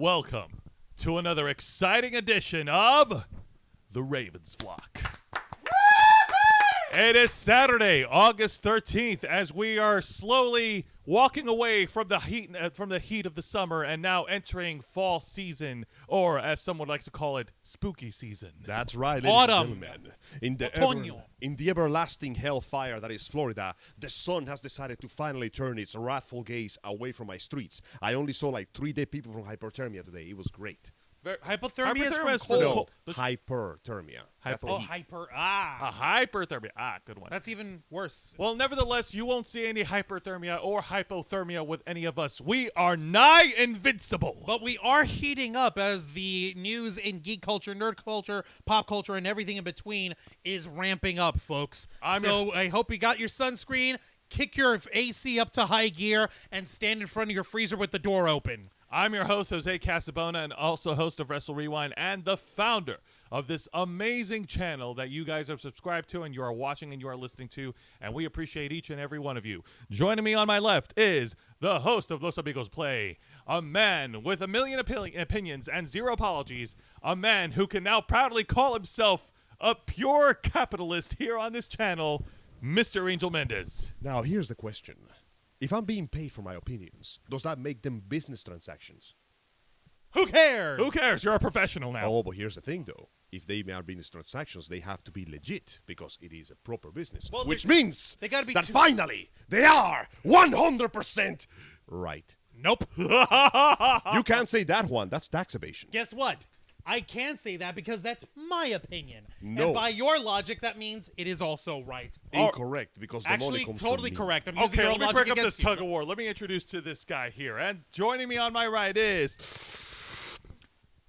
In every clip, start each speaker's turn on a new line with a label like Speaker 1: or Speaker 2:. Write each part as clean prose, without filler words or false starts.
Speaker 1: welcome to another exciting edition of The Ravens Flock. It is Saturday, August 13th, as we are slowly walking away from the heat of the summer and now entering fall season, or as someone likes to call it, spooky season.
Speaker 2: That's right, ladies
Speaker 3: Autumn.
Speaker 2: and gentlemen. In the everlasting hellfire that is Florida, the sun has decided to finally turn its wrathful gaze away from my streets. I only saw like 3 dead people from hypothermia today. It was great.
Speaker 3: Hypothermia is from
Speaker 1: is
Speaker 3: cold.
Speaker 2: No, hyperthermia. That's
Speaker 3: Oh,
Speaker 2: heat.
Speaker 1: Hyperthermia. Good one.
Speaker 3: That's even worse.
Speaker 1: Well, nevertheless, you won't see any hyperthermia or hypothermia with any of us. We are nigh invincible.
Speaker 3: But we are heating up as the news in geek culture, nerd culture, pop culture, and everything in between is ramping up, folks. I hope you got your sunscreen, kick your AC up to high gear, and stand in front of your freezer with the door open.
Speaker 1: I'm your host, Jose Casabona, and also host of Wrestle Rewind and the founder of this amazing channel that you guys are subscribed to and you are watching and you are listening to, and we appreciate each and every one of you. Joining me on my left is the host of Los Amigos Play, a man with a million opinions and zero apologies, a man who can now proudly call himself a pure capitalist here on this channel, Mr. Angel Mendez.
Speaker 2: Now, here's the question. If I'm being paid for my opinions, does that make them business transactions?
Speaker 3: Who cares?
Speaker 1: Who cares? You're a professional now.
Speaker 2: Oh, but here's the thing, though. If they are business transactions, they have to be legit because it is a proper business.
Speaker 3: Well,
Speaker 2: which means
Speaker 3: they gotta be
Speaker 2: that finally they are 100% right.
Speaker 3: Nope.
Speaker 2: You can't say that one. That's tax evasion.
Speaker 3: Guess what? I can say that because that's my opinion.
Speaker 2: No.
Speaker 3: And by your logic, that means it is also right.
Speaker 2: Incorrect, because the money
Speaker 3: Actually,
Speaker 2: comes
Speaker 3: totally
Speaker 2: from me.
Speaker 3: correct. I'm using
Speaker 1: Okay,
Speaker 3: your
Speaker 1: let me
Speaker 3: logic
Speaker 1: break up
Speaker 3: against
Speaker 1: this tug of war. Let me introduce to this guy here. And joining me on my right is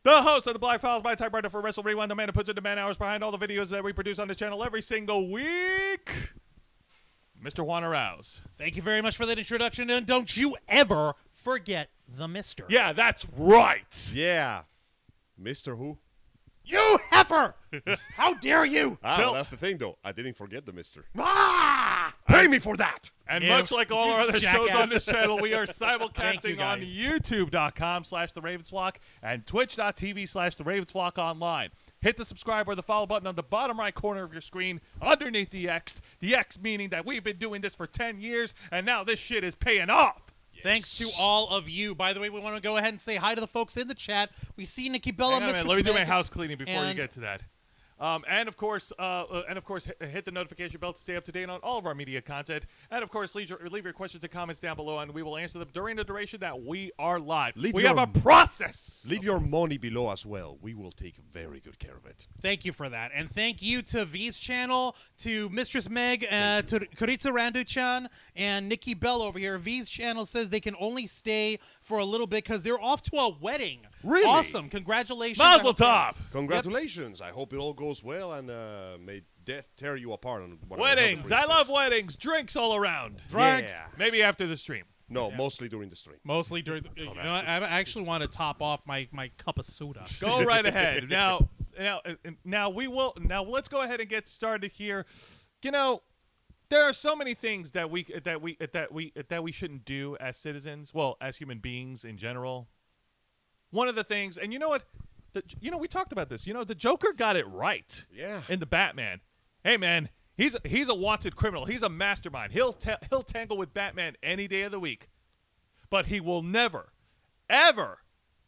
Speaker 1: the host of the Black Files, my typewriter for Wrestle Rewind, the man who puts in the man hours behind all the videos that we produce on this channel every single week, Mr. Juan Arouse.
Speaker 3: Thank you very much for that introduction, and don't you ever forget the mister.
Speaker 1: Yeah, that's right.
Speaker 2: Yeah. Mr. Who?
Speaker 3: You heifer! How dare you!
Speaker 2: Well, that's the thing, though. I didn't forget the mister.
Speaker 3: Ah!
Speaker 2: Pay me for that!
Speaker 1: And
Speaker 3: Ew.
Speaker 1: much like all our other shows
Speaker 3: Jackass.
Speaker 1: on this channel, we are
Speaker 3: Thank you,
Speaker 1: simulcasting on
Speaker 3: guys.
Speaker 1: youtube.com/theravensflock and twitch.tv/theravensflock online. Hit the subscribe or the follow button on the bottom right corner of your screen underneath the X. The X meaning that we've been doing this for 10 years, and now this shit is paying off.
Speaker 3: Thanks to all of you. By the way, we want to go ahead and say hi to the folks in the chat. We see Nikki Bella,
Speaker 1: Hang on a
Speaker 3: Mr.
Speaker 1: minute, let me do my
Speaker 3: Smith,
Speaker 1: house cleaning before you
Speaker 3: and-
Speaker 1: get to that. And of course, hit the notification bell to stay up to date on all of our media content. And of course, leave your questions and comments down below, and we will answer them during the duration that we are live. We have a process.
Speaker 2: Leave your money below as well. We will take very good care of it.
Speaker 3: Thank you for that. And thank you to V's channel, to Mistress Meg, to Karitsa Randu-chan, and Nikki Bell over here. V's channel says they can only stay for a little bit because they're off to a wedding.
Speaker 2: Really?
Speaker 3: Awesome. Congratulations.
Speaker 1: Mazel tov.
Speaker 2: Congratulations. I hope it all goes well, and may death tear you apart on whatever
Speaker 1: Weddings.
Speaker 2: other
Speaker 1: I love
Speaker 2: princess.
Speaker 1: weddings. Drinks all around.
Speaker 3: Drinks.
Speaker 2: Yeah.
Speaker 1: Maybe after the stream.
Speaker 2: No, mostly during the stream.
Speaker 3: Mostly during the, you know, I actually want to top off my cup of soda.
Speaker 1: Go right ahead. Now, let's go ahead and get started here. You know, there are so many things that we shouldn't do as citizens. Well, as human beings in general. One of the things, and you know what? We talked about this. You know, the Joker got it right.
Speaker 2: Yeah.
Speaker 1: In the Batman. Hey, man, he's a wanted criminal. He's a mastermind. He'll tangle with Batman any day of the week, but he will never, ever,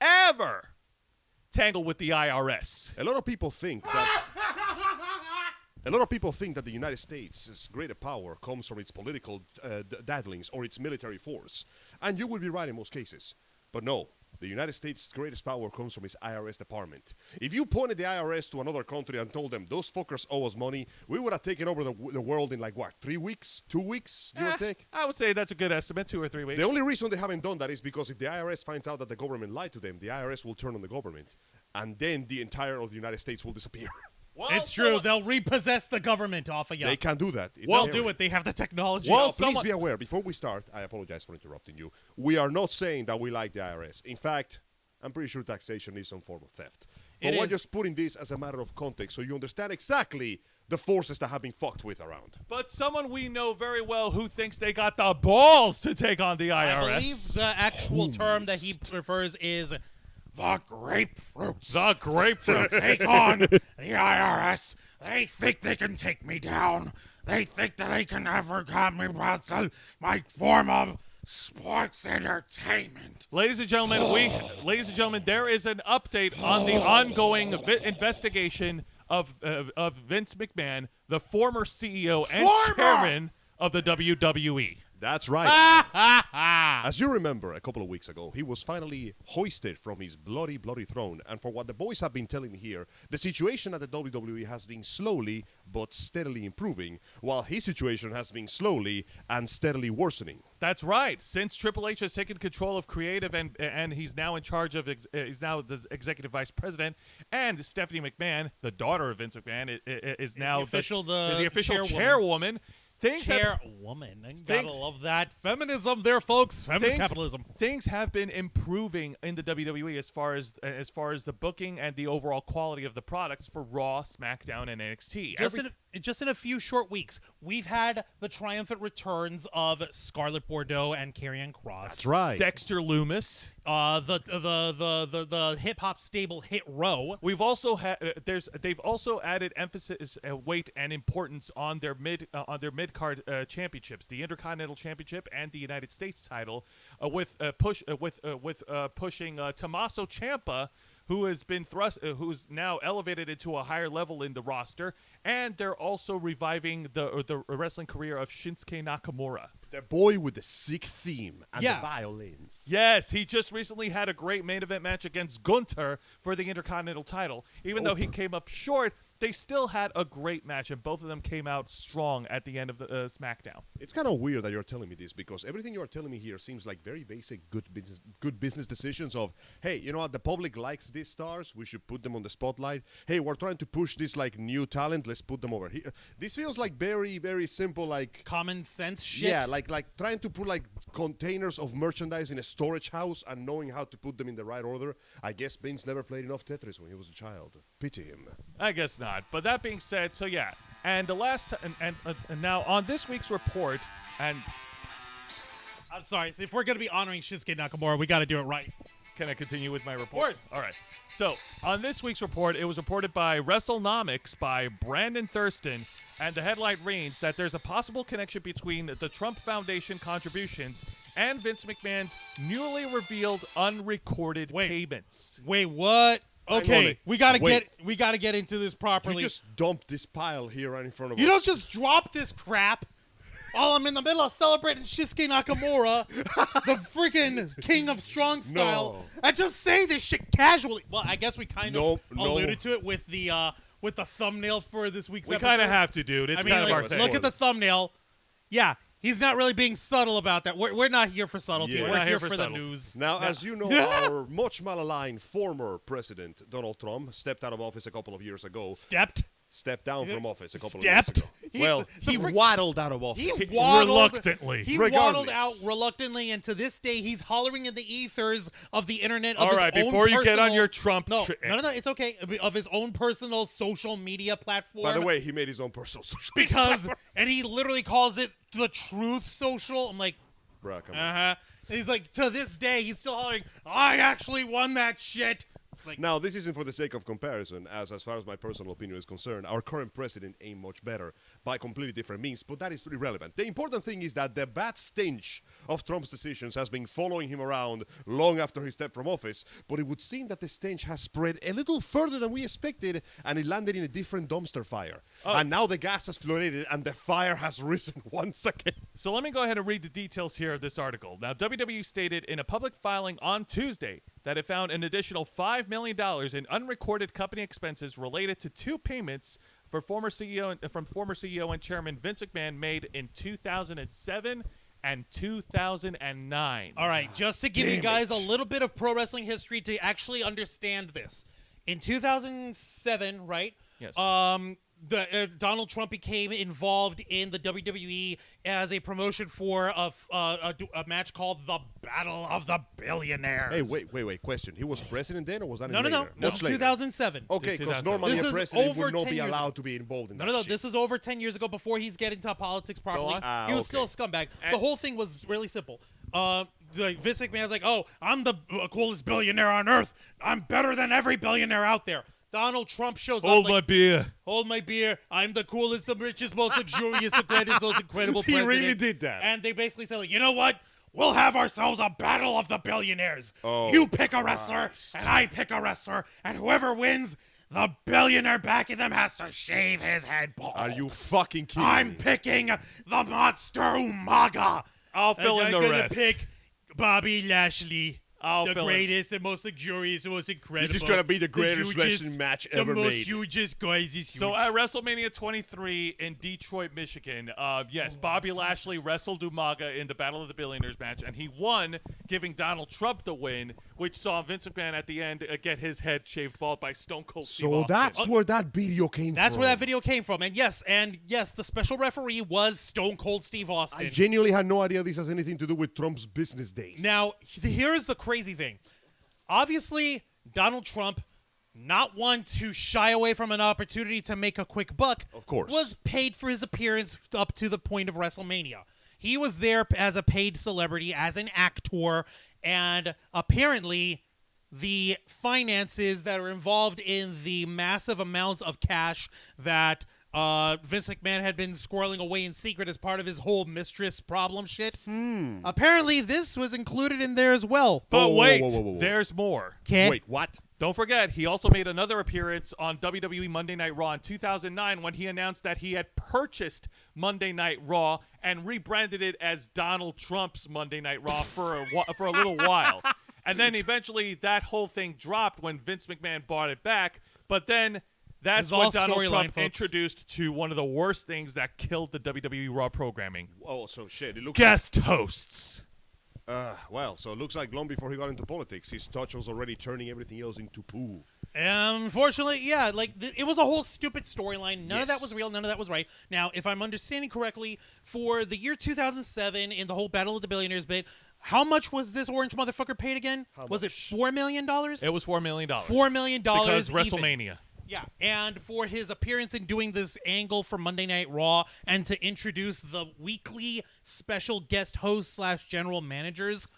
Speaker 1: ever tangle with the IRS.
Speaker 2: A lot of people think that the United States' greater power comes from its political daddlings or its military force. And you will be right in most cases. But no, the United States' greatest power comes from its IRS department. If you pointed the IRS to another country and told them, those fuckers owe us money, we would have taken over the world in 3 weeks? 2 weeks, give or take?
Speaker 1: I would say that's a good estimate, 2 or 3 weeks.
Speaker 2: The only reason they haven't done that is because if the IRS finds out that the government lied to them, the IRS will turn on the government. And then the entire of the United States will disappear.
Speaker 1: Well,
Speaker 3: It's true. They'll repossess the government off of you.
Speaker 2: They can do that. It's
Speaker 3: They'll
Speaker 2: scary.
Speaker 3: do it. They have the technology.
Speaker 1: Well,
Speaker 2: Please be aware, before we start, I apologize for interrupting you. We are not saying that we like the IRS. In fact, I'm pretty sure taxation is some form of theft. But we're just putting this as a matter of context so you understand exactly the forces that have been fucked with around.
Speaker 1: But someone we know very well who thinks they got the balls to take on the IRS.
Speaker 3: I believe the actual term that he prefers is The grapefruits.
Speaker 1: The grapefruit.
Speaker 3: Take on the IRS. They think they can take me down. They think that they can never have me about my form of sports entertainment.
Speaker 1: Ladies and gentlemen, there is an update on the ongoing investigation of Vince McMahon, the former CEO and chairman of the WWE.
Speaker 2: That's right. As you remember, a couple of weeks ago, he was finally hoisted from his bloody, bloody throne. And for what the boys have been telling me here, the situation at the WWE has been slowly but steadily improving, while his situation has been slowly and steadily worsening.
Speaker 1: That's right. Since Triple H has taken control of creative and he's now in charge of he's now the executive vice president, and Stephanie McMahon, the daughter of Vince McMahon, is now the official chairwoman.
Speaker 3: Chairwoman. Gotta love that. Feminism there, folks. Feminist capitalism.
Speaker 1: Things have been improving in the WWE as far as the booking and the overall quality of the products for Raw, SmackDown, and NXT.
Speaker 3: Just in a few short weeks, we've had the triumphant returns of Scarlett Bordeaux and Karrion Kross.
Speaker 2: That's right.
Speaker 1: Dexter Lumis.
Speaker 3: The hip hop stable Hit Row.
Speaker 1: We've also they've also added emphasis, weight, and importance on their mid card championships, the Intercontinental Championship and the United States title, pushing Tommaso Ciampa, who has been who's now elevated into a higher level in the roster, and they're also reviving the wrestling career of Shinsuke Nakamura.
Speaker 2: The boy with the sick theme and the violins.
Speaker 1: Yes, he just recently had a great main event match against Gunther for the Intercontinental title. Even though he came up short, they still had a great match, and both of them came out strong at the end of the SmackDown.
Speaker 2: It's kind of weird that you're telling me this, because everything you're telling me here seems like very basic good business decisions of, hey, you know what, the public likes these stars, we should put them on the spotlight. Hey, we're trying to push this like new talent, let's put them over here. This feels like very, very simple, like
Speaker 3: common sense shit.
Speaker 2: Yeah, like trying to put like containers of merchandise in a storage house and knowing how to put them in the right order. I guess Vince never played enough Tetris when he was a child. Pity him.
Speaker 1: I guess not. But that being said, so yeah, and the last and now on this week's report, and
Speaker 3: I'm sorry, so if we're gonna be honoring Shinsuke Nakamura, we got to do it right.
Speaker 1: Can I continue with my report?
Speaker 3: Of course.
Speaker 1: All right. So on this week's report, it was reported by WrestleNomics by Brandon Thurston, and the headline reads that there's a possible connection between the Trump Foundation contributions and Vince McMahon's newly revealed unrecorded payments.
Speaker 3: Wait, what? Okay, we gotta get into this properly.
Speaker 2: You just dumped this pile here right in front of us.
Speaker 3: You don't just drop this crap while I'm in the middle of celebrating Shinsuke Nakamura, the freaking king of strong style, and just say this shit casually. Well, I guess we kind of alluded to it with the thumbnail for this week's episode.
Speaker 1: We kind of have to, dude. It's kind of our thing.
Speaker 3: Look at the thumbnail. Yeah. He's not really being subtle about that. We're not here for subtlety.
Speaker 1: Yeah.
Speaker 3: We're here for the news.
Speaker 2: Now, as you know, our much malaligned former president, Donald Trump, stepped out of office a couple of years ago. Stepped down from office a couple of years ago. He waddled out of office.
Speaker 3: He waddled
Speaker 1: reluctantly.
Speaker 3: He waddled out reluctantly, and to this day, he's hollering in the ethers of the internet. Of
Speaker 1: All right, before you get on your Trump...
Speaker 3: No, it's okay. Of his own personal social media platform.
Speaker 2: By the way, he made his own personal social
Speaker 3: media platform. And he literally calls it the Truth Social. I'm like,
Speaker 2: bruh, come on.
Speaker 3: And he's like, to this day, he's still hollering, I actually won that shit. Like,
Speaker 2: now, this isn't for the sake of comparison, as far as my personal opinion is concerned, our current president ain't much better by completely different means, but that is irrelevant. The important thing is that the bad stench of Trump's decisions has been following him around long after he stepped from office, but it would seem that the stench has spread a little further than we expected, and it landed in a different dumpster fire. And now the gas has flooded, and the fire has risen once again.
Speaker 1: So let me go ahead and read the details here of this article. Now, WWE stated in a public filing on Tuesday that it found an additional $5 million in unrecorded company expenses related to two payments from former CEO and Chairman Vince McMahon made in 2007 and 2009.
Speaker 3: All right, just to give you guys a little bit of pro wrestling history to actually understand this. In 2007, right?
Speaker 1: Yes.
Speaker 3: Donald Trump became involved in the WWE as a promotion for a match called the Battle of the Billionaires.
Speaker 2: Hey, wait. Question. He was president then, or was that
Speaker 3: No.
Speaker 2: Much later?
Speaker 3: 2007.
Speaker 2: Okay, because normally a president would not be allowed to be involved in that shit.
Speaker 3: This is over 10 years ago before he's getting into politics properly. He was still a scumbag. The whole thing was really simple. Vince McMahon's like, oh, I'm the coolest billionaire on earth. I'm better than every billionaire out there. Donald Trump shows up.
Speaker 1: Hold my beer.
Speaker 3: Hold my beer. I'm the coolest, the richest, most luxurious, the greatest, most incredible
Speaker 2: He
Speaker 3: president.
Speaker 2: really did that.
Speaker 3: And they basically said, like, you know what? We'll have ourselves a battle of the billionaires.
Speaker 2: Oh,
Speaker 3: you pick a wrestler, and I pick a wrestler, and whoever wins, the billionaire backing them has to shave his head bald.
Speaker 2: Are you fucking kidding
Speaker 3: I'm
Speaker 2: me?
Speaker 3: picking the monster Umaga.
Speaker 1: I'll fill in the
Speaker 3: I'm
Speaker 1: rest.
Speaker 3: gonna pick Bobby Lashley.
Speaker 1: I'll
Speaker 3: the
Speaker 1: fill in.
Speaker 3: greatest and most luxurious and most incredible.
Speaker 2: This is gonna be the greatest
Speaker 3: hugest-
Speaker 2: wrestling match
Speaker 3: the
Speaker 2: ever
Speaker 3: most
Speaker 2: made.
Speaker 3: hugest guys is huge.
Speaker 1: So at WrestleMania 23 in Detroit, Michigan, yes, Bobby Lashley wrestled Umaga in the Battle of the Billionaires match, and he won, giving Donald Trump the win, which saw Vince McMahon at the end get his head shaved bald by Stone Cold Steve
Speaker 2: So
Speaker 1: Austin.
Speaker 2: that's where that video came from.
Speaker 3: That's where that video came from. And yes, the special referee was Stone Cold Steve Austin.
Speaker 2: I genuinely had no idea this has anything to do with Trump's business days.
Speaker 3: Now, here's the crazy thing. Obviously, Donald Trump, not one to shy away from an opportunity to make a quick buck,
Speaker 2: Of course.
Speaker 3: was paid for his appearance up to the point of WrestleMania. He was there as a paid celebrity, as an actor, and apparently the finances that are involved in the massive amounts of cash that Vince McMahon had been squirreling away in secret as part of his whole mistress problem shit. Apparently, this was included in there as well.
Speaker 1: But
Speaker 2: Whoa, whoa,
Speaker 1: wait,
Speaker 2: whoa, whoa, whoa, whoa.
Speaker 1: there's more.
Speaker 2: Wait, what?
Speaker 1: Don't forget, he also made another appearance on WWE Monday Night Raw in 2009 when he announced that he had purchased Monday Night Raw and rebranded it as Donald Trump's Monday Night Raw for a little while. And then eventually that whole thing dropped when Vince McMahon bought it back. But then that's
Speaker 3: It's all
Speaker 1: when Donald
Speaker 3: storyline,
Speaker 1: Trump
Speaker 3: folks.
Speaker 1: introduced to one of the worst things that killed the WWE Raw programming.
Speaker 2: Oh, so shit. It looks
Speaker 1: Guest hosts.
Speaker 2: so it looks like long before he got into politics, his touch was already turning everything else into poo.
Speaker 3: Unfortunately, yeah, like it was a whole stupid storyline. None of that
Speaker 2: Yes.
Speaker 3: was real. None of that was right. Now, if I'm understanding correctly, for the year 2007 in the whole Battle of the Billionaires bit, how much was this orange motherfucker paid again? Was it $4 million?
Speaker 1: It was $4 million.
Speaker 3: $4 million
Speaker 1: Because
Speaker 3: even.
Speaker 1: WrestleMania.
Speaker 3: Yeah, and for his appearance in doing this angle for Monday Night Raw and to introduce the weekly special guest host / general managers,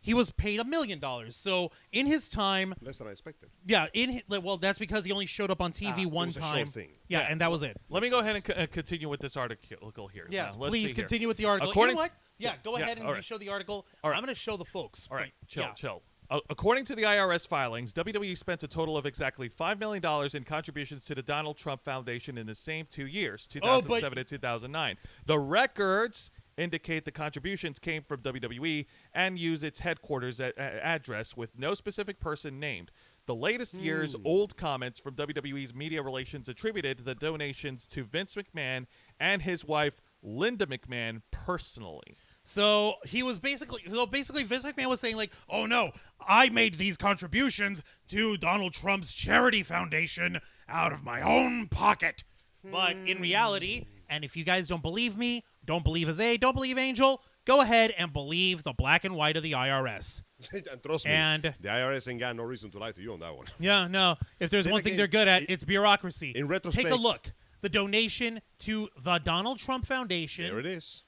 Speaker 3: he was paid $1 million. So in his time,
Speaker 2: Less than I expected.
Speaker 3: yeah, well, that's because he only showed up on TV one
Speaker 2: it was a
Speaker 3: time.
Speaker 2: short thing.
Speaker 3: Yeah,
Speaker 1: Yeah.
Speaker 3: and that was it.
Speaker 1: Let me go ahead and continue with this article here.
Speaker 3: Yeah,
Speaker 1: Let's
Speaker 3: please
Speaker 1: see here.
Speaker 3: continue with the article.
Speaker 1: According
Speaker 3: You know
Speaker 1: to-
Speaker 3: what? Yeah, go
Speaker 1: Yeah,
Speaker 3: ahead and
Speaker 1: all
Speaker 3: you
Speaker 1: right.
Speaker 3: show the article.
Speaker 1: All right.
Speaker 3: I'm going to show the folks.
Speaker 1: All right, chill,
Speaker 3: Yeah.
Speaker 1: chill. According to the IRS filings, WWE spent a total of exactly $5 million in contributions to the Donald Trump Foundation in the same 2 years, 2007 and 2009. The records indicate the contributions came from WWE and use its headquarters address with no specific person named. The latest year's old comments from WWE's media relations attributed the donations to Vince McMahon and his wife, Linda McMahon, personally.
Speaker 3: So he was basically Vince McMahon was saying like, oh no, I made these contributions to Donald Trump's charity foundation out of my own pocket. But in reality, and if you guys don't believe me, don't believe Aze, don't believe Angel, go ahead and believe the black and white of the IRS.
Speaker 2: And trust me,
Speaker 3: And-
Speaker 2: the IRS ain't got no reason to lie to you on that one.
Speaker 3: Yeah, no. If there's
Speaker 2: Then
Speaker 3: one thing
Speaker 2: again,
Speaker 3: they're good at,
Speaker 2: it-
Speaker 3: it's bureaucracy.
Speaker 2: in retrospect-
Speaker 3: take a look. The donation to the Donald Trump Foundation.
Speaker 2: There it is.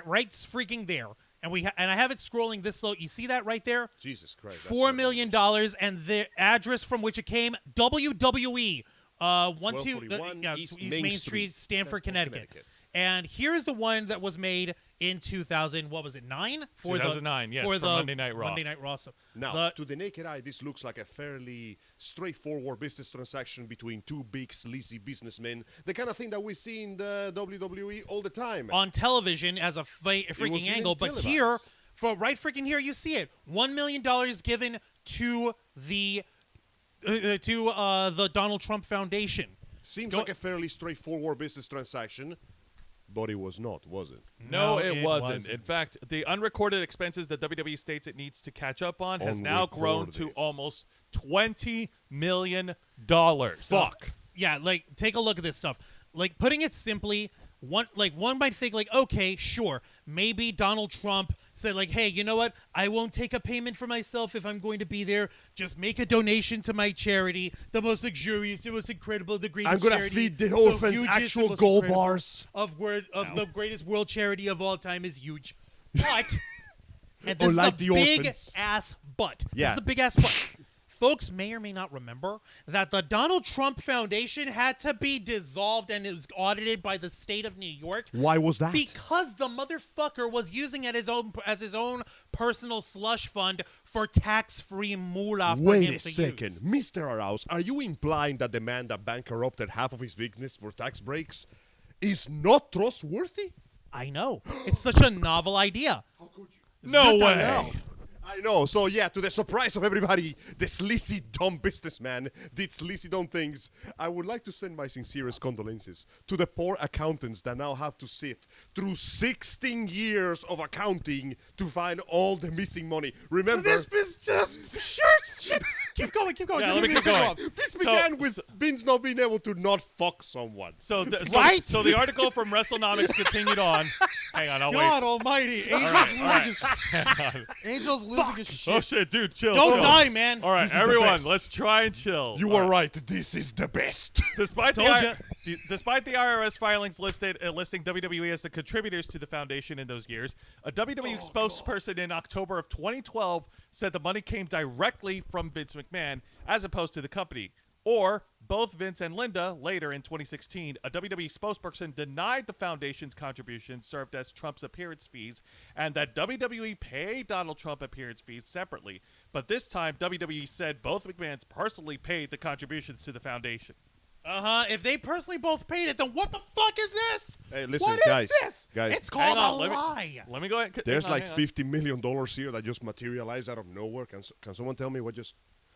Speaker 3: Right freaking there. And I have it scrolling this slow. You see that right there?
Speaker 2: Jesus Christ. that's
Speaker 3: $4
Speaker 2: not
Speaker 3: million,
Speaker 2: nice.
Speaker 3: and the address from which it came, WWE,
Speaker 2: 1241
Speaker 3: East
Speaker 2: East
Speaker 3: Main
Speaker 2: Main
Speaker 3: Street,
Speaker 2: Street,
Speaker 3: Stamford, Connecticut.
Speaker 2: Connecticut.
Speaker 3: And here's the one that was made in 2000. What was it? 9 for
Speaker 1: 2009, yes,
Speaker 3: for
Speaker 1: for
Speaker 3: the
Speaker 1: Monday Night Raw.
Speaker 3: Monday Night Raw. So
Speaker 2: Now, to the naked eye, this looks like a fairly straightforward business transaction between two big, sleazy businessmen. The kind of thing that we see in the WWE all the time.
Speaker 3: on television as a freaking
Speaker 2: was
Speaker 3: angle,
Speaker 2: even
Speaker 3: but
Speaker 2: televised.
Speaker 3: here, for right freaking here, you see it. $1 million given to the Donald Trump Foundation.
Speaker 2: Seems like a fairly straightforward business transaction, but it was not, was it?
Speaker 1: No,
Speaker 3: No,
Speaker 1: it
Speaker 3: it
Speaker 1: wasn't.
Speaker 3: wasn't.
Speaker 1: In fact, the unrecorded expenses that WWE states it needs to catch up on has now grown to
Speaker 2: Unrecorded.
Speaker 1: almost $20 million.
Speaker 2: Fuck.
Speaker 3: Yeah, like take a look at this stuff. Like putting it simply, one might think like, okay, sure, maybe Donald Trump said like, hey, you know what? I won't take a payment for myself if I'm going to be there. Just make a donation to my charity, the most luxurious, the most incredible, the greatest.
Speaker 2: I'm gonna
Speaker 3: charity,
Speaker 2: feed the orphans
Speaker 3: hugest,
Speaker 2: actual
Speaker 3: most
Speaker 2: gold
Speaker 3: incredible
Speaker 2: bars.
Speaker 3: of the greatest world charity of all time is huge. But And this
Speaker 2: like
Speaker 3: is
Speaker 2: the
Speaker 3: a big
Speaker 2: orphans.
Speaker 3: ass butt.
Speaker 2: Yeah.
Speaker 3: This is a big ass butt. Folks may or may not remember that the Donald Trump Foundation had to be dissolved and it was audited by the state of New York.
Speaker 2: Why was that?
Speaker 3: Because the motherfucker was using it as his own personal slush fund for tax-free moolah for
Speaker 2: Wait
Speaker 3: him
Speaker 2: a
Speaker 3: to
Speaker 2: second.
Speaker 3: use.
Speaker 2: Mr. Arauz, are you implying that the man that bankrupted half of his business for tax breaks is not trustworthy?
Speaker 3: I know. It's such a novel idea.
Speaker 2: How could you?
Speaker 1: No
Speaker 2: Sit
Speaker 1: way.
Speaker 2: down. I know. So, yeah, to the surprise of everybody, the sleazy, dumb businessman did sleazy, dumb things. I would like to send my sincerest condolences to the poor accountants that now have to sift through 16 years of accounting to find all the missing money. Remember,
Speaker 3: This is just shit. Keep going.
Speaker 1: Yeah,
Speaker 3: Give
Speaker 1: let me
Speaker 3: me
Speaker 1: keep
Speaker 3: the
Speaker 1: going.
Speaker 3: go.
Speaker 2: this began with Vince not being able to not fuck someone.
Speaker 1: So
Speaker 3: Right?
Speaker 1: so the article from WrestleNomics continued on. Hang on, I'll
Speaker 3: God
Speaker 1: wait.
Speaker 3: almighty. Angels losing his shit.
Speaker 1: Oh shit, dude, chill.
Speaker 3: Don't
Speaker 1: chill.
Speaker 3: die, man.
Speaker 1: All right,
Speaker 2: This is the
Speaker 1: everyone,
Speaker 2: best.
Speaker 1: let's try and chill.
Speaker 2: You
Speaker 1: All
Speaker 2: were
Speaker 1: right.
Speaker 2: right. This is the best.
Speaker 1: Despite
Speaker 3: Told
Speaker 1: despite the IRS filings listing WWE as the contributors to the foundation in those years, a WWE spokesperson in October of 2012 said the money came directly from Vince McMahon as opposed to the company. Or both Vince and Linda, later in 2016, a WWE spokesperson denied the foundation's contributions served as Trump's appearance fees and that WWE paid Donald Trump appearance fees separately. But this time, WWE said both McMahons personally paid the contributions to the foundation.
Speaker 3: If they personally both paid it, then what the fuck is this?
Speaker 2: Hey, listen,
Speaker 3: what is
Speaker 2: guys,
Speaker 3: this?
Speaker 2: guys.
Speaker 3: It's called
Speaker 1: Hang on,
Speaker 3: a lie.
Speaker 1: Let me go ahead.
Speaker 2: There's
Speaker 1: hang on,
Speaker 2: like
Speaker 1: hang on.
Speaker 2: $50 million here that just materialized out of nowhere. Can someone tell me what just...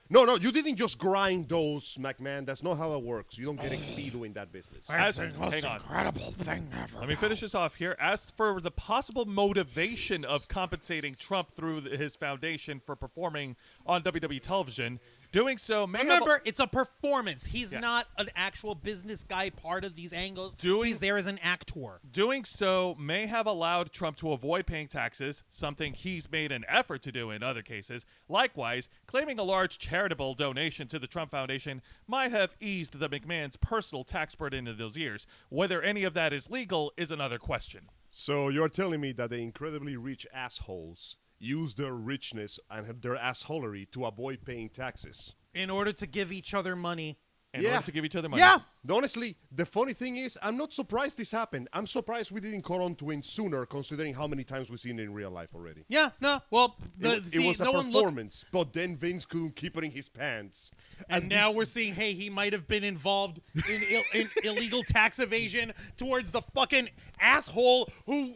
Speaker 2: No, you didn't just grind those, McMahon. That's not how it works. You don't get XP doing that business.
Speaker 1: As-
Speaker 3: That's the most
Speaker 1: hang on.
Speaker 3: incredible thing ever.
Speaker 1: Let me finish this off here. As for the possible motivation of compensating Trump through his foundation for performing on WWE television, doing so may have
Speaker 3: Remember, it's a performance. He's
Speaker 1: Yeah.
Speaker 3: not an actual business guy part of these angles.
Speaker 1: Doing-
Speaker 3: He's there as an actor.
Speaker 1: Doing so may have allowed Trump to avoid paying taxes, something he's made an effort to do in other cases. Likewise, claiming a large charitable donation to the Trump Foundation might have eased the McMahon's personal tax burden in those years. Whether any of that is legal is another question.
Speaker 2: So you're telling me that the incredibly rich assholes use their richness and their assholery to avoid paying taxes?
Speaker 3: In order to give each other money.
Speaker 1: In
Speaker 2: Yeah.
Speaker 1: order to give each other money.
Speaker 3: Yeah.
Speaker 2: Honestly, the funny thing is, I'm not surprised this happened. I'm surprised we didn't caught on to it sooner, considering how many times we've seen it in real life already.
Speaker 3: Yeah, no. Well,
Speaker 2: It was a performance, but then Vince couldn't keep it in his pants.
Speaker 3: And now
Speaker 2: this-
Speaker 3: we're seeing, hey, he might have been involved in illegal tax evasion towards the fucking asshole who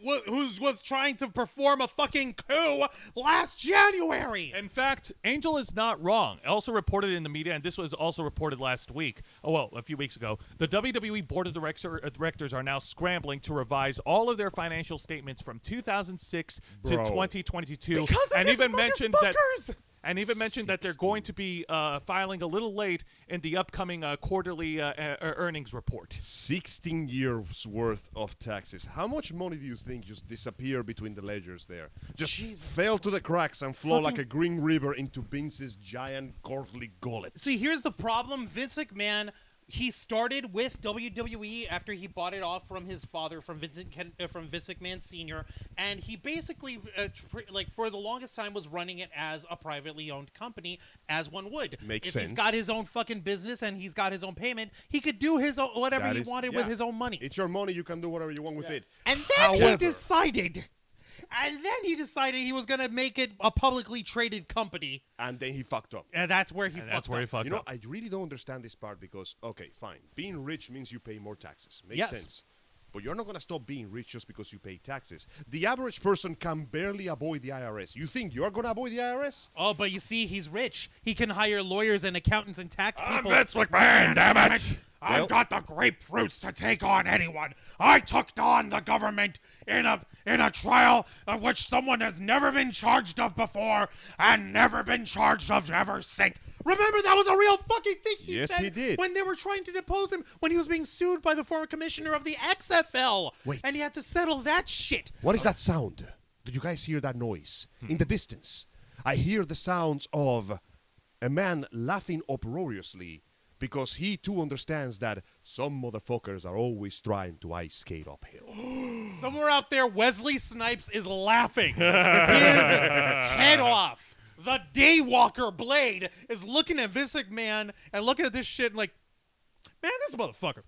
Speaker 3: was trying to perform a fucking coup last January.
Speaker 1: In fact, Angel is not wrong. Also reported in the media, and this was also reported last week, a few weeks ago, the WWE Board of Directors are now scrambling to revise all of their financial statements from 2006 to
Speaker 2: Bro.
Speaker 1: 2022,
Speaker 3: Because of
Speaker 1: and
Speaker 3: these
Speaker 1: even mentioned that.
Speaker 3: motherfuckers!
Speaker 1: And even mentioned that they're going to be filing a little late in the upcoming quarterly earnings report.
Speaker 2: 16 years worth of taxes. How much money do you think just disappeared between the ledgers there? Just fell to the cracks and flow like a green river into Vince's giant godly gullet.
Speaker 3: See, here's the problem. Vince McMahon, he started with WWE after he bought it off from his father, from Vince McMahon Sr., and he basically, for the longest time, was running it as a privately owned company, as one would.
Speaker 2: Makes
Speaker 3: if
Speaker 2: sense.
Speaker 3: he's got his own fucking business and he's got his own payment, he could do his own, whatever
Speaker 2: That
Speaker 3: he
Speaker 2: is-
Speaker 3: wanted
Speaker 2: yeah.
Speaker 3: with his own money.
Speaker 2: It's your money. You can do whatever you want with it.
Speaker 3: And then he
Speaker 2: However-
Speaker 3: decided. And then he decided he was going to make it a publicly traded company.
Speaker 2: And then he fucked up.
Speaker 3: And that's where he
Speaker 1: And
Speaker 3: fucked
Speaker 1: that's where he
Speaker 3: up.
Speaker 1: fucked
Speaker 2: You know,
Speaker 1: up.
Speaker 2: I really don't understand this part because, okay, fine. Being rich means you pay more taxes. Makes
Speaker 3: Yes.
Speaker 2: sense. But you're not going to stop being rich just because you pay taxes. The average person can barely avoid the IRS. You think you're going to avoid the IRS?
Speaker 3: Oh, but you see, he's rich. He can hire lawyers and accountants and tax people.
Speaker 1: Vince McMahon, damn it!
Speaker 2: Well-
Speaker 3: I've got the grapefruits to take on anyone. I took on the government in a trial of which someone has never been charged of before and never been charged of ever since. Remember, that was a real fucking thing he
Speaker 2: Yes,
Speaker 3: said
Speaker 2: he did.
Speaker 3: when they were trying to depose him when he was being sued by the former commissioner of the XFL.
Speaker 2: Wait.
Speaker 3: And he had to settle that shit.
Speaker 2: What is that sound? Did you guys hear that noise? In the distance, I hear the sounds of a man laughing uproariously because he too understands that some motherfuckers are always trying to ice skate uphill.
Speaker 3: Somewhere out there, Wesley Snipes is laughing his head off. The Daywalker Blade is looking at Vince McMahon and looking at this shit and like, man, this motherfucker.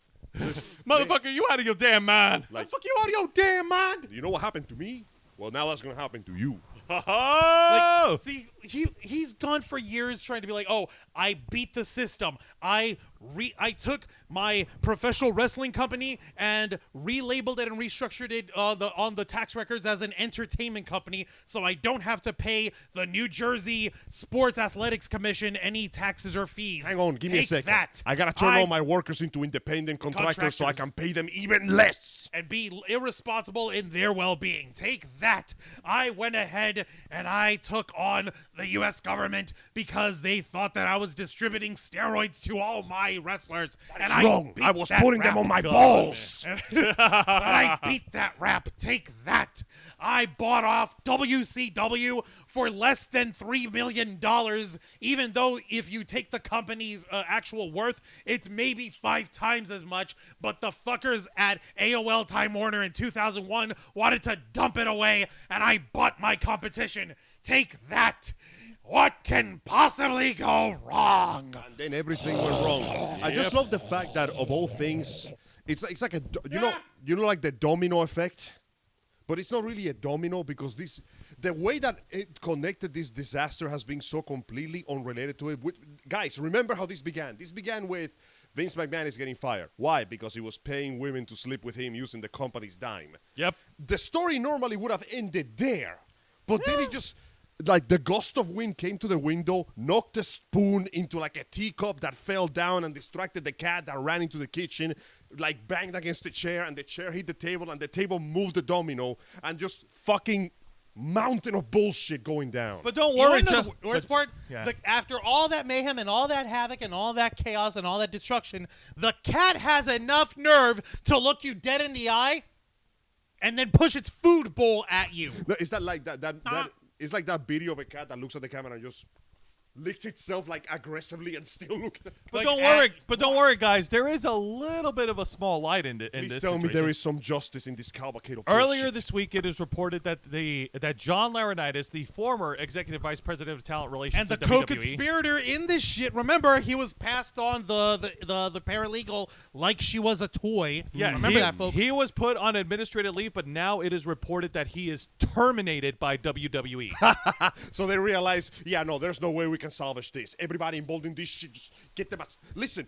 Speaker 1: Motherfucker, you out of your damn mind.
Speaker 2: Like,
Speaker 3: Fuck you out of your damn mind.
Speaker 2: you know what happened to me? Well, now that's going to happen to you.
Speaker 1: Oh!
Speaker 3: Like, see, he's gone for years trying to be like, oh, I beat the system. I took my professional wrestling company and relabeled it and restructured it on the tax records as an entertainment company, so I don't have to pay the New Jersey Sports Athletics Commission any taxes or fees.
Speaker 2: Hang on, give me a second.
Speaker 3: That.
Speaker 2: I got to turn all my workers into independent contractors so I can pay them even less.
Speaker 3: And be irresponsible in their well-being. Take that. I went ahead and I took on the U.S. government because they thought that I was distributing steroids to all my wrestlers.
Speaker 2: That's wrong. I was putting them on my balls.
Speaker 3: But I beat that rap. Take that. I bought off WCW for less than $3 million, even though if you take the company's actual worth, it's maybe 5 times as much. But the fuckers at AOL Time Warner in 2001 wanted to dump it away, and I bought my competition. Take that. What can possibly go wrong?
Speaker 2: And then everything went wrong. I just love the fact that of all things, it's like a you know like the domino effect, but it's not really a domino because the way that it connected this disaster has been so completely unrelated to it. Guys, remember how this began? This began with Vince McMahon is getting fired. Why? Because he was paying women to sleep with him using the company's dime.
Speaker 1: Yep.
Speaker 2: The story normally would have ended there, but then it just. Like the gust of wind came to the window, knocked a spoon into like a teacup that fell down and distracted the cat that ran into the kitchen, like banged against the chair, and the chair hit the table, and the table moved the domino, and just fucking mountain of bullshit going down.
Speaker 1: But don't worry,
Speaker 3: The worst part,
Speaker 1: yeah.
Speaker 3: after all that mayhem and all that havoc and all that chaos and all that destruction, the cat has enough nerve to look you dead in the eye and then push its food bowl at you.
Speaker 2: No, is that like that it's like that video of a cat that looks at the camera and just licks itself like aggressively and still looking at
Speaker 1: But
Speaker 3: Like,
Speaker 1: don't worry, guys. There is a little bit of a small light in this.
Speaker 2: Please tell me
Speaker 1: situation.
Speaker 2: there is some justice in this cavalcade of
Speaker 1: Earlier
Speaker 2: bullshit.
Speaker 1: this week, it is reported that that John Laurinaitis, the former executive vice president of talent relations
Speaker 3: and the
Speaker 1: at WWE,
Speaker 3: co-conspirator in this shit, remember, he was passed on the paralegal like she was a toy.
Speaker 1: yeah,
Speaker 3: remember that, folks.
Speaker 1: He was put on administrative leave, but now it is reported that he is terminated by WWE.
Speaker 2: So they realize, yeah, no, there's no way we can salvage this. Everybody involved in this shit, just get them. Listen.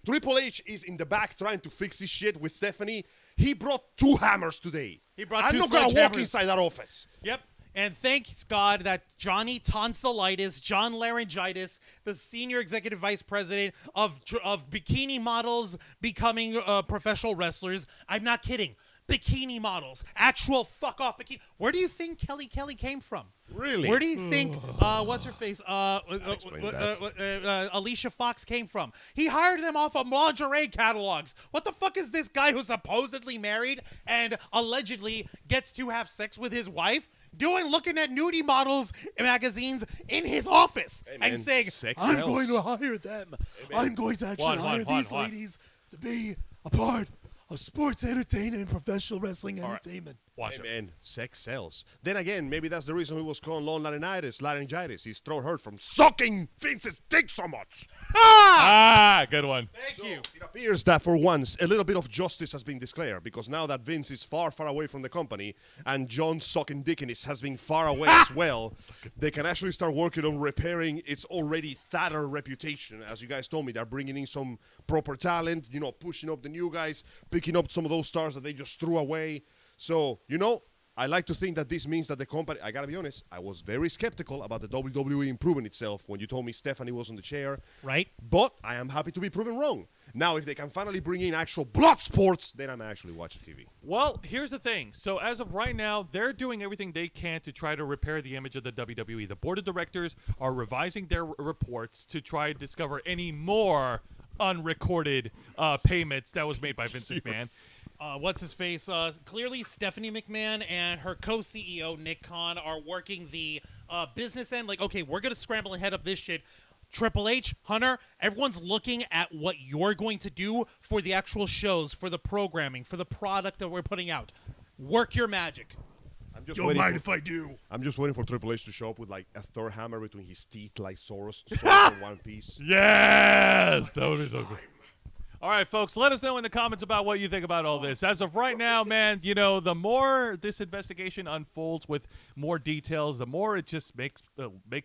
Speaker 2: Triple H is in the back trying to fix this shit with Stephanie. He brought 2 hammers today. I'm not gonna walk inside that office.
Speaker 3: Yep. And thanks God that Johnny Tonsillitis, John Laryngitis, the senior executive vice president of bikini models becoming professional wrestlers. I'm not kidding. Bikini models, actual fuck off bikini. Where do you think Kelly came from?
Speaker 2: Really?
Speaker 3: Where do you think what's her face? Alicia Fox came from? He hired them off of lingerie catalogs. What the fuck is this guy who's supposedly married and allegedly gets to have sex with his wife looking at nudie models magazines in his office and saying, I'm going to hire them. I'm going to actually hire these ladies to be a part of sports entertainment and professional wrestling entertainment.
Speaker 1: Watch
Speaker 2: Hey,
Speaker 1: it.
Speaker 2: man, sex sells. Then again, maybe that's the reason he was called laryngitis. His throat hurt from sucking Vince's dick so much.
Speaker 1: Good one.
Speaker 3: Thank you.
Speaker 2: It appears that for once, a little bit of justice has been declared, because now that Vince is far, far away from the company, and John sucking dickiness has been far away as well, they can actually start working on repairing its already thatter reputation. As you guys told me, they're bringing in some proper talent, pushing up the new guys, picking up some of those stars that they just threw away. So, I like to think that this means that the company, I gotta be honest, I was very skeptical about the WWE improving itself when you told me Stephanie was on the chair.
Speaker 3: Right.
Speaker 2: But I am happy to be proven wrong. Now, if they can finally bring in actual blood sports, then I'm actually watching TV.
Speaker 1: Well, here's the thing. So as of right now, they're doing everything they can to try to repair the image of the WWE. The board of directors are revising their reports to try and discover any more unrecorded payments that was made by Vince McMahon.
Speaker 3: What's his face? Clearly, Stephanie McMahon and her co-CEO Nick Khan are working the business end. Like, okay, we're gonna scramble and head up this shit. Triple H, Hunter, everyone's looking at what you're going to do for the actual shows, for the programming, for the product that we're putting out. Work your magic.
Speaker 2: I'm just
Speaker 3: Don't
Speaker 2: waiting
Speaker 3: mind
Speaker 2: for,
Speaker 3: if I do.
Speaker 2: I'm just waiting for Triple H to show up with like a Thor hammer between his teeth, like Soros in one piece.
Speaker 1: Yes, that would be so good. All right, folks, let us know in the comments about what you think about all this. As of right now, man, you know, the more this investigation unfolds with more details, the more it just makes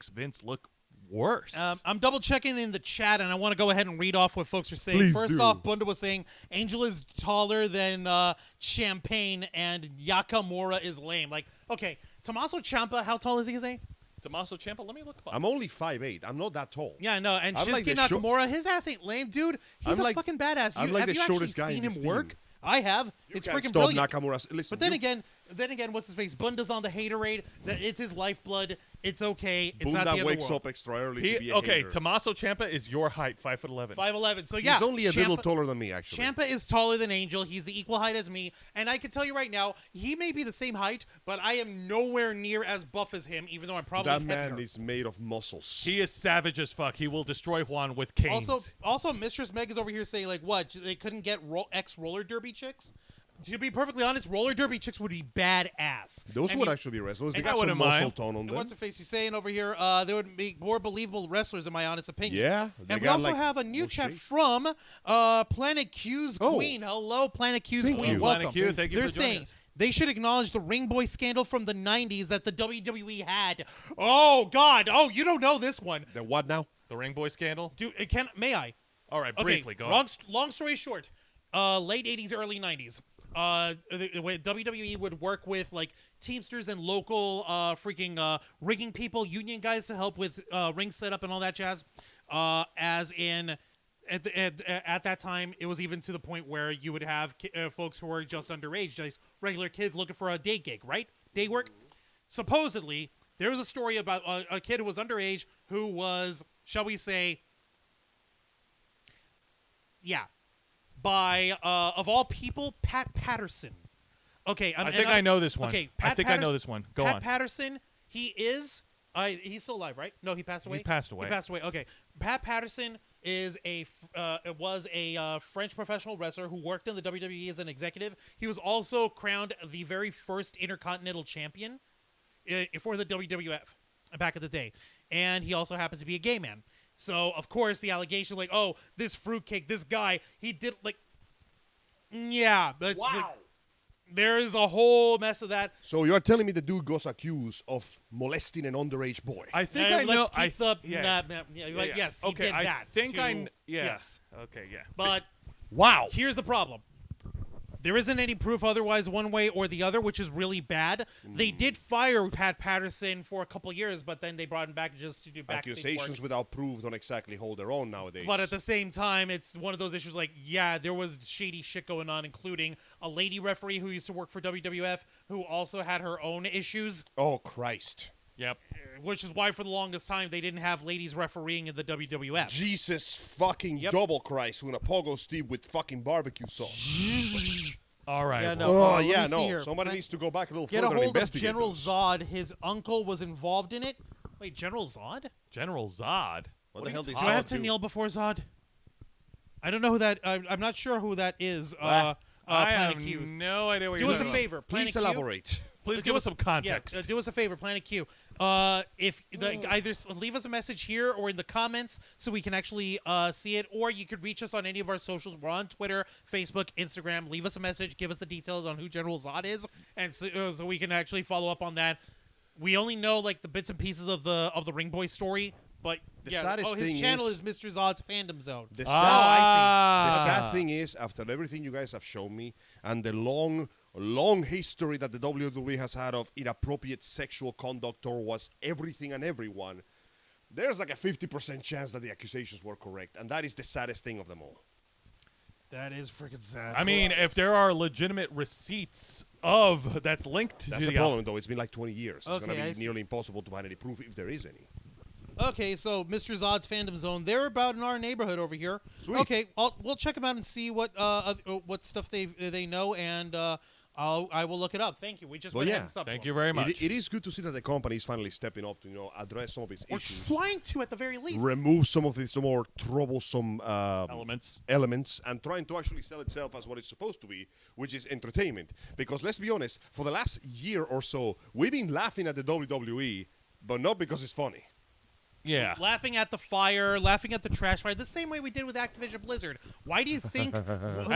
Speaker 1: Vince look worse.
Speaker 3: I'm double checking in the chat, and I want to go ahead and read off what folks are saying.
Speaker 2: Please
Speaker 3: First
Speaker 2: do.
Speaker 3: off, Bunda was saying Angel is taller than Champagne, and Yakamura is lame. Like, okay, Tommaso Ciampa, how tall is he?
Speaker 1: Tommaso Ciampa, let me look up.
Speaker 2: I'm only 5'8". I'm not that tall.
Speaker 3: Yeah, no, and
Speaker 2: I'm
Speaker 3: Shinsuke
Speaker 2: like the
Speaker 3: Nakamura, his ass ain't lame, dude. He's
Speaker 2: I'm
Speaker 3: a
Speaker 2: like-
Speaker 3: fucking badass.
Speaker 2: I'm like
Speaker 3: have
Speaker 2: the
Speaker 3: you actually
Speaker 2: shortest guy
Speaker 3: seen
Speaker 2: in
Speaker 3: him
Speaker 2: this
Speaker 3: work?
Speaker 2: team.
Speaker 3: I have.
Speaker 2: You
Speaker 3: It's
Speaker 2: can't
Speaker 3: freaking
Speaker 2: stop
Speaker 3: brilliant.
Speaker 2: Nakamura. Listen,
Speaker 3: But then again, what's his face? Bunda's on the haterade. That it's his lifeblood. It's okay. It's not the
Speaker 2: Bunda
Speaker 3: end
Speaker 2: wakes
Speaker 3: of the world.
Speaker 2: up extra early to be a
Speaker 1: Okay,
Speaker 2: hater.
Speaker 1: Tommaso Ciampa is your height, 5'11".
Speaker 3: 5'11". So yeah,
Speaker 2: He's only a little
Speaker 3: Ciampa-
Speaker 2: taller than me, actually.
Speaker 3: Ciampa is taller than Angel. He's the equal height as me. And I can tell you right now, he may be the same height, but I am nowhere near as buff as him, even though I'm probably
Speaker 2: That man
Speaker 3: heavier.
Speaker 2: is made of muscles.
Speaker 1: He is savage as fuck. He will destroy Juan with canes.
Speaker 3: Also, Mistress Meg is over here saying, like, what? They couldn't get ex-roller derby chicks? To be perfectly honest, roller derby chicks would be badass.
Speaker 2: Those
Speaker 3: And
Speaker 2: would
Speaker 3: you-
Speaker 2: actually be wrestlers. They
Speaker 1: and I
Speaker 2: got some
Speaker 1: wouldn't
Speaker 2: muscle
Speaker 1: mind.
Speaker 2: tone on
Speaker 3: And
Speaker 2: them.
Speaker 3: what's her face? She's saying over here, they would make more believable wrestlers, in my honest opinion.
Speaker 2: Yeah. they
Speaker 3: And we
Speaker 2: got,
Speaker 3: also
Speaker 2: like,
Speaker 3: have a new
Speaker 2: more
Speaker 3: chat
Speaker 2: shape.
Speaker 3: from Planet Q's
Speaker 2: Oh.
Speaker 3: Queen. Hello, Planet Q's
Speaker 2: Thank
Speaker 3: Queen.
Speaker 2: you.
Speaker 3: Welcome.
Speaker 1: Planet Q, thank you
Speaker 3: They're
Speaker 1: for joining
Speaker 3: saying
Speaker 1: us.
Speaker 3: they should acknowledge the Ring Boy scandal from the 90s that the WWE had. Oh, God. Oh, you don't know this one.
Speaker 2: The what now?
Speaker 1: The Ring Boy scandal?
Speaker 3: Dude, may I?
Speaker 1: All right,
Speaker 3: Okay,
Speaker 1: briefly, go on.
Speaker 3: long story short, late 80s, early 90s. The way WWE would work with like Teamsters and local rigging people, union guys to help with ring setup and all that jazz. As in, at that time, it was even to the point where you would have folks who were just underage, just regular kids looking for a day gig, right? Day work. Supposedly, there was a story about a kid who was underage who was, shall we say, by of all people, Pat Patterson. Okay,
Speaker 1: I think I know this one.
Speaker 3: Okay,
Speaker 1: I think I know this one. Go
Speaker 3: Pat
Speaker 1: on.
Speaker 3: Patterson. He is. He's still alive, right? No, he passed away.
Speaker 1: He's passed away.
Speaker 3: He passed away. Okay, Pat Patterson is was a French professional wrestler who worked in the WWE as an executive. He was also crowned the very first Intercontinental Champion for the WWF back in the day, and he also happens to be a gay man. So, of course, the allegation, like, oh, this fruitcake, this guy, he did, like, yeah. But
Speaker 2: Wow.
Speaker 3: like, there is a whole mess of that.
Speaker 2: So you're telling me the dude goes accused of molesting an underage boy?
Speaker 1: I think I know.
Speaker 3: Let's keep the,
Speaker 1: yeah.
Speaker 3: like, yes, he
Speaker 1: okay,
Speaker 3: did that.
Speaker 1: I think
Speaker 3: to-
Speaker 1: yeah.
Speaker 3: Yes.
Speaker 1: Okay, yeah.
Speaker 3: But
Speaker 2: Wow.
Speaker 3: here's the problem. There isn't any proof otherwise one way or the other, which is really bad. They did fire Pat Patterson for a couple of years, but then they brought him back just to do backstage
Speaker 2: Accusations
Speaker 3: work.
Speaker 2: without proof don't exactly hold their own nowadays.
Speaker 3: But at the same time, it's one of those issues like, yeah, there was shady shit going on, including a lady referee who used to work for WWF who also had her own issues,
Speaker 2: Oh, Christ.
Speaker 1: Yep.
Speaker 3: which is why for the longest time they didn't have ladies refereeing in the WWF.
Speaker 2: Jesus fucking
Speaker 3: Yep.
Speaker 2: double Christ with a pogo Steve with fucking barbecue sauce.
Speaker 1: All right.
Speaker 3: Yeah,
Speaker 1: well,
Speaker 3: no.
Speaker 2: Oh,
Speaker 3: let me
Speaker 2: yeah,
Speaker 3: see
Speaker 2: no.
Speaker 3: here.
Speaker 2: Somebody
Speaker 3: Let-
Speaker 2: needs to go back a little
Speaker 3: Get a
Speaker 2: further and
Speaker 3: hold of
Speaker 2: investigate
Speaker 3: General
Speaker 2: this.
Speaker 3: Zod. His uncle was involved in it. Wait, General Zod?
Speaker 1: General Zod.
Speaker 2: What the hell did
Speaker 3: Do I have
Speaker 2: Zod
Speaker 3: to
Speaker 2: do?
Speaker 3: kneel before Zod? I don't know who that. I'm not sure who that is.
Speaker 1: I
Speaker 3: Planet
Speaker 1: have
Speaker 3: Q.
Speaker 1: no idea what
Speaker 3: Do
Speaker 1: you're
Speaker 3: us a
Speaker 1: talking
Speaker 3: favor. Planet
Speaker 2: Please
Speaker 3: Q.
Speaker 2: elaborate.
Speaker 1: Please give us some context.
Speaker 3: Yeah, do us a favor, Planet Q. If either leave us a message here or in the comments so we can actually see it, or you could reach us on any of our socials. We're on Twitter, Facebook, Instagram. Leave us a message. Give us the details on who General Zod is, and so we can actually follow up on that. We only know like the bits and pieces of the Ring Boy story, but
Speaker 2: The
Speaker 3: yeah.
Speaker 2: saddest
Speaker 3: His
Speaker 2: thing
Speaker 3: channel
Speaker 2: is-
Speaker 3: is Mr. Zod's Fandom Zone.
Speaker 2: The
Speaker 3: Oh,
Speaker 2: sad,
Speaker 3: I
Speaker 2: the
Speaker 3: see.
Speaker 2: sad thing is, after everything you guys have shown me and the long history that the WWE has had of inappropriate sexual conduct towards everything and everyone, there's like a 50% chance that the accusations were correct, and that is the saddest thing of them all.
Speaker 3: That is freaking sad.
Speaker 1: I mean, if there are legitimate receipts of that's linked to
Speaker 2: That's the
Speaker 1: the
Speaker 2: problem, though. It's been like 20 years. It's going
Speaker 3: Okay,
Speaker 2: to
Speaker 3: I
Speaker 2: be
Speaker 3: see.
Speaker 2: nearly impossible to find any proof if there is any.
Speaker 3: Okay, so Mr. Zod's Fandom Zone, they're about in our neighborhood over here.
Speaker 2: Sweet.
Speaker 3: Okay, we'll check them out and see what stuff they know, and I will look it up. Thank you. We just went ahead and subbed
Speaker 1: Thank
Speaker 3: to
Speaker 1: you
Speaker 3: him.
Speaker 1: very much.
Speaker 2: It is good to see that the company is finally stepping up to address some of its
Speaker 3: Or
Speaker 2: issues.
Speaker 3: trying to, at the very least.
Speaker 2: Remove some of the some more troublesome
Speaker 1: elements
Speaker 2: and trying to actually sell itself as what it's supposed to be, which is entertainment. Because let's be honest, for the last year or so, we've been laughing at the WWE, but not because it's funny.
Speaker 1: Yeah.
Speaker 3: Laughing at the fire, laughing at the trash fire, the same way we did with Activision Blizzard. Why do you think...
Speaker 1: And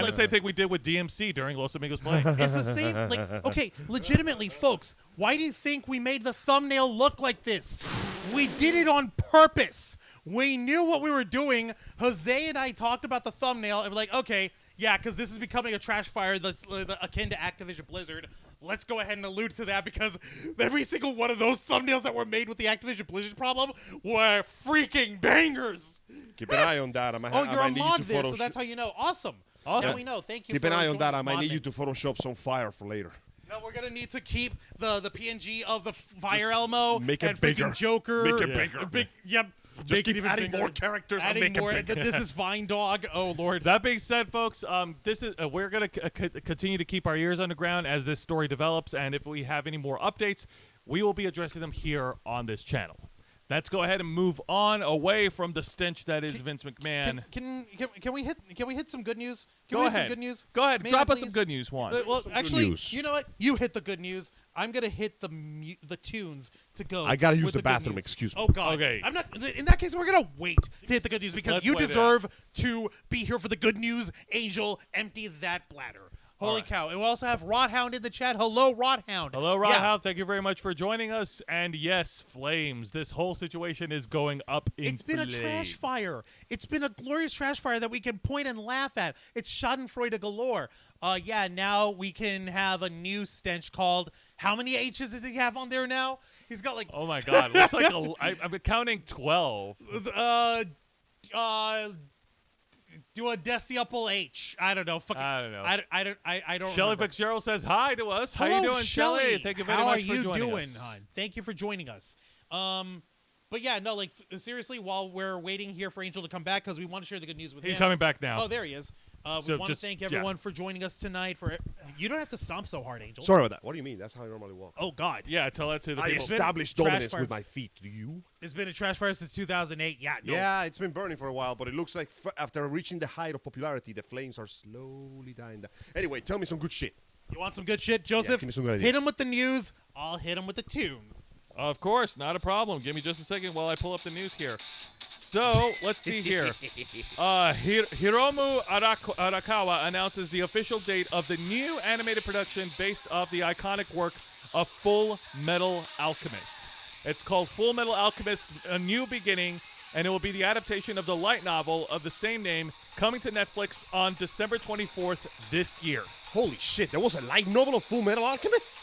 Speaker 1: the same thing we did with DMC during Los Amigos Play.
Speaker 3: It's the same, okay, legitimately, folks, why do you think we made the thumbnail look like this? We did it on purpose. We knew what we were doing. Jose and I talked about the thumbnail, and we're like, okay, yeah, because this is becoming a trash fire that's akin to Activision Blizzard. Let's go ahead and allude to that, because every single one of those thumbnails that were made with the Activision Blizzard problem were freaking bangers.
Speaker 2: Keep an eye on that.
Speaker 3: You're on Modviz, so that's how you know. Awesome. Now we know. Thank you.
Speaker 2: Keep an eye on that. I might need you to Photoshop some fire for later.
Speaker 3: No, we're gonna need to keep the PNG of the Fire Elmo
Speaker 2: make it
Speaker 3: and
Speaker 2: bigger.
Speaker 3: freaking Joker.
Speaker 2: Make it bigger.
Speaker 3: Yep.
Speaker 2: Just keep adding more characters and make it bigger.
Speaker 3: This is Vine Dog. Oh Lord.
Speaker 1: That being said, folks, this is we're gonna continue to keep our ears on the ground as this story develops, and if we have any more updates, we will be addressing them here on this channel. Let's go ahead and move on away from the stench that is Vince McMahon.
Speaker 3: Can we hit some good news?
Speaker 1: Go ahead.
Speaker 3: Some good news?
Speaker 1: Go ahead.
Speaker 3: May
Speaker 1: Drop
Speaker 3: I
Speaker 1: us some
Speaker 3: please?
Speaker 1: good news, Juan.
Speaker 3: Well, actually,
Speaker 2: news.
Speaker 3: you know what? You hit the good news. I'm gonna hit the tunes to go.
Speaker 2: I gotta use
Speaker 3: with
Speaker 2: the
Speaker 3: good
Speaker 2: bathroom.
Speaker 3: news.
Speaker 2: Excuse me.
Speaker 3: Oh God.
Speaker 1: Okay.
Speaker 3: I'm not. In that case, we're gonna wait to hit the good news because
Speaker 1: Let's
Speaker 3: you
Speaker 1: wait it
Speaker 3: deserve to be here for the good news. Angel, empty that bladder. Holy cow. And we also have Rodhound in the chat. Hello, Rodhound.
Speaker 1: Hello, Rodhound. Thank you very much for joining us. And yes, flames. This whole situation is going up in
Speaker 3: It's been
Speaker 1: flames.
Speaker 3: a trash fire. It's been a glorious trash fire that we can point and laugh at. It's Schadenfreude galore. Now we can have a new stench called... How many H's does he have on there now? He's got like...
Speaker 1: Oh, my God. Looks like I'm counting 12.
Speaker 3: Do a decimal H. I don't know.
Speaker 1: I don't know.
Speaker 3: I don't
Speaker 1: Shelly
Speaker 3: remember.
Speaker 1: Fitzgerald says hi to us. How
Speaker 3: Hello,
Speaker 1: you doing, Shelly? Thank you very much for joining us.
Speaker 3: How are you doing, hon? Thank you for joining us. But yeah, no, like seriously, while we're waiting here for Angel to come back, because we want to share the good news with him.
Speaker 1: He's coming back now.
Speaker 3: Oh, there he is. We
Speaker 1: So
Speaker 3: want to thank everyone for joining us tonight. You don't have to stomp so hard, Angel.
Speaker 2: Sorry about that. What do you mean? That's how I normally walk.
Speaker 3: Oh God.
Speaker 1: Yeah, tell that to the
Speaker 2: I
Speaker 1: people.
Speaker 2: established
Speaker 3: Trash
Speaker 2: dominance
Speaker 3: fires.
Speaker 2: with my feet. Do you?
Speaker 3: It's been a trash fire since 2008. Yeah. No.
Speaker 2: Yeah, it's been burning for a while, but it looks like after reaching the height of popularity, the flames are slowly dying down. Anyway, tell me some good shit.
Speaker 3: You want some good shit, Joseph?
Speaker 2: give me some good
Speaker 3: hit
Speaker 2: ideas.
Speaker 3: him with the news. I'll hit him with the tunes.
Speaker 1: Of course, not a problem. Give me just a second while I pull up the news here. So, let's see here. Hiromu Arakawa announces the official date of the new animated production based off the iconic work of Full Metal Alchemist. It's called Full Metal Alchemist: A New Beginning, and it will be the adaptation of the light novel of the same name, coming to Netflix on December 24th this year.
Speaker 2: Holy shit, there was a light novel of Full Metal Alchemist?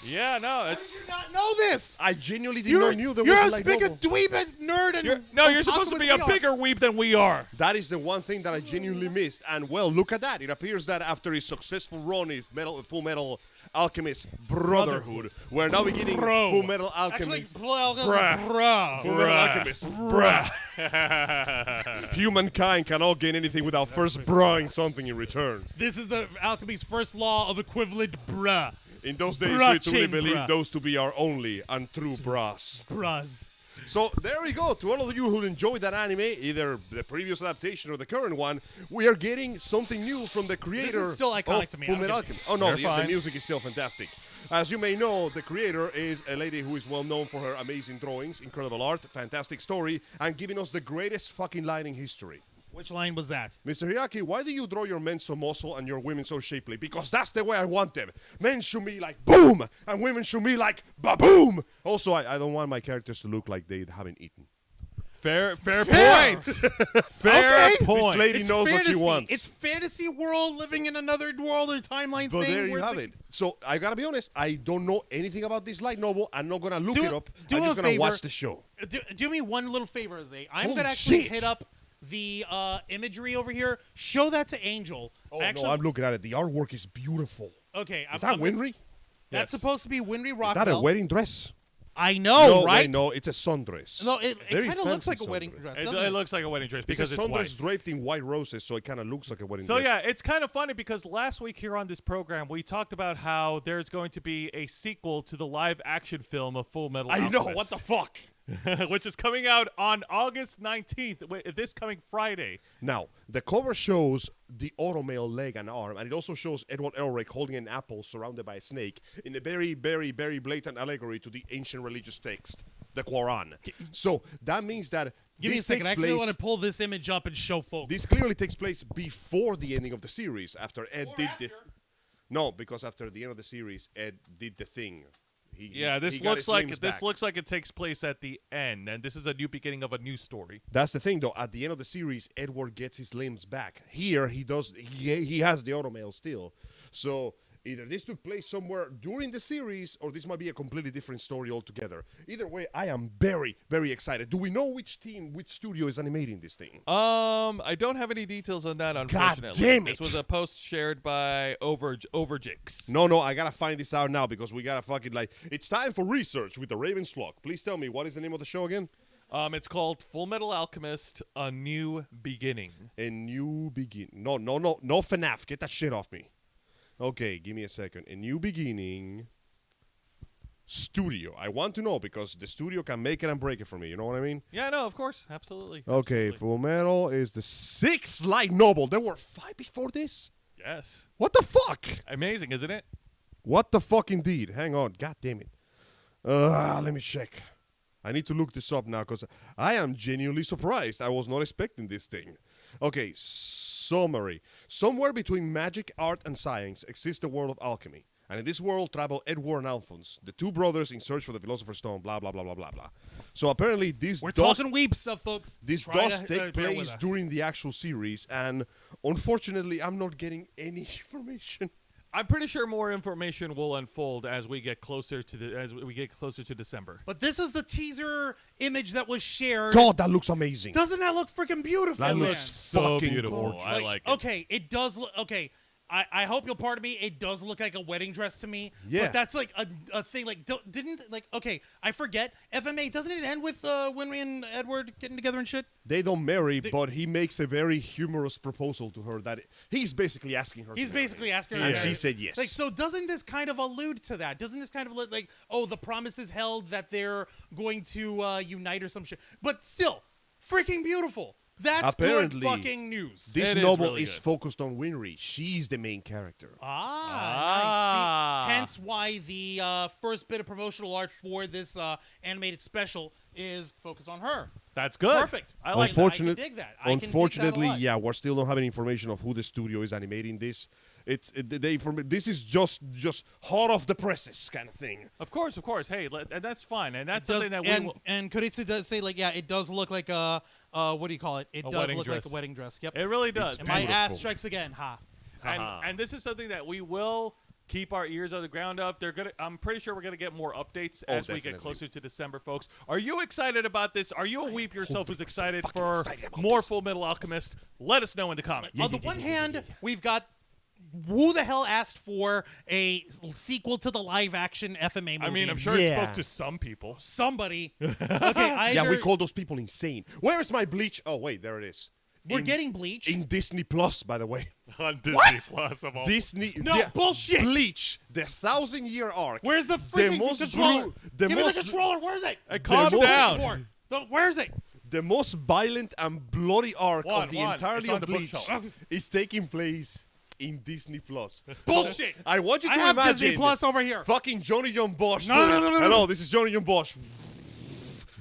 Speaker 1: Yeah, no,
Speaker 3: How
Speaker 1: it's...
Speaker 3: did you not know this?
Speaker 2: I genuinely did not know there was
Speaker 3: You're
Speaker 2: a
Speaker 3: as
Speaker 2: light
Speaker 3: big
Speaker 2: novel.
Speaker 3: a dweeb nerd and
Speaker 1: You're supposed to be a bigger weeb than we are.
Speaker 2: That is the one thing that I genuinely missed. And, well, look at that. It appears that after his successful run in Full Metal Alchemist Brotherhood, we're now beginning Full Metal Alchemist.
Speaker 3: Bruh.
Speaker 2: Full Metal Alchemist. Bruh. Humankind cannot gain anything without first brahing something in return.
Speaker 3: This is the alchemy's first law of equivalent bruh.
Speaker 2: In those days,
Speaker 3: Bruh
Speaker 2: we truly
Speaker 3: ching,
Speaker 2: believed
Speaker 3: bruh.
Speaker 2: those to be our only and true bras.
Speaker 3: Bruhs.
Speaker 2: So there we go. To all of you who enjoyed that anime, either the previous adaptation or the current one, we are getting something new from the creator
Speaker 3: still iconic
Speaker 2: of
Speaker 3: to me.
Speaker 2: Full
Speaker 3: I'll
Speaker 2: Metal
Speaker 3: give
Speaker 2: Alchemist. Oh no,
Speaker 1: You're
Speaker 2: the
Speaker 1: fine.
Speaker 2: music is still fantastic. As you may know, the creator is a lady who is well known for her amazing drawings, incredible art, fantastic story, and giving us the greatest fucking line in history.
Speaker 3: Which line was that?
Speaker 2: Mr. Hiaki, why do you draw your men so muscle and your women so shapely? Because that's the way I want them. Men should be like boom, and women should be like ba-boom. Also, I don't want my characters to look like they haven't eaten.
Speaker 1: Fair point. Fair
Speaker 3: Okay.
Speaker 1: point.
Speaker 2: This lady knows what she wants.
Speaker 3: It's fantasy world living in another world or timeline
Speaker 2: But
Speaker 3: thing.
Speaker 2: there you
Speaker 3: where
Speaker 2: have
Speaker 3: the-
Speaker 2: it. So I gotta be honest, I don't know anything about this light novel. I'm not gonna look
Speaker 3: Do
Speaker 2: it
Speaker 3: a-
Speaker 2: up.
Speaker 3: do
Speaker 2: I'm
Speaker 3: a
Speaker 2: just gonna
Speaker 3: favor.
Speaker 2: watch the show.
Speaker 3: Do me one little favor, Jose. I'm
Speaker 2: Holy
Speaker 3: gonna actually
Speaker 2: shit.
Speaker 3: hit up the imagery over here. Show that to Angel.
Speaker 2: Oh
Speaker 3: Actually,
Speaker 2: no, I'm looking at it. The artwork is beautiful.
Speaker 3: okay.
Speaker 2: Is that Winry?
Speaker 3: That's
Speaker 1: Yes.
Speaker 3: supposed to be Winry
Speaker 2: Is
Speaker 3: Rockwell.
Speaker 2: that a wedding dress?
Speaker 3: I know, right?
Speaker 2: No, it's a sundress.
Speaker 3: No, it
Speaker 2: Very
Speaker 3: kind of looks like a
Speaker 2: fancy
Speaker 3: wedding
Speaker 2: sundress.
Speaker 3: dress.
Speaker 1: It,
Speaker 3: doesn't
Speaker 1: it looks like a wedding dress because
Speaker 2: It's a
Speaker 1: it's white.
Speaker 2: sundress draped in white roses, so it kind of looks like a wedding
Speaker 1: So
Speaker 2: dress.
Speaker 1: yeah, it's kind of funny because last week here on this program we talked about how there's going to be a sequel to the live-action film of Full Metal
Speaker 2: I
Speaker 1: Alchemist.
Speaker 2: know, what the fuck?
Speaker 1: which is coming out on August 19th, this coming Friday.
Speaker 2: Now, the cover shows the automail leg and arm, and it also shows Edward Elric holding an apple surrounded by a snake in a very, very, very blatant allegory to the ancient religious text, the Quran. So that means that
Speaker 3: Give me a
Speaker 2: this
Speaker 3: second.
Speaker 2: takes
Speaker 3: I actually
Speaker 2: place.
Speaker 3: want to pull this image up and show folks.
Speaker 2: This clearly takes place before the ending of the series, after Ed did the. No, because after the end of the series, Ed did the thing.
Speaker 1: This
Speaker 2: he got his limbs back.
Speaker 1: looks like it takes place at the end, and this is a new beginning of a new story.
Speaker 2: That's the thing, though. At the end of the series, Edward gets his limbs back. Here, he does. He has the automail still. So either this took place somewhere during the series, or this might be a completely different story altogether. Either way, I am very, very excited. Do we know which studio is animating this thing?
Speaker 1: I don't have any details on that, unfortunately.
Speaker 2: damn it.
Speaker 1: This was a post shared by Overjix.
Speaker 2: No, I gotta find this out now because we gotta fucking it's time for research with the Raven's Flock. Please tell me, what is the name of the show again?
Speaker 1: It's called Full Metal Alchemist: A New Beginning.
Speaker 2: A New Beginning. No, FNAF. Get that shit off me. Okay, give me a second. A New Beginning Studio. I want to know because the studio can make it and break it for me. You know what I mean?
Speaker 1: Yeah, no, of course, absolutely.
Speaker 2: Okay,
Speaker 1: Absolutely.
Speaker 2: Full Metal is the 6th light novel. There were 5 before this?
Speaker 1: Yes.
Speaker 2: What the fuck?
Speaker 1: Amazing, isn't it?
Speaker 2: What the fuck indeed? Hang on. God damn it. Let me check. I need to look this up now because I am genuinely surprised. I was not expecting this thing. Okay, summary. Somewhere between magic, art, and science exists the world of alchemy. And in this world travel Edward and Alphonse, the two brothers in search for the Philosopher's Stone, blah, blah, blah, blah, blah, blah. So apparently
Speaker 3: We're talking weeb stuff, folks.
Speaker 2: this
Speaker 3: Try
Speaker 2: does
Speaker 3: to,
Speaker 2: take
Speaker 3: bear with
Speaker 2: place
Speaker 3: us.
Speaker 2: during the actual series, and unfortunately, I'm not getting any information.
Speaker 1: I'm pretty sure more information will unfold as we get closer to December.
Speaker 3: But this is the teaser image that was shared.
Speaker 2: God, that looks amazing.
Speaker 3: Doesn't that look freaking beautiful?
Speaker 2: That
Speaker 3: man?
Speaker 2: looks
Speaker 1: So
Speaker 2: fucking
Speaker 1: beautiful.
Speaker 2: gorgeous.
Speaker 1: I like it.
Speaker 3: Okay, it does look okay. I hope you'll pardon me. It does look like a wedding dress to me.
Speaker 2: Yeah.
Speaker 3: But that's like a thing. Like, okay, I forget. FMA, doesn't it end with Winry and Edward getting together and shit?
Speaker 2: They don't marry, but he makes a very humorous proposal to her that he's basically asking her.
Speaker 3: He's
Speaker 2: to marry
Speaker 3: basically
Speaker 2: him.
Speaker 3: asking her.
Speaker 2: And
Speaker 3: to
Speaker 2: she
Speaker 3: marry.
Speaker 2: said yes.
Speaker 3: Like, so doesn't this kind of allude to that? Doesn't this kind of like, oh, the promise is held that they're going to unite or some shit? But still, freaking beautiful. That's
Speaker 2: Apparently,
Speaker 3: good fucking news.
Speaker 2: This
Speaker 1: It is
Speaker 2: novel
Speaker 1: really
Speaker 2: is
Speaker 1: good.
Speaker 2: focused on Winry. She's the main character.
Speaker 3: Nice. See, hence why the first bit of promotional art for this animated special is focused on her.
Speaker 1: That's good.
Speaker 3: Perfect.
Speaker 1: I like that.
Speaker 2: Unfortunate-
Speaker 3: I can dig that. I can dig that a
Speaker 2: Unfortunately,
Speaker 3: lot.
Speaker 2: yeah, we're still not having information of who the studio is animating this. This is just hot off the presses kind of thing.
Speaker 1: Of course. Hey, and that's fine, and that's
Speaker 3: Does-
Speaker 1: something that we
Speaker 3: and,
Speaker 1: will.
Speaker 3: and Kuritsu does say, like, yeah, it does look like a what do you call it? It
Speaker 1: A
Speaker 3: does
Speaker 1: wedding
Speaker 3: look like
Speaker 1: dress.
Speaker 3: a wedding dress. Yep.
Speaker 1: It really does.
Speaker 3: And my
Speaker 2: beautiful.
Speaker 3: ass strikes again. Ha.
Speaker 1: And this is something that we will keep our ears on the ground of. I'm pretty sure we're gonna get more updates as we get
Speaker 2: definitely.
Speaker 1: closer to December, folks. Are you excited about this? Are you a weep yourself who's excited
Speaker 2: fucking
Speaker 1: for
Speaker 2: excited about
Speaker 1: more
Speaker 2: this.
Speaker 1: Full Metal Alchemist? Let us know in the comments.
Speaker 3: On the one hand, we've got who the hell asked for a sequel to the live-action FMA movie?
Speaker 1: I mean, I'm sure it
Speaker 2: Yeah.
Speaker 1: spoke to some people.
Speaker 3: Somebody. Okay, either
Speaker 2: Yeah, we call those people insane. Where is my Bleach? Oh, wait, there it is.
Speaker 3: we're getting Bleach.
Speaker 2: In Disney Plus, by the way.
Speaker 1: On Disney
Speaker 3: What?
Speaker 1: Plus of all.
Speaker 2: Disney.
Speaker 3: No, bullshit.
Speaker 2: Bleach, the 1,000-year arc.
Speaker 3: Where's the freaking
Speaker 2: most
Speaker 3: controller?
Speaker 2: the
Speaker 3: Give me
Speaker 2: most-
Speaker 3: the controller. Where is it?
Speaker 1: Hey, calm
Speaker 2: most-
Speaker 1: down.
Speaker 3: Where is it?
Speaker 2: The most violent and bloody arc
Speaker 1: One,
Speaker 2: of the
Speaker 1: one.
Speaker 2: entirety
Speaker 1: It's on
Speaker 2: of
Speaker 1: the
Speaker 2: Bleach
Speaker 1: bookshelf.
Speaker 2: is taking place in Disney Plus.
Speaker 3: Bullshit.
Speaker 2: I want you to
Speaker 3: I have
Speaker 2: imagine
Speaker 3: Disney Plus over here.
Speaker 2: fucking Johnny John Bosch.
Speaker 3: No, no, no, no, no.
Speaker 2: Hello, this is Johnny John Bosch.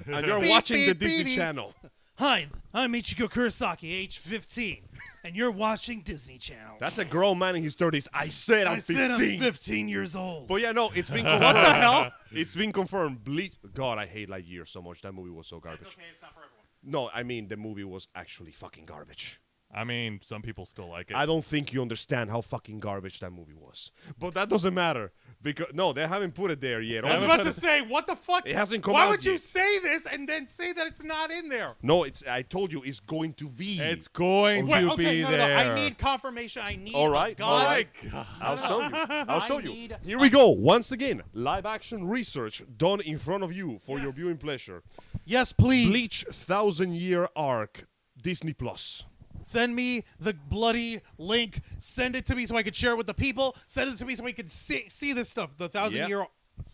Speaker 2: And you're
Speaker 3: Beep,
Speaker 2: watching the
Speaker 3: beep,
Speaker 2: Disney
Speaker 3: beep.
Speaker 2: Channel.
Speaker 3: Hi, I'm Ichigo Kurosaki, age 15, and you're watching Disney Channel.
Speaker 2: That's a grown man in his 30s. I said I'm 15.
Speaker 3: 15 years old.
Speaker 2: But yeah, no, it's been confirmed. What the hell? It's been confirmed. Bleach. God, I hate Lightyear so much. That movie was so garbage.
Speaker 3: it's not for everyone.
Speaker 2: No, I mean, the movie was actually fucking garbage.
Speaker 1: I mean, some people still like it.
Speaker 2: I don't think you understand how fucking garbage that movie was. But that doesn't matter. Because no, they haven't put it there yet.
Speaker 3: I was about to say, what the fuck?
Speaker 2: It hasn't come
Speaker 3: Why
Speaker 2: out
Speaker 3: would you
Speaker 2: yet.
Speaker 3: say this and then say that it's not in there?
Speaker 2: No, I told you it's going to be.
Speaker 1: It's going
Speaker 3: Wait,
Speaker 1: to
Speaker 3: okay,
Speaker 1: be
Speaker 3: no,
Speaker 1: there.
Speaker 3: I need confirmation. I need.
Speaker 2: All right,
Speaker 3: God.
Speaker 2: all right.
Speaker 1: God.
Speaker 2: I'll show you. I'll show you.
Speaker 3: need
Speaker 2: Here we go. Once again, live action research done in front of you for your viewing pleasure.
Speaker 3: Yes, please.
Speaker 2: Bleach 1,000-year arc, Disney Plus.
Speaker 3: Send me the bloody link. Send it to me so I could share it with the people. Send it to me so we could see this stuff. The 1,000-year.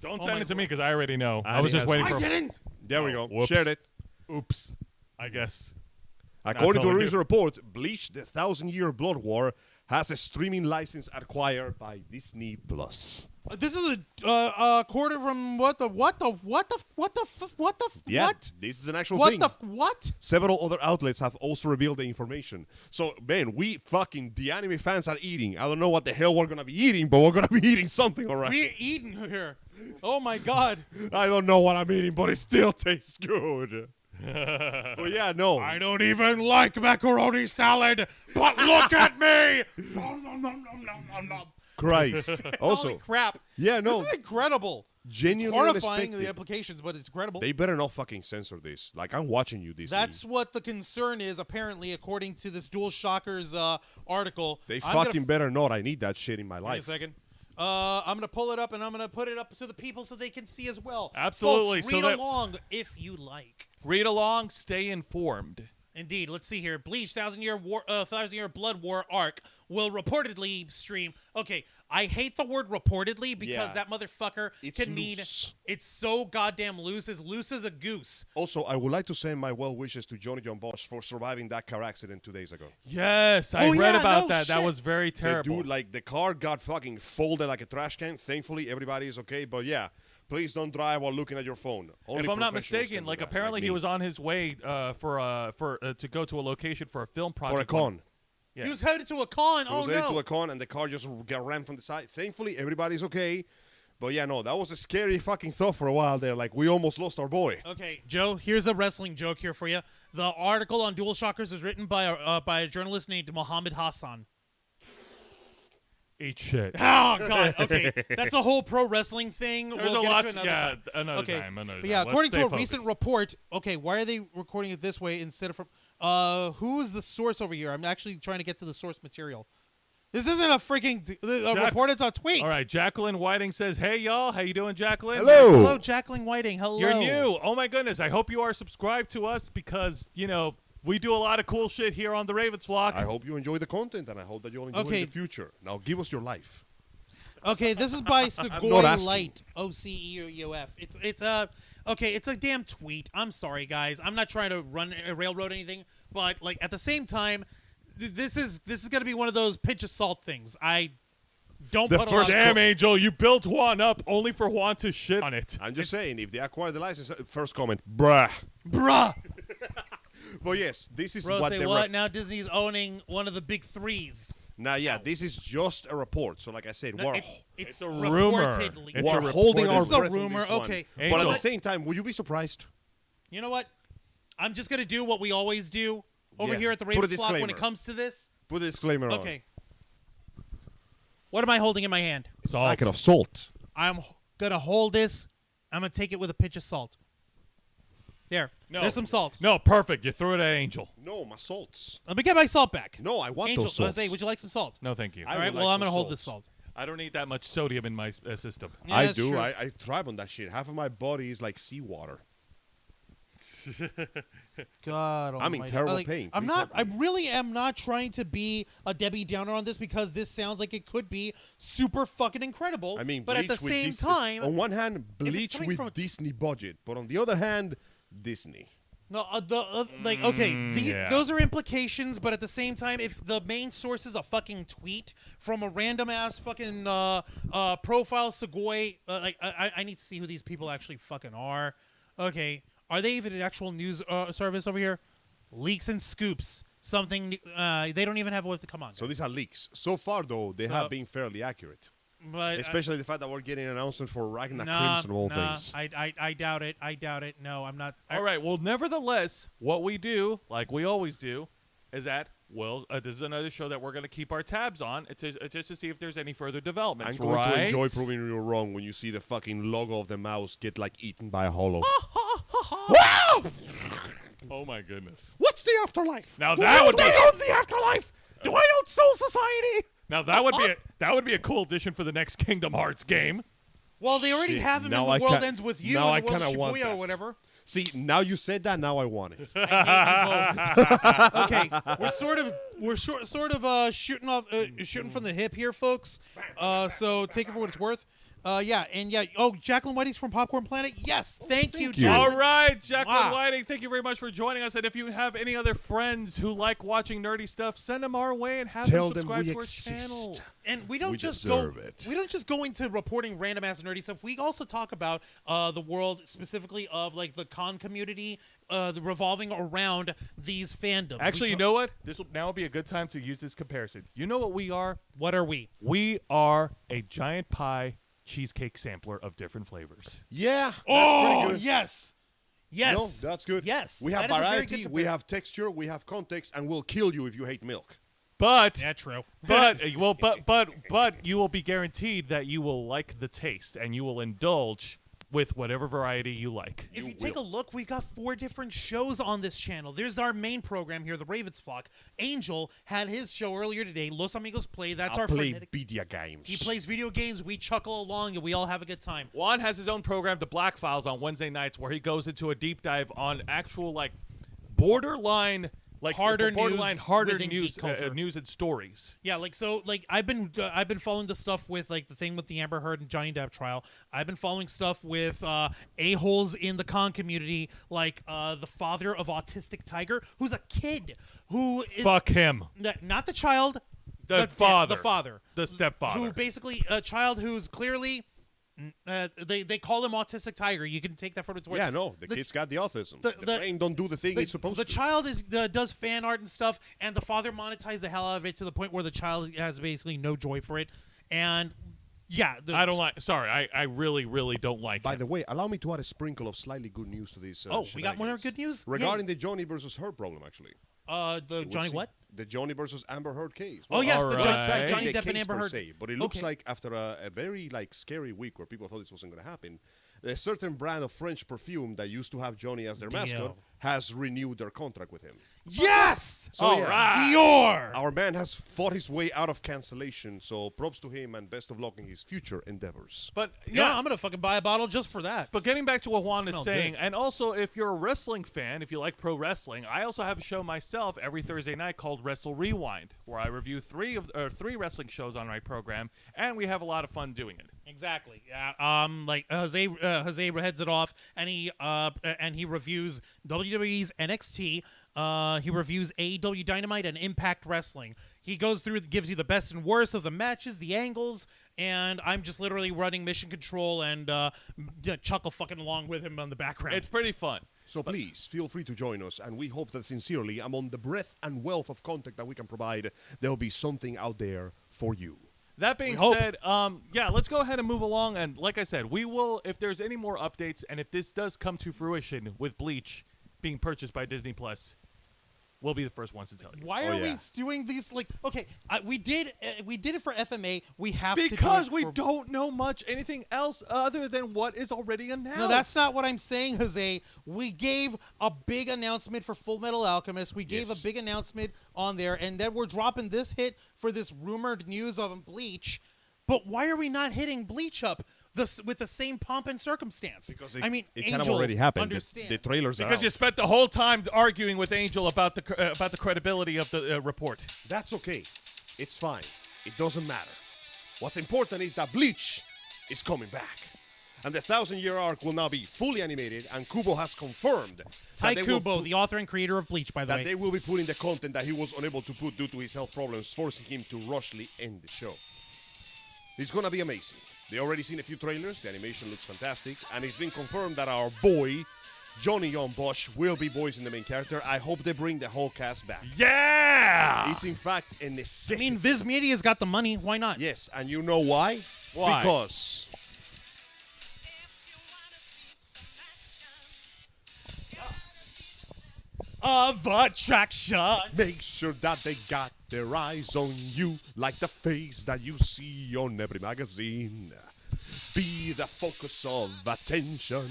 Speaker 1: Don't
Speaker 3: Oh
Speaker 1: send
Speaker 3: my
Speaker 1: it to me
Speaker 3: Lord.
Speaker 1: because I already know. I
Speaker 2: Adi
Speaker 1: was just
Speaker 2: has
Speaker 1: waiting
Speaker 2: it.
Speaker 1: for.
Speaker 3: I didn't.
Speaker 2: There we go.
Speaker 1: Whoops.
Speaker 2: Shared it.
Speaker 1: Oops. I guess.
Speaker 2: According to
Speaker 1: all
Speaker 2: a
Speaker 1: we do.
Speaker 2: recent report, Bleach: The 1,000-Year Blood War has a streaming license acquired by Disney Plus.
Speaker 3: This is a quarter from what?
Speaker 2: Yeah, this is an actual
Speaker 3: What
Speaker 2: thing.
Speaker 3: what?
Speaker 2: Several other outlets have also revealed the information. So, man, the anime fans are eating. I don't know what the hell we're gonna be eating, but we're gonna be eating something, all right?
Speaker 3: We're eating here. Oh my god.
Speaker 2: I don't know what I'm eating, but it still tastes good. But yeah, no.
Speaker 3: I don't even like macaroni salad, but look at me.
Speaker 2: Christ. Also,
Speaker 3: Holy crap.
Speaker 2: yeah, no.
Speaker 3: This is incredible.
Speaker 2: Genuinely
Speaker 3: Horrifying,
Speaker 2: unexpected.
Speaker 3: the implications, but it's incredible.
Speaker 2: They better not fucking censor this. Like, I'm watching you, Disney.
Speaker 3: That's what the concern is, apparently, according to this Dual Shockers article.
Speaker 2: They
Speaker 3: I'm gonna
Speaker 2: fucking better not. I need that shit in my
Speaker 3: Wait a
Speaker 2: life.
Speaker 3: second. I'm going to pull it up, and I'm going to put it up to the people so they can see as well.
Speaker 1: Absolutely,
Speaker 3: Folks,
Speaker 1: so
Speaker 3: read
Speaker 1: that-
Speaker 3: along if you like.
Speaker 1: Read along. Stay informed.
Speaker 3: Indeed. Let's see here. Bleach 1,000-Year Blood War arc will reportedly stream. Okay, I hate the word reportedly because
Speaker 2: Yeah.
Speaker 3: that motherfucker
Speaker 2: It's
Speaker 3: can mean
Speaker 2: loose.
Speaker 3: it's so goddamn loose as a goose.
Speaker 2: Also, I would like to send my well wishes to Johnny John Bosch for surviving that car accident 2 days ago.
Speaker 1: Yes, I
Speaker 3: Oh,
Speaker 1: read
Speaker 3: yeah,
Speaker 1: about
Speaker 3: no
Speaker 1: that. That
Speaker 3: shit.
Speaker 1: was very
Speaker 2: The
Speaker 1: terrible.
Speaker 2: dude, like, the car got fucking folded like a trash can. Thankfully, everybody is okay. But yeah, please don't drive while looking at your phone. Only
Speaker 1: if I'm not
Speaker 2: professionals
Speaker 1: mistaken,
Speaker 2: can do
Speaker 1: like
Speaker 2: that,
Speaker 1: apparently
Speaker 2: like
Speaker 1: he
Speaker 2: me.
Speaker 1: was on his way to go to a location for a film project.
Speaker 2: for a con.
Speaker 1: Yeah.
Speaker 3: He was headed to a con.
Speaker 2: He
Speaker 3: Oh
Speaker 2: was headed to
Speaker 3: no.
Speaker 2: a con, and the car just got rammed from the side. Thankfully, everybody's okay. But yeah, no, that was a scary fucking thought for a while there. Like, we almost lost our boy.
Speaker 3: Okay, Joe, here's a wrestling joke here for you. The article on Dual Shockers is written by a journalist named Mohammed Hassan.
Speaker 1: Eat shit.
Speaker 3: Oh God. Okay, that's a whole pro wrestling thing.
Speaker 1: There's
Speaker 3: we'll
Speaker 1: a
Speaker 3: get
Speaker 1: lot.
Speaker 3: into another
Speaker 1: Yeah,
Speaker 3: time.
Speaker 1: another
Speaker 3: Okay,
Speaker 1: time. Another
Speaker 3: but yeah,
Speaker 1: time. Let's
Speaker 3: according to
Speaker 1: stay
Speaker 3: a
Speaker 1: focused.
Speaker 3: recent report, okay, why are they recording it this way instead of from? Who is the source over here? I'm actually trying to get to the source material. This isn't a freaking report. It's a tweet.
Speaker 1: All right, Jacqueline Whiting says, "Hey y'all, how you doing, Jacqueline?
Speaker 3: Hello, Jacqueline Whiting. Hello.
Speaker 1: You're new. Oh my goodness. I hope you are subscribed to us because we do a lot of cool shit here on the Ravens Flock.
Speaker 2: I hope you enjoy the content, and I hope that you'll enjoy it
Speaker 3: Okay.
Speaker 2: in the future. Now, give us your life.
Speaker 3: Okay, this is by
Speaker 2: not
Speaker 3: Segoy
Speaker 2: asking.
Speaker 3: Light. OCEUF. It's a damn tweet. I'm sorry, guys. I'm not trying to run a railroad anything, but like at the same time, this is gonna be one of those pinch of salt things. I don't
Speaker 2: The
Speaker 3: put a
Speaker 2: first
Speaker 3: lot
Speaker 1: Damn,
Speaker 3: of
Speaker 1: Angel, you built Juan up only for Juan to shit on it.
Speaker 2: I'm just saying, if they acquire the license, first comment, bruh.
Speaker 3: bruh.
Speaker 2: But yes, this is
Speaker 3: Bro,
Speaker 2: what
Speaker 3: say
Speaker 2: they
Speaker 3: what? Now Disney's owning one of the big threes.
Speaker 2: Now, yeah, this is just a report. So, like I said, we're,
Speaker 3: It's
Speaker 1: a rumor.
Speaker 3: reportedly.
Speaker 1: It's
Speaker 2: we're
Speaker 1: a
Speaker 2: holding
Speaker 1: reported-
Speaker 2: our
Speaker 3: This is a
Speaker 2: breath on
Speaker 3: rumor,
Speaker 2: this one.
Speaker 3: okay.
Speaker 2: But at
Speaker 1: Angel.
Speaker 2: the same time, would you be surprised?
Speaker 3: You know what? I'm just gonna do what we always do over
Speaker 2: Yeah.
Speaker 3: here at the
Speaker 2: Put a
Speaker 3: Ravens Flock when it
Speaker 2: disclaimer.
Speaker 3: comes to this.
Speaker 2: Put a disclaimer on.
Speaker 3: Okay. What am I holding in my hand?
Speaker 1: Salt.
Speaker 2: Packet of salt.
Speaker 3: I'm gonna hold this. I'm gonna take it with a pinch of salt. There.
Speaker 1: No.
Speaker 3: There's some salt.
Speaker 1: No, perfect. You threw it at Angel.
Speaker 2: No, my salts.
Speaker 3: Let me get my salt back.
Speaker 2: No, I want
Speaker 3: Angel,
Speaker 2: those salts.
Speaker 3: Jose, would you like some salt?
Speaker 1: No, thank you.
Speaker 2: I
Speaker 3: All
Speaker 2: would
Speaker 3: right.
Speaker 2: like
Speaker 3: Well, I'm
Speaker 2: some
Speaker 3: gonna hold
Speaker 2: salts.
Speaker 3: this salt.
Speaker 1: I don't need that much sodium in my system.
Speaker 3: Yeah,
Speaker 2: I
Speaker 3: that's
Speaker 2: do.
Speaker 3: true.
Speaker 2: I thrive on that shit. Half of my body is like seawater.
Speaker 3: God,
Speaker 2: I'm in
Speaker 3: almighty.
Speaker 2: terrible
Speaker 3: Like,
Speaker 2: pain.
Speaker 3: I'm
Speaker 2: Please
Speaker 3: not.
Speaker 2: help
Speaker 3: I really am not trying to be a Debbie Downer on this because this sounds like it could be super fucking incredible.
Speaker 2: I mean,
Speaker 3: but at the
Speaker 2: Bleach with
Speaker 3: same
Speaker 2: Disney-
Speaker 3: time,
Speaker 2: on one hand, Bleach
Speaker 3: coming
Speaker 2: with
Speaker 3: from a-
Speaker 2: Disney budget, but on the other hand, Disney.
Speaker 3: no, like okay,
Speaker 1: yeah.
Speaker 3: those are implications, but at the same time, if the main source is a fucking tweet from a random ass fucking profile Segoy, like I need to see who these people actually fucking are. Okay, are they even an actual news service over here? Leaks and scoops. Something they don't even have what to come on.
Speaker 2: So these are leaks. So far, though, they
Speaker 3: So-
Speaker 2: have been fairly accurate.
Speaker 3: but
Speaker 2: Especially the fact that we're getting an announcement for Ragnar
Speaker 3: nah,
Speaker 2: Crimson of all
Speaker 3: nah,
Speaker 2: things.
Speaker 3: I doubt it. I doubt it. No, I'm not.
Speaker 1: All right. Well, nevertheless, what we do, like we always do, is that Well, this is another show that we're going to keep our tabs on just to see if there's any further developments.
Speaker 2: I'm going to enjoy proving you wrong when you see the fucking logo of the mouse get like eaten by a hollow.
Speaker 4: Wow!
Speaker 1: Oh my goodness!
Speaker 4: What's the afterlife?
Speaker 1: Now
Speaker 4: Do
Speaker 1: that
Speaker 4: I
Speaker 1: would be
Speaker 4: own the afterlife. Do I own Soul Society?
Speaker 1: now that would be a cool addition for the next Kingdom Hearts game.
Speaker 3: Well, they already
Speaker 2: Shit,
Speaker 3: have him in
Speaker 2: now
Speaker 3: The
Speaker 2: I
Speaker 3: World
Speaker 2: can't-
Speaker 3: Ends With You
Speaker 2: now
Speaker 3: and The
Speaker 2: I
Speaker 3: World of
Speaker 2: kinda want
Speaker 3: Shibuya or
Speaker 2: that.
Speaker 3: whatever.
Speaker 2: See, now you said that, now I want it.
Speaker 3: Okay, we're sort of shooting from the hip here, folks. So take it for what it's worth. Oh, Jacqueline Whiting's from Popcorn Planet. Yes, thank you,
Speaker 2: you.
Speaker 3: Jacqueline.
Speaker 1: All right, Jacqueline
Speaker 3: Wow.
Speaker 1: Whiting, thank you very much for joining us. And if you have any other friends who like watching nerdy stuff, send them our way and have
Speaker 2: Tell
Speaker 1: them
Speaker 2: them
Speaker 1: subscribe
Speaker 2: we
Speaker 1: to our
Speaker 2: exist.
Speaker 1: channel.
Speaker 3: And we don't
Speaker 2: We
Speaker 3: just
Speaker 2: deserve
Speaker 3: go.
Speaker 2: it.
Speaker 3: We don't just go into reporting random ass nerdy stuff. We also talk about the world specifically of like the con community, the revolving around these fandoms.
Speaker 1: Actually, you know what? This will now be a good time to use this comparison. You know what we are?
Speaker 3: What are we?
Speaker 1: We are a giant pie cheesecake sampler of different flavors.
Speaker 2: Yeah, that's
Speaker 3: Oh,
Speaker 2: pretty good.
Speaker 3: yes. Yes.
Speaker 2: No, that's good.
Speaker 3: Yes.
Speaker 2: We have
Speaker 3: That is a very
Speaker 2: variety,
Speaker 3: good
Speaker 2: we
Speaker 3: comparison.
Speaker 2: have texture, we have context, and we'll kill you if you hate milk.
Speaker 1: But
Speaker 3: Yeah, true.
Speaker 1: but you will be guaranteed that you will like the taste and you will indulge with whatever variety you like.
Speaker 3: If you
Speaker 2: You
Speaker 3: take
Speaker 2: will.
Speaker 3: a look, we got 4 different shows on this channel. There's our main program here, the Ravens Flock. Angel had his show earlier today, Los Amigos Play. That's
Speaker 2: I
Speaker 3: our
Speaker 2: play
Speaker 3: frenetic.
Speaker 2: video games.
Speaker 3: He plays video games. We chuckle along, and we all have a good time.
Speaker 1: Juan has his own program, The Black Files, on Wednesday nights, where he goes into a deep dive on actual borderline
Speaker 3: Harder
Speaker 1: harder
Speaker 3: within
Speaker 1: news,
Speaker 3: geek culture.
Speaker 1: news and stories.
Speaker 3: Yeah, I've been following the stuff with like the thing with the Amber Heard and Johnny Depp trial. I've been following stuff with a-holes in the con community, like the father of Autistic Tiger, who's a kid who is
Speaker 1: Fuck him.
Speaker 3: not the child,
Speaker 1: The father.
Speaker 3: the father,
Speaker 1: The stepfather.
Speaker 3: who basically a child who's clearly. They call him Autistic Tiger. You can take that for what it's worth.
Speaker 2: Yeah, no, the kid's got the autism.
Speaker 3: the-
Speaker 2: The
Speaker 3: the-
Speaker 2: brain don't do the thing it's supposed
Speaker 3: The
Speaker 2: to.
Speaker 3: child does fan art and stuff, and the father monetized the hell out of it to the point where the child has basically no joy for it. And yeah,
Speaker 1: I don't like. Sorry, I really, really don't like.
Speaker 2: By
Speaker 1: him.
Speaker 2: the way, allow me to add a sprinkle of slightly good news to this.
Speaker 3: Oh, we got more good news?
Speaker 2: regarding the Johnny versus Heard problem. Actually,
Speaker 3: the
Speaker 2: It
Speaker 3: Johnny
Speaker 2: would
Speaker 3: what?
Speaker 2: seem- The Johnny versus Amber Heard case.
Speaker 3: Oh yes,
Speaker 1: all
Speaker 3: the
Speaker 1: right.
Speaker 3: Johnny,
Speaker 1: Exactly
Speaker 3: Johnny
Speaker 2: the
Speaker 3: Depp and
Speaker 2: case
Speaker 3: Amber
Speaker 2: per
Speaker 3: Heard.
Speaker 2: se, but it looks
Speaker 3: Okay.
Speaker 2: like after a very scary week where people thought this wasn't going to happen, a certain brand of French perfume that used to have Johnny as their mascot has renewed their contract with him.
Speaker 3: Yes,
Speaker 2: So
Speaker 1: All
Speaker 2: yeah,
Speaker 1: right.
Speaker 3: Dior.
Speaker 2: our man has fought his way out of cancellation. So props to him and best of luck in his future endeavors.
Speaker 1: But
Speaker 3: Yeah,
Speaker 1: yeah,
Speaker 3: I'm gonna fucking buy a bottle just for that.
Speaker 1: But getting back to what Juan is
Speaker 3: Smell
Speaker 1: saying,
Speaker 3: good.
Speaker 1: and also if you're a wrestling fan, if you like pro wrestling, I also have a show myself every Thursday night called Wrestle Rewind, where I review three wrestling shows on my program, and we have a lot of fun doing it.
Speaker 3: Exactly. Yeah. Like Jose heads it off, and he reviews WWE's NXT. He reviews AEW Dynamite and Impact Wrestling. He goes through, gives you the best and worst of the matches, the angles, and I'm just literally running Mission Control and chuckle fucking along with him on the background.
Speaker 1: It's pretty fun.
Speaker 2: So please feel free to join us, and we hope that sincerely, among the breadth and wealth of content that we can provide, there'll be something out there for you.
Speaker 1: That being
Speaker 3: hope.
Speaker 1: said, yeah, let's go ahead and move along. And like I said, we will, if there's any more updates, and if this does come to fruition with Bleach being purchased by Disney Plus, we'll be the first ones to tell you.
Speaker 3: Why
Speaker 2: Oh,
Speaker 3: are we
Speaker 2: yeah.
Speaker 3: doing these? Like, okay, we did it for FMA. We have to
Speaker 1: Because
Speaker 3: do it
Speaker 1: we
Speaker 3: for-
Speaker 1: don't know much anything else other than what is already announced.
Speaker 3: No, that's not what I'm saying, Jose. We gave a big announcement for Full Metal Alchemist. We gave
Speaker 2: Yes.
Speaker 3: a big announcement on there, and then we're dropping this hit for this rumored news of Bleach. But why are we not hitting Bleach up with the same pomp and circumstance?
Speaker 2: Because
Speaker 3: I mean,
Speaker 2: it
Speaker 3: Angel,
Speaker 2: kind of already happened.
Speaker 3: Understand.
Speaker 2: The trailers are
Speaker 1: Because
Speaker 2: out.
Speaker 1: you spent the whole time arguing with Angel about the credibility of the report.
Speaker 2: That's okay. It's fine. It doesn't matter. What's important is that Bleach is coming back. And the 1,000-year arc will now be fully animated, and Kubo has confirmed
Speaker 3: Tai
Speaker 2: that they will
Speaker 3: Kubo,
Speaker 2: pu-
Speaker 3: the author and creator of Bleach, by the
Speaker 2: that
Speaker 3: way.
Speaker 2: they will be putting the content that he was unable to put due to his health problems, forcing him to rushly end the show. It's gonna be amazing. They already seen a few trailers. The animation looks fantastic, and it's been confirmed that our boy Johnny Young Bosch will be voicing the main character. I hope they bring the whole cast back.
Speaker 1: Yeah!
Speaker 2: It's in fact a
Speaker 3: I
Speaker 2: necessity.
Speaker 3: mean, Viz Media's got the money. Why not?
Speaker 2: Yes, and you know why?
Speaker 1: Why?
Speaker 2: Because
Speaker 3: of attraction.
Speaker 2: Make sure that they got their eyes on you like the face that you see on every magazine. Be the focus of attention.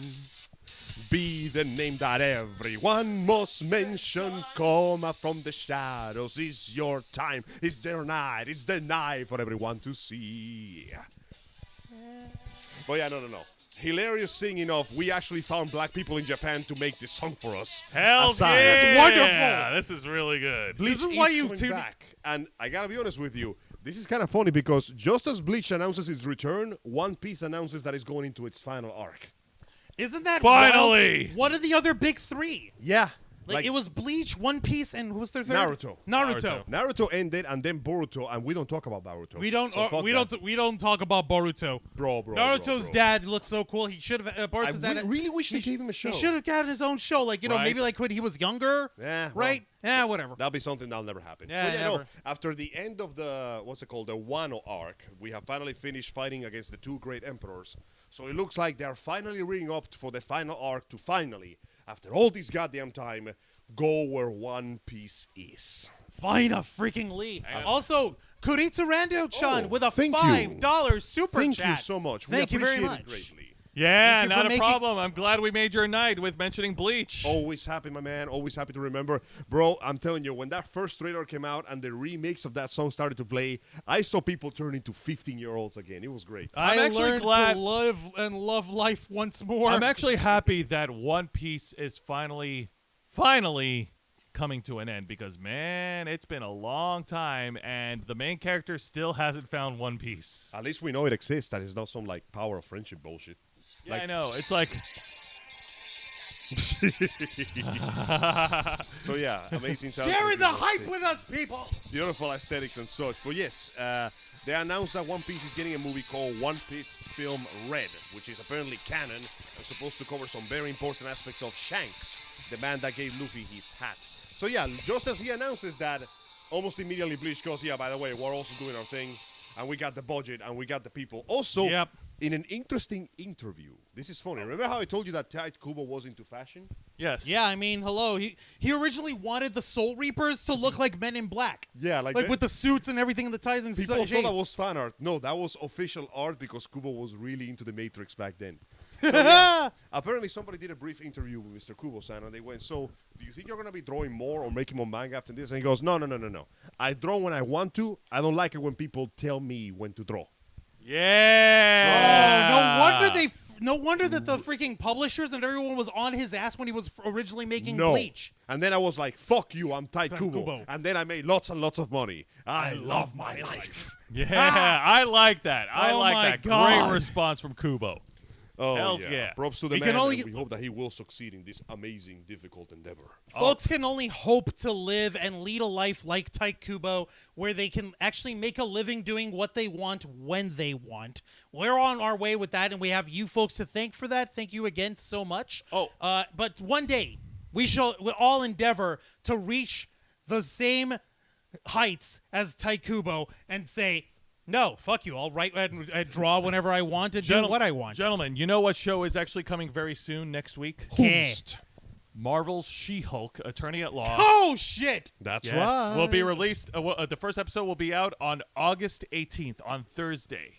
Speaker 2: Be the name that everyone must mention. Come out from the shadows. It's your time. It's their night. It's the night for everyone to see. But yeah, no. Hilarious singing of we actually found black people in Japan to make this song for us.
Speaker 1: Hell
Speaker 2: Aside.
Speaker 1: yeah!
Speaker 3: That's wonderful.
Speaker 1: This is really good.
Speaker 2: Bleach
Speaker 3: This is why you
Speaker 2: coming
Speaker 3: tune-
Speaker 2: back. And I gotta be honest with you, this is kind of funny because just as Bleach announces its return, One Piece announces that it's going into its final arc.
Speaker 3: Isn't that
Speaker 1: Finally!
Speaker 3: wild? What are the other big three?
Speaker 2: Yeah.
Speaker 3: Like it was Bleach, One Piece, and who was their third?
Speaker 2: Naruto.
Speaker 3: Naruto.
Speaker 2: Ended, and then Boruto, and we don't talk about Boruto.
Speaker 3: We don't.
Speaker 2: So fuck
Speaker 3: we
Speaker 2: that.
Speaker 3: don't. We don't talk about Boruto.
Speaker 2: Bro.
Speaker 3: Naruto's dad looks so cool. He should have. Boruto's
Speaker 2: I
Speaker 3: dad.
Speaker 2: really wish they gave him a show.
Speaker 3: He should have gotten his own show. Like
Speaker 1: Right.
Speaker 3: maybe like when he was younger.
Speaker 2: Yeah,
Speaker 3: Right. Yeah. Whatever.
Speaker 2: That'll be something that'll never happen.
Speaker 3: Yeah,
Speaker 2: But
Speaker 3: never.
Speaker 2: after the end of the, what's it called, the Wano arc, we have finally finished fighting against the two great emperors. So it looks like they're finally reading up for the final arc to finally, after all this goddamn time, go where One Piece is.
Speaker 3: Find a freaking lead. Also, Kuritsu Rando-chan
Speaker 2: Oh,
Speaker 3: with a
Speaker 2: thank you.
Speaker 3: $5 super
Speaker 2: Thank
Speaker 3: chat.
Speaker 2: you so much.
Speaker 3: Thank
Speaker 2: we
Speaker 3: you very
Speaker 2: appreciate
Speaker 3: much.
Speaker 2: it greatly.
Speaker 1: Yeah,
Speaker 3: Thank you for
Speaker 1: not a
Speaker 3: making-
Speaker 1: problem. I'm glad we made your night with mentioning Bleach.
Speaker 2: Always happy, my man. Always happy to remember. Bro, I'm telling you, when that first trailer came out and the remix of that song started to play, I saw people turn into 15-year-olds again. It was great.
Speaker 1: I'm
Speaker 3: I
Speaker 1: actually
Speaker 3: learned
Speaker 1: glad-
Speaker 3: to live and love life once more.
Speaker 1: I'm actually happy that One Piece is finally coming to an end because, man, it's been a long time and the main character still hasn't found One Piece.
Speaker 2: At least we know it exists. That is not some, like, power of friendship bullshit.
Speaker 1: Yeah,
Speaker 2: like-
Speaker 1: I know. It's like,
Speaker 2: So, yeah, amazing sound.
Speaker 3: sharing the hype with us, people.
Speaker 2: Beautiful aesthetics and such. But yes, they announced that One Piece is getting a movie called One Piece Film Red, which is apparently canon and supposed to cover some very important aspects of Shanks, the man that gave Luffy his hat. So yeah, just as he announces that, almost immediately Bleach goes, yeah, by the way, we're also doing our thing, and we got the budget, and we got the people. Also,
Speaker 3: Yep.
Speaker 2: in an interesting interview, this is funny. Remember how I told you that Tite Kubo was into fashion?
Speaker 1: yes.
Speaker 3: Yeah, I mean, hello. He originally wanted the Soul Reapers to look like Men in Black.
Speaker 2: Yeah, like
Speaker 3: with the suits and everything and the ties and
Speaker 2: people
Speaker 3: shades.
Speaker 2: thought that was fan art. No, that was official art because Kubo was really into the Matrix back then. So, yeah, apparently somebody did a brief interview with Mr. Kubo-san, and they went, so, do you think you're going to be drawing more or making more manga after this? And he goes, no. I draw when I want to. I don't like it when people tell me when to draw.
Speaker 1: Yeah.
Speaker 3: No wonder that the freaking publishers and everyone was on his ass when he was originally making
Speaker 2: No.
Speaker 3: Bleach.
Speaker 2: And then I was like, fuck you, I'm Tite
Speaker 3: Tite
Speaker 2: Kubo.
Speaker 3: Kubo.
Speaker 2: And then I made lots and lots of money. I love my life.
Speaker 1: Yeah, I like that. I
Speaker 3: Oh
Speaker 1: like
Speaker 3: my
Speaker 1: that.
Speaker 3: God.
Speaker 1: Great response from Kubo.
Speaker 2: Oh,
Speaker 1: Hells yeah.
Speaker 2: Props to the
Speaker 3: We
Speaker 2: man,
Speaker 3: can only-
Speaker 2: and we hope that he will succeed in this amazing, difficult endeavor.
Speaker 3: Folks can only hope to live and lead a life like Tite Kubo, where they can actually make a living doing what they want when they want. We're on our way with that, and we have you folks to thank for that. Thank you again so much.
Speaker 1: Oh.
Speaker 3: But one day we'll all endeavor to reach the same heights as Tite Kubo and say, no, fuck you. I'll write and draw whenever I want and do what I want.
Speaker 1: Gentlemen, you know what show is actually coming very soon next week?
Speaker 3: Host.
Speaker 1: Marvel's She-Hulk, Attorney at Law.
Speaker 3: Oh, shit.
Speaker 2: That's
Speaker 1: Yes,
Speaker 2: right.
Speaker 1: will be released. The first episode will be out on August 18th, on Thursday.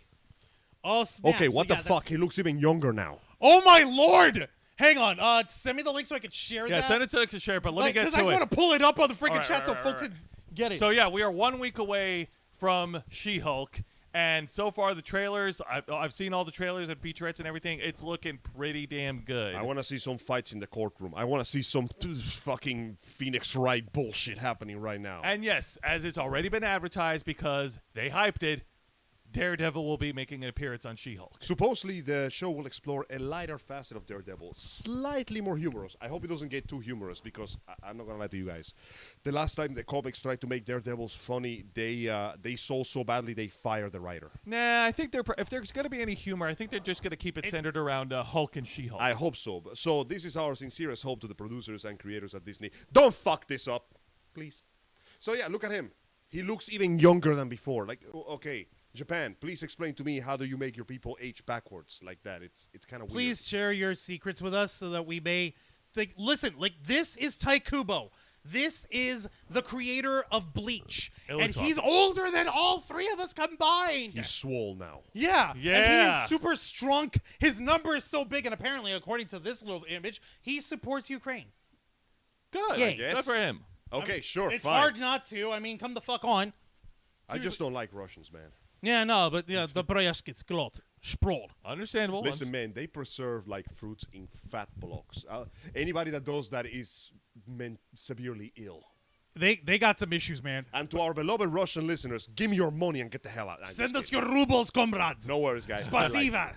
Speaker 3: Oh, snap.
Speaker 2: Okay,
Speaker 3: So,
Speaker 2: what
Speaker 3: yeah,
Speaker 2: the fuck? He looks even younger now.
Speaker 3: Oh, my Lord. Hang on. Send me the link so I can share
Speaker 1: Yeah,
Speaker 3: that.
Speaker 1: send it to share, but let me get
Speaker 3: Because
Speaker 1: to
Speaker 3: I
Speaker 1: it.
Speaker 3: want to pull it up on the freaking
Speaker 1: All right,
Speaker 3: chat so
Speaker 1: right,
Speaker 3: folks
Speaker 1: right,
Speaker 3: can get it.
Speaker 1: So yeah, we are 1 week away from She-Hulk, and so far the trailers, I've seen all the trailers and featurettes and everything. It's looking pretty damn good.
Speaker 2: I want to see some fights in the courtroom. I want to see some fucking Phoenix Wright bullshit happening right now.
Speaker 1: And yes, as it's already been advertised because they hyped it, Daredevil will be making an appearance on She-Hulk.
Speaker 2: Supposedly, the show will explore a lighter facet of Daredevil, slightly more humorous. I hope it doesn't get too humorous because I'm not gonna lie to you guys. The last time the comics tried to make Daredevils funny, they sold so badly they fired the writer.
Speaker 1: Nah, I think if there's going to be any humor, I think they're just going to keep it centered around Hulk and She-Hulk.
Speaker 2: I hope so. So this is our sincerest hope to the producers and creators at Disney. Don't fuck this up, please. So yeah, look at him. He looks even younger than before. Like, okay, Japan, please explain to me how do you make your people age backwards like that? It's kind of weird.
Speaker 3: Please share your secrets with us so that we may listen, like this is Tai Kubo. This is the creator of Bleach, and he's older than all three of us combined.
Speaker 2: He's swole now.
Speaker 3: Yeah,
Speaker 1: Yeah.
Speaker 3: and he is super strong. His number is so big, and apparently, according to this little image, he supports Ukraine.
Speaker 1: Good.
Speaker 3: Yay.
Speaker 1: Good for him.
Speaker 2: Okay, sure,
Speaker 3: It's
Speaker 2: fine.
Speaker 3: hard not to. I mean, come the fuck on.
Speaker 2: I just don't like Russians, man.
Speaker 3: Yeah, no, but yeah, the Brayashkits, Glot, Sprod.
Speaker 1: Understandable.
Speaker 2: Listen, man, they preserve like fruits in fat blocks. Anybody that does that is severely ill.
Speaker 3: They got some issues, man.
Speaker 2: And to our beloved Russian listeners, give me your money and get the hell out.
Speaker 3: Send us your rubles, comrades.
Speaker 2: No worries, guys.
Speaker 3: Spasiba.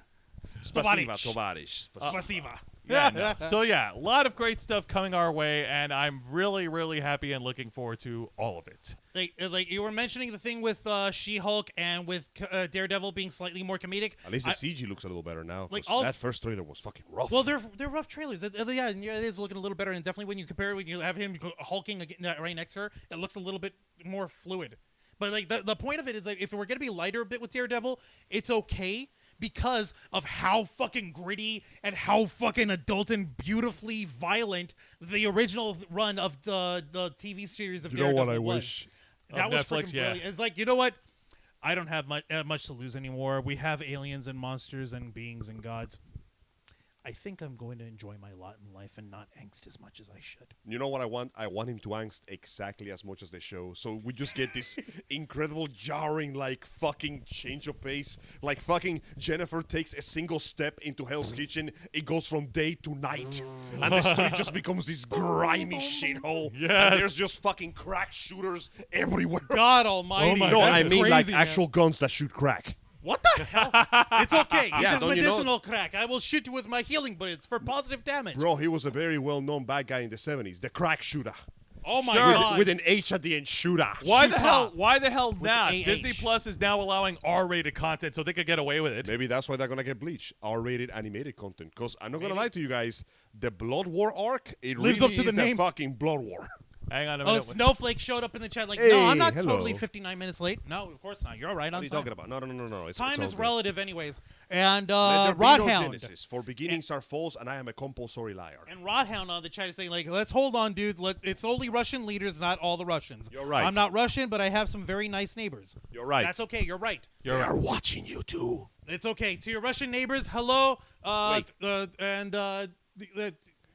Speaker 2: Spasiba, tovarish.
Speaker 3: Spasiba.
Speaker 1: Yeah, no. So yeah, a lot of great stuff coming our way, and I'm really, really happy and looking forward to all of it.
Speaker 3: Like you were mentioning the thing with She-Hulk and with Daredevil being slightly more comedic.
Speaker 2: At least the CG looks a little better now.
Speaker 3: Like
Speaker 2: That first trailer was fucking rough.
Speaker 3: Well, they're rough trailers. Yeah, it is looking a little better, and definitely when you compare it, when you have him hulking right next to her, it looks a little bit more fluid. But like the point of it is, like, if we're gonna be lighter a bit with Daredevil, it's okay. Because of how fucking gritty and how fucking adult and beautifully violent the original run of the TV series of Daredevil was. That was
Speaker 1: Netflix,
Speaker 3: freaking brilliant. It's like, you know what? I don't have much to lose anymore. We have aliens and monsters and beings and gods. I think I'm going to enjoy my lot in life and not angst as much as I should.
Speaker 2: You know what I want? I want him to angst exactly as much as they show. So we just get this incredible, jarring, like, fucking change of pace. Like, fucking Jennifer takes a single step into Hell's Kitchen. It goes from day to night. And the street just becomes this grimy shithole.
Speaker 1: Yes.
Speaker 2: And there's just fucking crack shooters everywhere.
Speaker 3: God almighty.
Speaker 1: my
Speaker 2: No,
Speaker 1: God.
Speaker 2: I
Speaker 3: that's
Speaker 2: mean, like,
Speaker 3: crazy, man.
Speaker 2: actual guns that shoot crack.
Speaker 3: What the hell? It's okay.
Speaker 2: Yeah,
Speaker 3: It is
Speaker 2: don't you know?
Speaker 3: medicinal crack. I will shoot you with my healing bullets for positive damage.
Speaker 2: Bro, he was a very well-known bad guy in the 70s. The crack shooter.
Speaker 3: Oh my
Speaker 1: Sure.
Speaker 3: god.
Speaker 2: With an H at the end, shooter.
Speaker 1: Why the
Speaker 3: Shoot
Speaker 1: hell?
Speaker 3: top.
Speaker 1: Why the hell not?
Speaker 3: AH.
Speaker 1: Disney Plus is now allowing R-rated content, so they could get away with it.
Speaker 2: Maybe that's why they're gonna get Bleach, R-rated animated content. Because I'm not gonna lie to you guys, the Blood War arc, it
Speaker 3: Lives
Speaker 2: really
Speaker 3: up to the
Speaker 2: is
Speaker 3: name.
Speaker 2: a fucking Blood War.
Speaker 1: Hang on a
Speaker 3: Oh,
Speaker 1: minute.
Speaker 3: Snowflake showed up in the chat like,
Speaker 2: Hey,
Speaker 3: no, I'm not
Speaker 2: hello.
Speaker 3: totally 59 minutes late. No, of course not. You're all right
Speaker 2: What
Speaker 3: on
Speaker 2: are you
Speaker 3: time.
Speaker 2: talking about? No. It's
Speaker 3: Time
Speaker 2: all
Speaker 3: is
Speaker 2: good.
Speaker 3: relative anyways. And
Speaker 2: Let there be no
Speaker 3: Rodhound.
Speaker 2: Genesis. For beginnings are false, and I am a compulsory liar.
Speaker 3: And Rodhound on the chat is saying, like, let's hold on, dude. It's only Russian leaders, not all the Russians.
Speaker 2: You're right.
Speaker 3: I'm not Russian, but I have some very nice neighbors.
Speaker 2: You're right.
Speaker 3: That's okay. You're right.
Speaker 2: They are watching you too.
Speaker 3: It's okay. To your Russian neighbors, hello.
Speaker 2: Wait.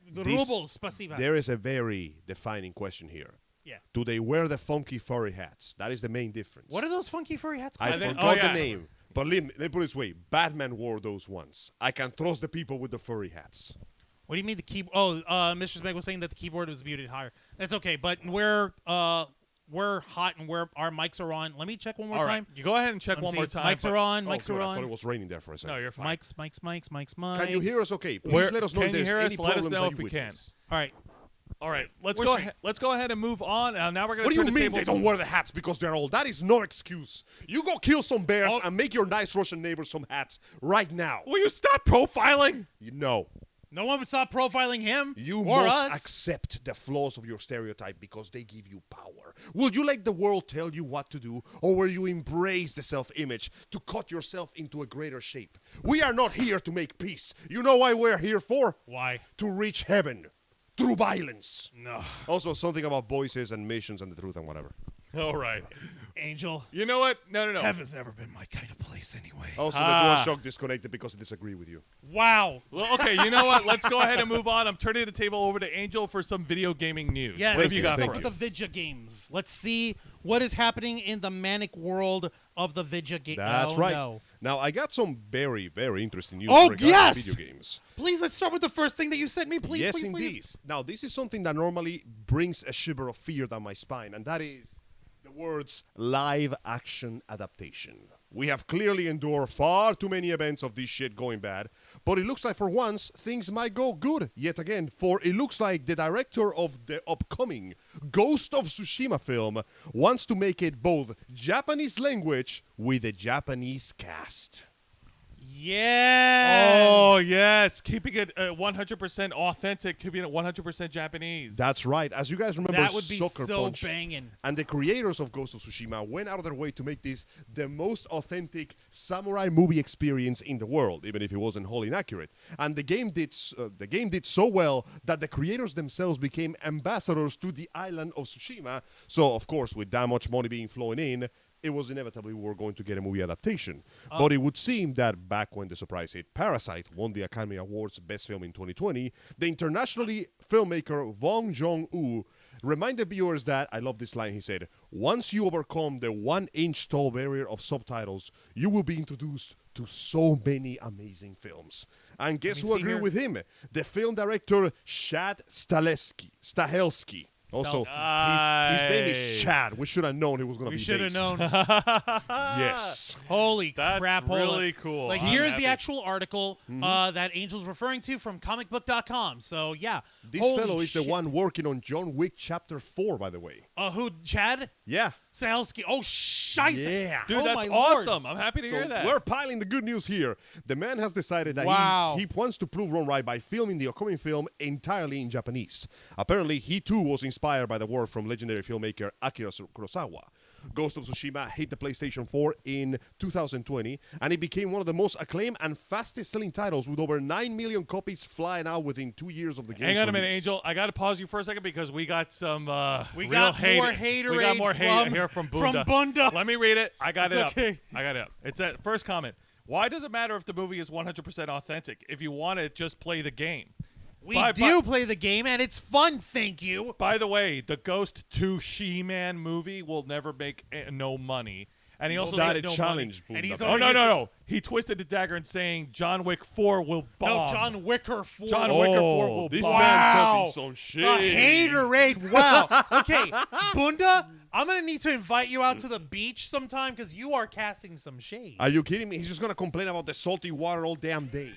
Speaker 3: The
Speaker 2: This-
Speaker 3: rubles, spasiba.
Speaker 2: There is a very defining question here.
Speaker 3: Yeah.
Speaker 2: Do they wear the funky furry hats? That is the main difference.
Speaker 3: What are those funky furry hats
Speaker 2: I
Speaker 3: called?
Speaker 1: think-
Speaker 2: forgot
Speaker 1: oh, yeah.
Speaker 2: the name. But let me put it this way. Batman wore those once. I can trust the people with the furry hats.
Speaker 3: What do you mean the keyboard? Oh, Mr. Smeg was saying that the keyboard was muted higher. That's okay, but we're hot and our mics are on. Let me check one more
Speaker 1: All right,
Speaker 3: time.
Speaker 1: you go ahead and check
Speaker 3: Let me
Speaker 1: one
Speaker 3: see.
Speaker 1: more time.
Speaker 3: Mics
Speaker 1: but-
Speaker 3: are on.
Speaker 2: Oh,
Speaker 3: Mics
Speaker 2: good.
Speaker 3: are
Speaker 2: I thought it
Speaker 3: on.
Speaker 2: was raining there for a second.
Speaker 1: No, you're fine.
Speaker 3: Mics.
Speaker 2: Can you hear us okay? Please
Speaker 3: Where-
Speaker 2: let us know
Speaker 1: can
Speaker 2: if
Speaker 1: you
Speaker 2: there's
Speaker 1: hear us?
Speaker 2: any
Speaker 1: Let us
Speaker 2: problems
Speaker 1: know
Speaker 2: that
Speaker 1: if
Speaker 2: you
Speaker 1: we can.
Speaker 2: witness.
Speaker 3: All right.
Speaker 1: All right, let's
Speaker 3: We're
Speaker 1: go.
Speaker 3: straight.
Speaker 1: Let's go ahead and move on. Now we're gonna
Speaker 2: What do
Speaker 1: turn
Speaker 2: you
Speaker 1: the
Speaker 2: mean
Speaker 1: tables.
Speaker 2: they don't wear the hats because they're old? That is no excuse. You go kill some bears
Speaker 3: Oh.
Speaker 2: and make your nice Russian neighbors some hats right now.
Speaker 1: Will you stop profiling?
Speaker 2: You know,
Speaker 3: No one would stop profiling him
Speaker 2: you
Speaker 3: or
Speaker 2: must
Speaker 3: us.
Speaker 2: accept the flaws of your stereotype because they give you power. Will you let the world tell you what to do, or will you embrace the self-image to cut yourself into a greater shape? We are not here to make peace. You know why we're here for?
Speaker 3: Why?
Speaker 2: To reach heaven through violence.
Speaker 3: No.
Speaker 2: Also, something about voices and missions and the truth and whatever.
Speaker 1: All right.
Speaker 3: Angel.
Speaker 1: You know what? No.
Speaker 3: Heaven's never been my kind of place anyway.
Speaker 2: Also, the DualShock disconnected because I disagree with you.
Speaker 3: Wow.
Speaker 1: Well, okay. You know what? Let's go ahead and move on. I'm turning the table over to Angel for some video gaming news.
Speaker 3: Yes,
Speaker 1: What have you got
Speaker 2: thank
Speaker 1: for
Speaker 3: with
Speaker 1: us?
Speaker 3: the Vidya games. Let's see what is happening in the manic world of the Vidya game.
Speaker 2: That's
Speaker 3: Oh,
Speaker 2: right.
Speaker 3: No.
Speaker 2: Now, I got some very, very interesting news
Speaker 3: Oh,
Speaker 2: regarding
Speaker 3: yes!
Speaker 2: video games.
Speaker 3: Please, let's start with the first thing that you sent me. Please,
Speaker 2: yes,
Speaker 3: please,
Speaker 2: indeed.
Speaker 3: please.
Speaker 2: Now, this is something that normally brings a shiver of fear down my spine, and that is the words live action adaptation. We have clearly endured far too many events of this shit going bad, but it looks like for once things might go good yet again, for it looks like the director of the upcoming Ghost of Tsushima film wants to make it both Japanese language with a Japanese cast.
Speaker 3: Yes.
Speaker 1: Oh, yes. Keeping it 100% authentic, keeping it 100% Japanese.
Speaker 2: That's right. As you guys remember,
Speaker 3: That would be
Speaker 2: Sucker
Speaker 3: so
Speaker 2: Punch
Speaker 3: banging.
Speaker 2: and the creators of Ghost of Tsushima went out of their way to make this the most authentic samurai movie experience in the world, even if it wasn't wholly inaccurate. And the game did so well that the creators themselves became ambassadors to the island of Tsushima. So, of course, with that much money being flowing in, it was inevitably we were going to get a movie adaptation. But it would seem that back when the surprise hit Parasite won the Academy Awards Best Film in 2020, the internationally filmmaker Bong Joon-ho reminded viewers that, I love this line, he said, once you overcome the 1-inch tall barrier of subtitles, you will be introduced to so many amazing films. And guess who agreed with him? The film director Chad Stahelski. Also, his name is Chad. We should have known he was going to be
Speaker 3: We should have known.
Speaker 2: Yes.
Speaker 3: Holy
Speaker 1: That's
Speaker 3: crap.
Speaker 1: really cool.
Speaker 3: Like,
Speaker 1: I'm
Speaker 3: here's
Speaker 1: happy.
Speaker 3: the actual article that Angel's referring to from comicbook.com. So, yeah.
Speaker 2: This
Speaker 3: Holy
Speaker 2: fellow is the
Speaker 3: shit.
Speaker 2: one working on John Wick Chapter 4, by the way.
Speaker 3: Who, Chad?
Speaker 2: Yeah.
Speaker 3: Stahelski. Oh, scheisse.
Speaker 2: Yeah.
Speaker 1: Dude,
Speaker 3: Oh,
Speaker 1: that's
Speaker 3: my Lord.
Speaker 1: awesome. I'm happy to hear that.
Speaker 2: We're piling the good news here. The man has decided that
Speaker 3: Wow.
Speaker 2: he wants to prove wrong right by filming the upcoming film entirely in Japanese. Apparently, he too was inspired by the work from legendary filmmaker Akira Kurosawa. Ghost of Tsushima hit the PlayStation 4 in 2020, and it became one of the most acclaimed and fastest-selling titles with over 9 million copies flying out within 2 years of the game's
Speaker 1: Hang on a minute,
Speaker 2: release.
Speaker 1: Angel. I got to pause you for a second because we got some
Speaker 3: We
Speaker 1: real
Speaker 3: got
Speaker 1: hate.
Speaker 3: more haterade
Speaker 1: We got more hate
Speaker 3: from-
Speaker 1: here from
Speaker 3: from
Speaker 1: Bunda.
Speaker 3: Bunda.
Speaker 1: Let me read it. I got
Speaker 3: It's
Speaker 1: it up.
Speaker 3: okay.
Speaker 1: I got it up. It's at first comment. Why does it matter if the movie is 100% authentic? If you want it, just play the game.
Speaker 3: We
Speaker 1: Bye-
Speaker 3: do play the game, and it's fun, thank you.
Speaker 1: By the way, the Ghost 2 She-Man movie will never make no money. And he also
Speaker 2: Started
Speaker 1: said no
Speaker 2: challenge,
Speaker 1: money.
Speaker 3: And he's
Speaker 2: Bunda.
Speaker 1: Oh,
Speaker 3: already-
Speaker 1: no. He twisted the dagger and saying John Wick 4 will bomb.
Speaker 3: No, John Wicker 4.
Speaker 1: John Wicker 4 will
Speaker 2: this
Speaker 1: bomb.
Speaker 2: man
Speaker 3: Wow.
Speaker 2: talking some shit.
Speaker 3: The haterade. Wow. Okay, Bunda, I'm going to need to invite you out to the beach sometime because you are casting some shade.
Speaker 2: Are you kidding me? He's just going to complain about the salty water all damn day.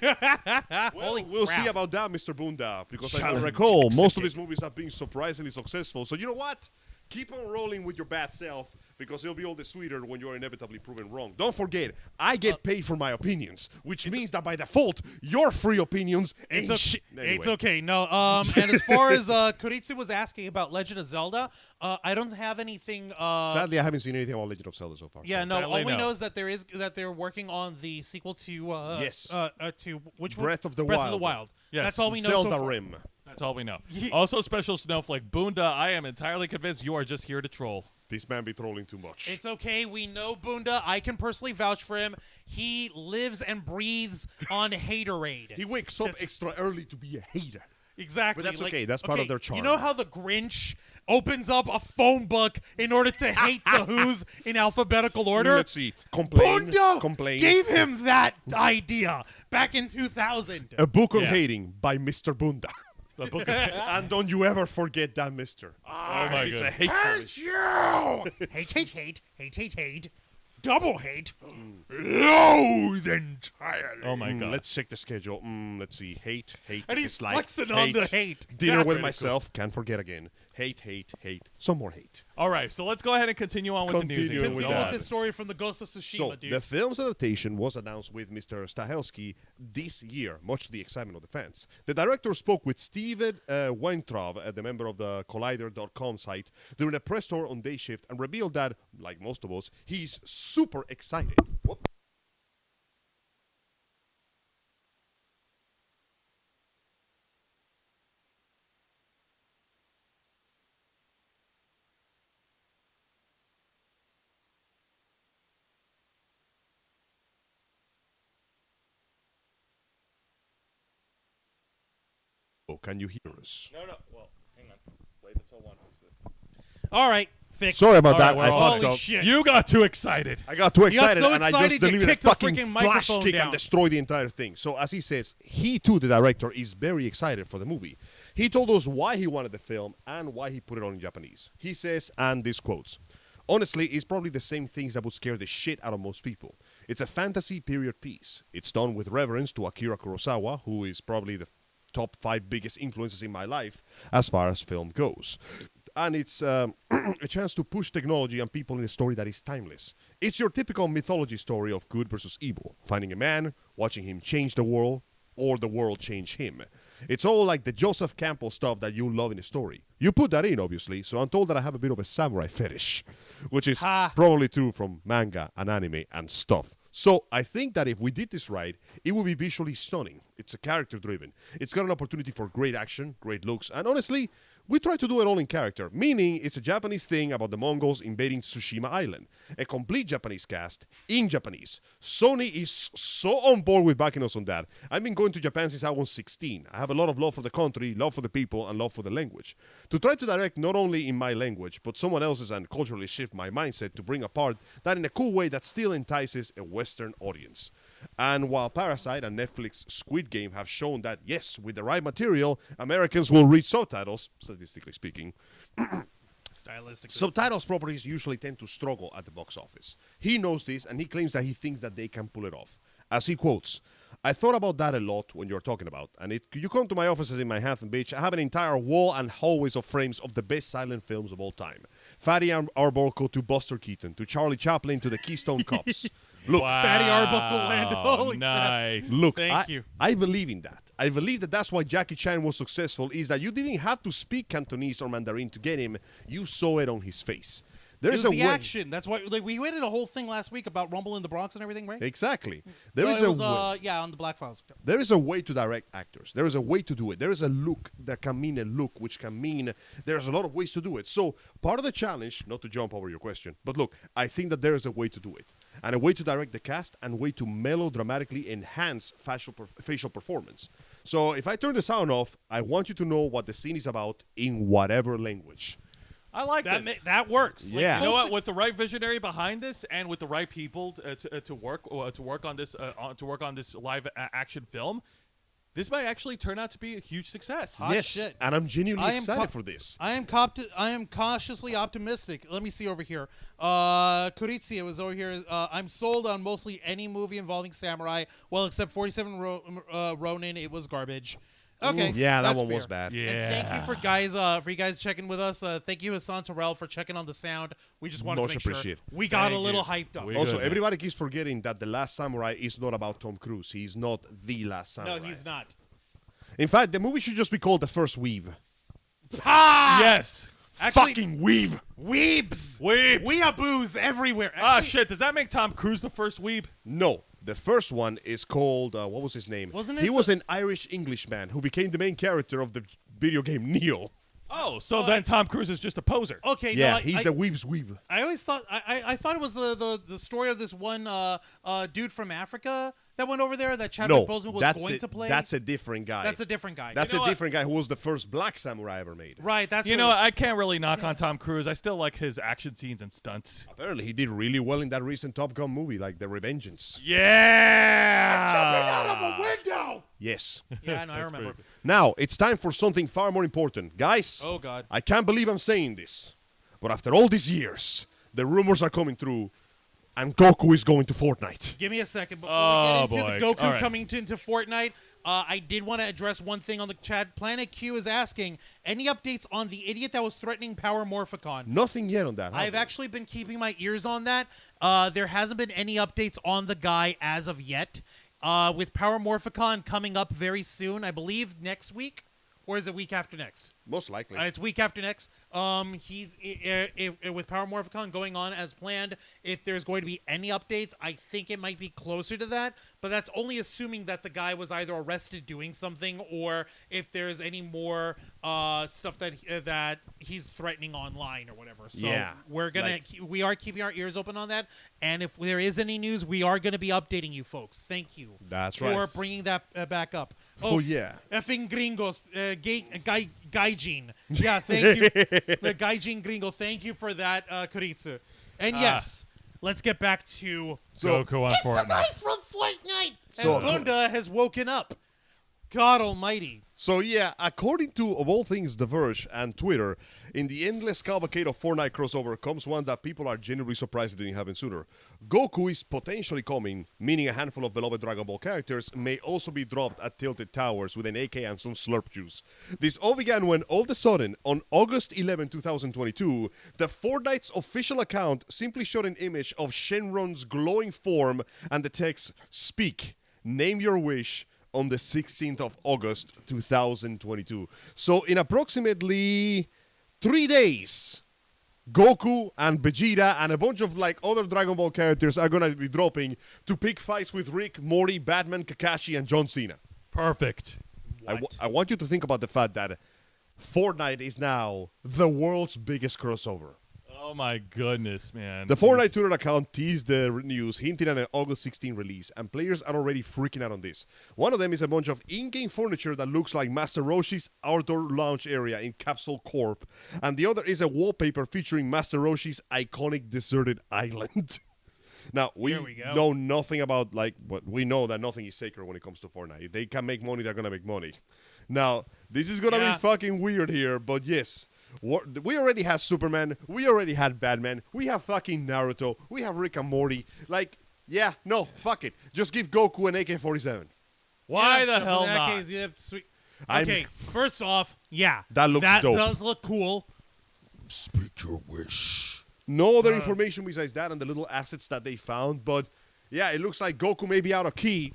Speaker 3: Holy
Speaker 2: We'll
Speaker 3: crap.
Speaker 2: see about that, Mr. Bunda, because I recall most of his movies have been surprisingly successful. So you know what? Keep on rolling with your bad self because it'll be all the sweeter when you're inevitably proven wrong. Don't forget, I get paid for my opinions, which means that by default, your free opinions ain't shit. Anyway.
Speaker 3: It's okay. No, and as far as Kuritsu was asking about Legend of Zelda, I don't have anything.
Speaker 2: Sadly, I haven't seen anything about Legend of Zelda so far.
Speaker 3: Yeah,
Speaker 2: so.
Speaker 3: no.
Speaker 1: Sadly,
Speaker 3: All we
Speaker 1: no.
Speaker 3: know is that they're working on the sequel to
Speaker 2: Yes.
Speaker 3: to which one?
Speaker 2: Breath of the
Speaker 3: Breath of the
Speaker 2: Wild.
Speaker 3: Wild.
Speaker 1: Yes.
Speaker 3: That's all we know.
Speaker 2: Zelda
Speaker 3: so far.
Speaker 2: Rim.
Speaker 1: That's all we know. Also, special snowflake. Bunda, I am entirely convinced you are just here to troll.
Speaker 2: This man be trolling too much.
Speaker 3: It's okay. We know Bunda. I can personally vouch for him. He lives and breathes on haterade.
Speaker 2: He wakes up extra early to be a hater.
Speaker 3: Exactly.
Speaker 2: But that's okay. That's part of their charm.
Speaker 3: You know how the Grinch opens up a phone book in order to hate the Who's in alphabetical order?
Speaker 2: Let's see. Complain.
Speaker 3: Bunda
Speaker 2: Complain.
Speaker 3: gave him that idea back in 2000.
Speaker 2: A book on
Speaker 1: Yeah.
Speaker 2: hating by Mr. Bunda.
Speaker 1: The book of
Speaker 2: And don't you ever forget that, mister.
Speaker 1: Oh my
Speaker 2: It's a
Speaker 1: God.
Speaker 2: hate.
Speaker 3: you! hate. Double hate.
Speaker 4: Loathe entirely.
Speaker 1: Oh my God.
Speaker 2: Let's check the schedule. Let's see. Hate.
Speaker 3: And he's
Speaker 2: dislike,
Speaker 3: flexing on the hate.
Speaker 2: Dinner with
Speaker 1: Pretty
Speaker 2: myself. Can't forget again. Hate. Some more hate.
Speaker 1: All right, so let's go ahead and continue on with the news.
Speaker 2: Continue
Speaker 1: Angel.
Speaker 2: with
Speaker 3: Continue
Speaker 2: that.
Speaker 3: with this story from the Ghost of Tsushima,
Speaker 2: So,
Speaker 3: dude.
Speaker 2: the film's adaptation was announced with Mr. Stahelski this year, much to the excitement of the fans. The director spoke with Steven Weintraub, the member of the Collider.com site, during a press tour on Day Shift and revealed that, like most of us, he's super excited. Whoop. Oh, can you hear us?
Speaker 1: No. Well, hang on. Wait until one.
Speaker 3: All right, fix.
Speaker 2: Sorry about
Speaker 1: All
Speaker 2: that.
Speaker 1: right, we're
Speaker 2: I
Speaker 1: all-
Speaker 2: fucked
Speaker 3: Holy
Speaker 2: up.
Speaker 3: shit.
Speaker 1: You got too excited.
Speaker 2: I got too
Speaker 3: You got
Speaker 2: excited
Speaker 3: so
Speaker 2: and I
Speaker 3: excited
Speaker 2: just
Speaker 3: you
Speaker 2: delivered a
Speaker 3: kicked the
Speaker 2: fucking
Speaker 3: freaking
Speaker 2: flash
Speaker 3: microphone
Speaker 2: kick
Speaker 3: down.
Speaker 2: and destroyed the entire thing. So as he says, he too, the director, is very excited for the movie. He told us why he wanted the film and why he put it on in Japanese. He says, and this quotes, honestly, it's probably the same things that would scare the shit out of most people. It's a fantasy period piece. It's done with reverence to Akira Kurosawa, who is probably the top 5 biggest influences in my life as far as film goes. And it's a chance to push technology and people in a story that is timeless. It's your typical mythology story of good versus evil, finding a man watching him change the world or the world change him. It's all like the Joseph Campbell stuff that you love in a story. You put that in, obviously, so I'm told that I have a bit of a samurai fetish, which is probably true from manga and anime and stuff. So I think that if we did this right, it would be visually stunning. It's a character-driven. It's got an opportunity for great action, great looks, and honestly, we try to do it all in character, meaning it's a Japanese thing about the Mongols invading Tsushima Island. A complete Japanese cast in Japanese. Sony is so on board with backing us on that. I've been going to Japan since I was 16. I have a lot of love for the country, love for the people, and love for the language. To try to direct not only in my language, but someone else's and culturally shift my mindset to bring apart that in a cool way that still entices a Western audience. And while Parasite and Netflix Squid Game have shown that, yes, with the right material, Americans will read subtitles, statistically speaking,
Speaker 3: Stylistically.
Speaker 2: subtitles properties usually tend to struggle at the box office. He knows this, and he claims that he thinks that they can pull it off. As he quotes, I thought about that a lot when you're talking about, and you come to my offices in Manhattan Beach, I have an entire wall and hallways of frames of the best silent films of all time. Fatty Arbuckle to Buster Keaton, to Charlie Chaplin, to the Keystone Cops. Look,
Speaker 1: Wow.
Speaker 3: Fatty Arbuckle land. Holy
Speaker 1: nice.
Speaker 3: crap.
Speaker 2: Look,
Speaker 3: Thank you.
Speaker 2: I believe in that. I believe that that's why Jackie Chan was successful, is that you didn't have to speak Cantonese or Mandarin to get him. You saw it on his face.
Speaker 3: It was
Speaker 2: a
Speaker 3: the
Speaker 2: way.
Speaker 3: action. That's why we went in a whole thing last week about Rumble in the Bronx and everything, right?
Speaker 2: Exactly.
Speaker 3: It was,
Speaker 2: a way.
Speaker 3: yeah, on the Black Files.
Speaker 2: There is a way to direct actors. There is a way to do it. There is a look that can mean a look, which can mean there's a lot of ways to do it. So part of the challenge, not to jump over your question, but look, I think that there is a way to do it. And a way to direct the cast and a way to melodramatically enhance facial performance. So if I turn the sound off, I want you to know what the scene is about in whatever language.
Speaker 1: I like
Speaker 3: That
Speaker 1: this.
Speaker 3: that works.
Speaker 2: Yeah.
Speaker 1: You know what? With the right visionary behind this, and with the right people to work on this live action film, this might actually turn out to be a huge success.
Speaker 3: Hot
Speaker 2: yes,
Speaker 3: shit.
Speaker 2: and I'm genuinely
Speaker 3: I am
Speaker 2: excited for this.
Speaker 3: I am cautiously optimistic. Let me see over here. Kuritsia was over here. I'm sold on mostly any movie involving samurai. Well, except 47 Ronin, it was garbage. Okay.
Speaker 2: Yeah, that
Speaker 3: that's
Speaker 2: one
Speaker 3: fair.
Speaker 2: was bad.
Speaker 1: Yeah.
Speaker 3: And thank you for you guys checking with us. Thank you, Hassan Terrell, for checking on the sound. We just wanted
Speaker 2: Much
Speaker 3: to make sure
Speaker 2: appreciate.
Speaker 3: we got
Speaker 1: Thank
Speaker 3: a little
Speaker 1: you.
Speaker 3: hyped up.
Speaker 1: We-
Speaker 2: Also,
Speaker 1: good.
Speaker 2: everybody keeps forgetting that The Last Samurai is not about Tom Cruise. He's not the Last Samurai.
Speaker 3: No, he's not.
Speaker 2: In fact, the movie should just be called The First Weave.
Speaker 1: Yes.
Speaker 3: Actually,
Speaker 2: Fucking weave.
Speaker 3: weebs.
Speaker 1: Weebs.
Speaker 3: Weeaboos everywhere.
Speaker 1: Ah,
Speaker 3: Actually,
Speaker 1: shit. Does that make Tom Cruise the first weeb?
Speaker 2: No, the first one is called, what was his name?
Speaker 3: Wasn't it
Speaker 2: He
Speaker 3: the-
Speaker 2: was an Irish Englishman who became the main character of the video game Neo.
Speaker 1: Oh, so then Tom Cruise is just a poser.
Speaker 3: Okay,
Speaker 2: Yeah,
Speaker 3: no,
Speaker 2: he's a weeb's weave.
Speaker 3: I always thought I thought it was the story of this one dude from Africa that went over there that Chadwick
Speaker 2: No,
Speaker 3: Boseman was
Speaker 2: that's
Speaker 3: going
Speaker 2: a,
Speaker 3: to play.
Speaker 2: that's a different guy.
Speaker 3: That's a different guy.
Speaker 2: That's
Speaker 1: You know
Speaker 2: a
Speaker 1: what?
Speaker 2: different guy who was the first black samurai ever made.
Speaker 3: right. That's
Speaker 1: You
Speaker 3: what
Speaker 1: know,
Speaker 3: it was.
Speaker 1: I can't really knock on Tom Cruise. I still like his action scenes and stunts.
Speaker 2: Apparently, he did really well in that recent Top Gun movie, like The Revengeance.
Speaker 1: Yeah.
Speaker 2: window! Yes.
Speaker 3: Yeah, no, I remember.
Speaker 2: Now, it's time for something far more important. Guys,
Speaker 3: Oh God.
Speaker 2: I can't believe I'm saying this, but after all these years, the rumors are coming through, and Goku is going to Fortnite.
Speaker 3: Give me a second before
Speaker 1: Oh,
Speaker 3: we get into
Speaker 1: boy.
Speaker 3: the Goku
Speaker 1: All right.
Speaker 3: coming into Fortnite. I did want to address one thing on the chat. Planet Q is asking, any updates on the idiot that was threatening Power Morphicon?
Speaker 2: Nothing yet on that.
Speaker 3: I've
Speaker 2: have
Speaker 3: actually been keeping my ears on that. There hasn't been any updates on the guy as of yet. With Power Morphicon coming up very soon, I believe next week, or is it week after next?
Speaker 2: we? Most likely.
Speaker 3: It's week after next. He's with Power Morphicon going on as planned. If there's going to be any updates, I think it might be closer to that. But that's only assuming that the guy was either arrested doing something, or if there's any more stuff that he's threatening online or whatever. So
Speaker 2: Yeah,
Speaker 3: we are keeping our ears open on that. And if there is any news, we are going to be updating you folks. Thank you.
Speaker 2: That's
Speaker 3: for
Speaker 2: right.
Speaker 3: bringing that back up.
Speaker 2: Oh, yeah.
Speaker 3: Effing gringos, gaijin. Yeah, thank you. The gaijin gringo, thank you for that, Kuritsu. And yes, let's get back to
Speaker 1: Goku on Fortnite.
Speaker 3: from Fortnite.
Speaker 2: So-
Speaker 3: And Bunda has woken up. God almighty.
Speaker 2: So yeah, according to, of all things, The Verge and Twitter, in the endless cavalcade of Fortnite crossover comes one that people are genuinely surprised it didn't happen sooner. Goku is potentially coming, meaning a handful of beloved Dragon Ball characters may also be dropped at Tilted Towers with an AK and some slurp juice. This all began when, all of a sudden, on August 11, 2022, the Fortnite's official account simply showed an image of Shenron's glowing form and the text, "Speak." Name Your Wish on the 16th of August, 2022. So in approximately 3 days, Goku and Vegeta and a bunch of like other Dragon Ball characters are going to be dropping to pick fights with Rick, Morty, Batman, Kakashi, and John Cena.
Speaker 1: Perfect.
Speaker 2: I want you to think about the fact that Fortnite is now the world's biggest crossover.
Speaker 1: Oh my goodness, man.
Speaker 2: The Fortnite Twitter account teased the news, hinting at an August 16 release, and players are already freaking out on this. One of them is a bunch of in-game furniture that looks like Master Roshi's outdoor lounge area in Capsule Corp, and the other is a wallpaper featuring Master Roshi's iconic deserted island. Now, we know nothing about, but we know that nothing is sacred when it comes to Fortnite. If they can make money, they're going to make money. Now, this is going to be fucking weird here, but yes. We already had Superman. We already had Batman. We have fucking Naruto. We have Rick and Morty. Fuck it. Just give Goku an AK-47.
Speaker 1: Why the hell not?
Speaker 3: Sweet. Okay, first off,
Speaker 2: that looks dope.
Speaker 3: That does look cool.
Speaker 4: Speak your wish.
Speaker 2: No other information besides that and the little assets that they found, but yeah, it looks like Goku may be out of key,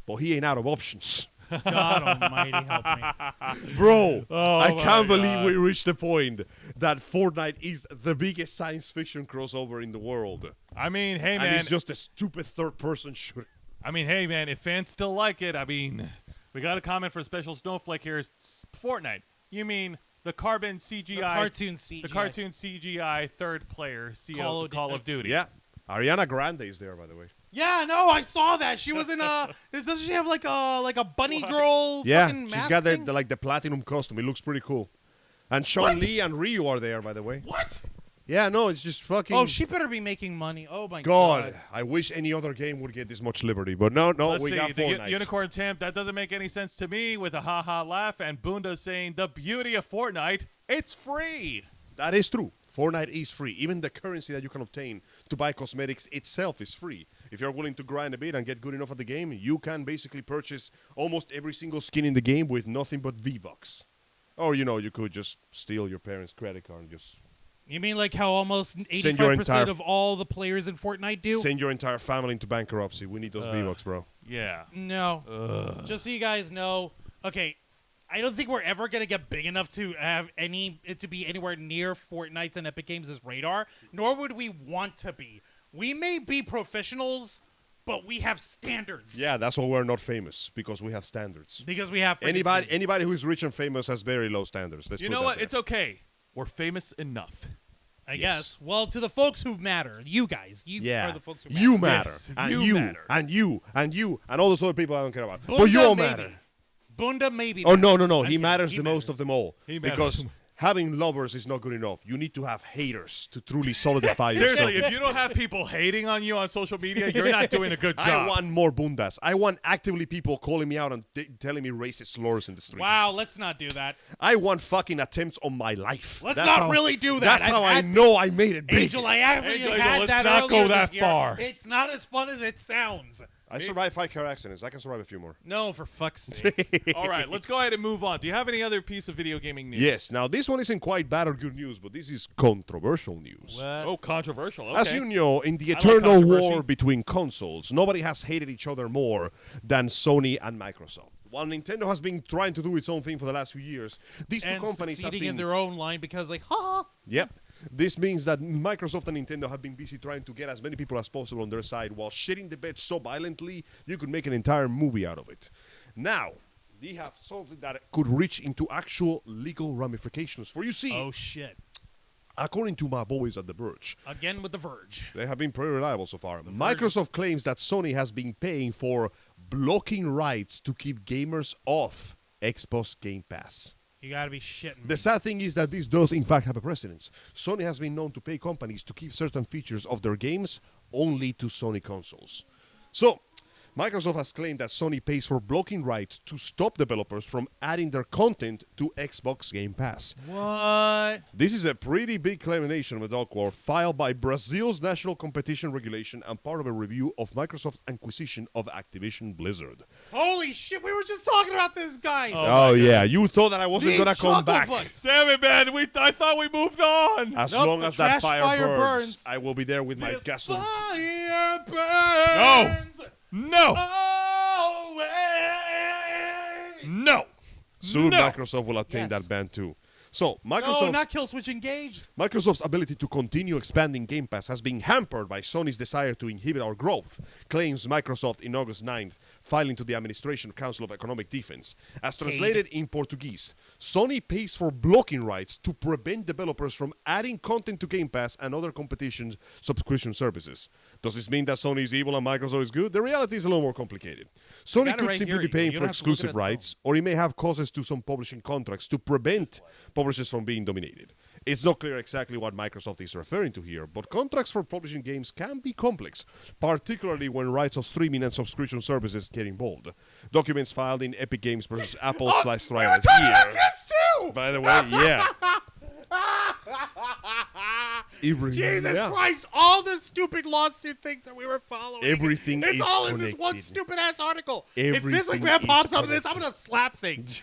Speaker 2: but he ain't out of options.
Speaker 3: God almighty help me.
Speaker 2: Bro, I can't believe we reached the point that Fortnite is the biggest science fiction crossover in the world.
Speaker 1: I mean, hey, man.
Speaker 2: And it's just a stupid third-person shooter.
Speaker 1: I mean, hey, man, if fans still like it, we got a comment for Special Snowflake here. It's Fortnite. You mean the carbon CGI.
Speaker 3: The cartoon CGI.
Speaker 1: The cartoon CGI third player Call of Duty.
Speaker 2: Yeah. Ariana Grande is there, by the way.
Speaker 3: Yeah, no, I saw that. She was in doesn't she have like a bunny girl?
Speaker 2: Yeah,
Speaker 3: fucking
Speaker 2: she's
Speaker 3: mask
Speaker 2: got
Speaker 3: thing?
Speaker 2: the platinum costume. It looks pretty cool. And Sean Lee and Ryu are there, by the way.
Speaker 3: What?
Speaker 2: Yeah, no, it's just fucking.
Speaker 3: Oh, she better be making money. Oh my
Speaker 2: God. I wish any other game would get this much liberty, but no,
Speaker 1: Let's
Speaker 2: we
Speaker 1: see,
Speaker 2: got
Speaker 1: the
Speaker 2: Fortnite.
Speaker 1: Unicorn Temp, that doesn't make any sense to me with a ha-ha laugh, and Bunda saying, the beauty of Fortnite, it's free.
Speaker 2: That is true. Fortnite is free. Even the currency that you can obtain to buy cosmetics itself is free. If you're willing to grind a bit and get good enough at the game, you can basically purchase almost every single skin in the game with nothing but V-Bucks. Or, you could just steal your parents' credit card and just...
Speaker 3: You mean like how almost 85% of all the players in Fortnite do?
Speaker 2: Send your entire family into bankruptcy. We need those V-Bucks, bro.
Speaker 1: Yeah.
Speaker 3: No. Just so you guys know, okay, I don't think we're ever going to get big enough to have to be anywhere near Fortnite's and Epic Games' radar, nor would we want to be. We may be professionals, but we have standards.
Speaker 2: Yeah, that's why we're not famous, because we have standards.
Speaker 3: Because we have
Speaker 2: anybody who is rich and famous has very low standards. Let's
Speaker 1: you know what? It's okay. We're famous enough.
Speaker 3: I guess. Well, to the folks who matter, you guys, are the folks who matter.
Speaker 2: You matter.
Speaker 1: Yes,
Speaker 2: and
Speaker 1: you
Speaker 2: you
Speaker 1: matter.
Speaker 2: and you and you and all those other people I don't care about.
Speaker 3: Bunda
Speaker 2: But you all
Speaker 3: maybe.
Speaker 2: matter.
Speaker 3: Bunda maybe.
Speaker 2: Oh, no.
Speaker 3: I'm
Speaker 2: He
Speaker 3: kidding.
Speaker 2: matters
Speaker 3: He
Speaker 2: the most of them all.
Speaker 1: He matters.
Speaker 2: Because having lovers is not good enough. You need to have haters to truly solidify yourself.
Speaker 1: Seriously, if you don't have people hating on you on social media, you're not doing a good job.
Speaker 2: I want more bundas. I want actively people calling me out and telling me racist slurs in the streets.
Speaker 3: Wow, let's not do that.
Speaker 2: I want fucking attempts on my life.
Speaker 3: Let's not really do that.
Speaker 2: That's how I know I made it big.
Speaker 3: Angel, I actually
Speaker 1: Angel,
Speaker 3: had
Speaker 1: let's
Speaker 3: that
Speaker 1: not
Speaker 3: earlier
Speaker 1: go that
Speaker 3: this year.
Speaker 1: far.
Speaker 3: It's not as fun as it sounds.
Speaker 2: I survived 5 car accidents. I can survive a few more.
Speaker 3: No, for fuck's sake.
Speaker 1: All right, let's go ahead and move on. Do you have any other piece of video gaming news?
Speaker 2: Yes. Now, this one isn't quite bad or good news, but this is controversial news.
Speaker 3: What?
Speaker 1: Oh, controversial. Okay.
Speaker 2: As you know, in the
Speaker 1: like
Speaker 2: eternal
Speaker 1: controversy.
Speaker 2: war between consoles, nobody has hated each other more than Sony and Microsoft. While Nintendo has been trying to do its own thing for the last few years, these two
Speaker 3: And
Speaker 2: companies have
Speaker 3: succeeding
Speaker 2: been...
Speaker 3: in their own line because, like, ha.
Speaker 2: Yep. This means that Microsoft and Nintendo have been busy trying to get as many people as possible on their side while shitting the bed so violently you could make an entire movie out of it. Now, they have something that could reach into actual legal ramifications. For you see,
Speaker 3: Oh, shit.
Speaker 2: according to my boys at The Verge,
Speaker 3: Again with The Verge.
Speaker 2: they have been pretty reliable so far. Microsoft claims that Sony has been paying for blocking rights to keep gamers off Xbox Game Pass.
Speaker 3: You gotta be shitting me.
Speaker 2: The sad thing is that this does in fact have a precedence. Sony has been known to pay companies to keep certain features of their games only to Sony consoles. So, Microsoft has claimed that Sony pays for blocking rights to stop developers from adding their content to Xbox Game Pass.
Speaker 3: What?
Speaker 2: This is a pretty big claimation of a dog war filed by Brazil's National Competition Regulation and part of a review of Microsoft's acquisition of Activision Blizzard.
Speaker 3: Holy shit, we were just talking about this, guys.
Speaker 2: Oh yeah, you thought that I wasn't
Speaker 3: These
Speaker 2: gonna come back.
Speaker 3: chocolate
Speaker 1: Damn it, man. I thought we moved on.
Speaker 2: As
Speaker 3: Nope,
Speaker 2: long
Speaker 3: the
Speaker 2: as that
Speaker 3: trash
Speaker 2: fire,
Speaker 3: fire
Speaker 2: burns,
Speaker 3: burns.
Speaker 2: I will be there with my
Speaker 3: This
Speaker 2: gasoline.
Speaker 3: fire burns.
Speaker 1: No.
Speaker 3: Oh,
Speaker 1: No.
Speaker 2: Soon,
Speaker 1: No.
Speaker 2: Microsoft will obtain
Speaker 3: Yes.
Speaker 2: that ban too. So,
Speaker 3: No,
Speaker 2: Microsoft's
Speaker 3: not Kill Switch Engage.
Speaker 2: Microsoft's ability to continue expanding Game Pass has been hampered by Sony's desire to inhibit our growth, claims Microsoft in August 9th, filing to the Administration Council of Economic Defense. As translated in Portuguese, Sony pays for blocking rights to prevent developers from adding content to Game Pass and other competition subscription services. Does this mean that Sony is evil and Microsoft is good? The reality is a little more complicated. Sony
Speaker 3: got it
Speaker 2: could
Speaker 3: right
Speaker 2: simply
Speaker 3: here,
Speaker 2: be
Speaker 3: Igor.
Speaker 2: paying
Speaker 3: You
Speaker 2: for
Speaker 3: don't have to look at
Speaker 2: exclusive
Speaker 3: it at the
Speaker 2: rights, or it may have causes to some publishing contracts to prevent publishers from being dominated. It's not clear exactly what Microsoft is referring to here, but contracts for publishing games can be complex, particularly when rights of streaming and subscription services get involved. Documents filed in Epic Games versus Apple / Trials here.
Speaker 3: This too.
Speaker 2: By the way, yeah.
Speaker 3: Jesus
Speaker 2: yeah.
Speaker 3: Christ! All the stupid lawsuit things that we were following.
Speaker 2: Everything
Speaker 3: it's
Speaker 2: is
Speaker 3: all in this one
Speaker 2: connected.
Speaker 3: stupid ass article. If Vince
Speaker 2: Everything
Speaker 3: McMahon
Speaker 2: is
Speaker 3: pops up in this, I'm
Speaker 2: connected.
Speaker 3: gonna slap things.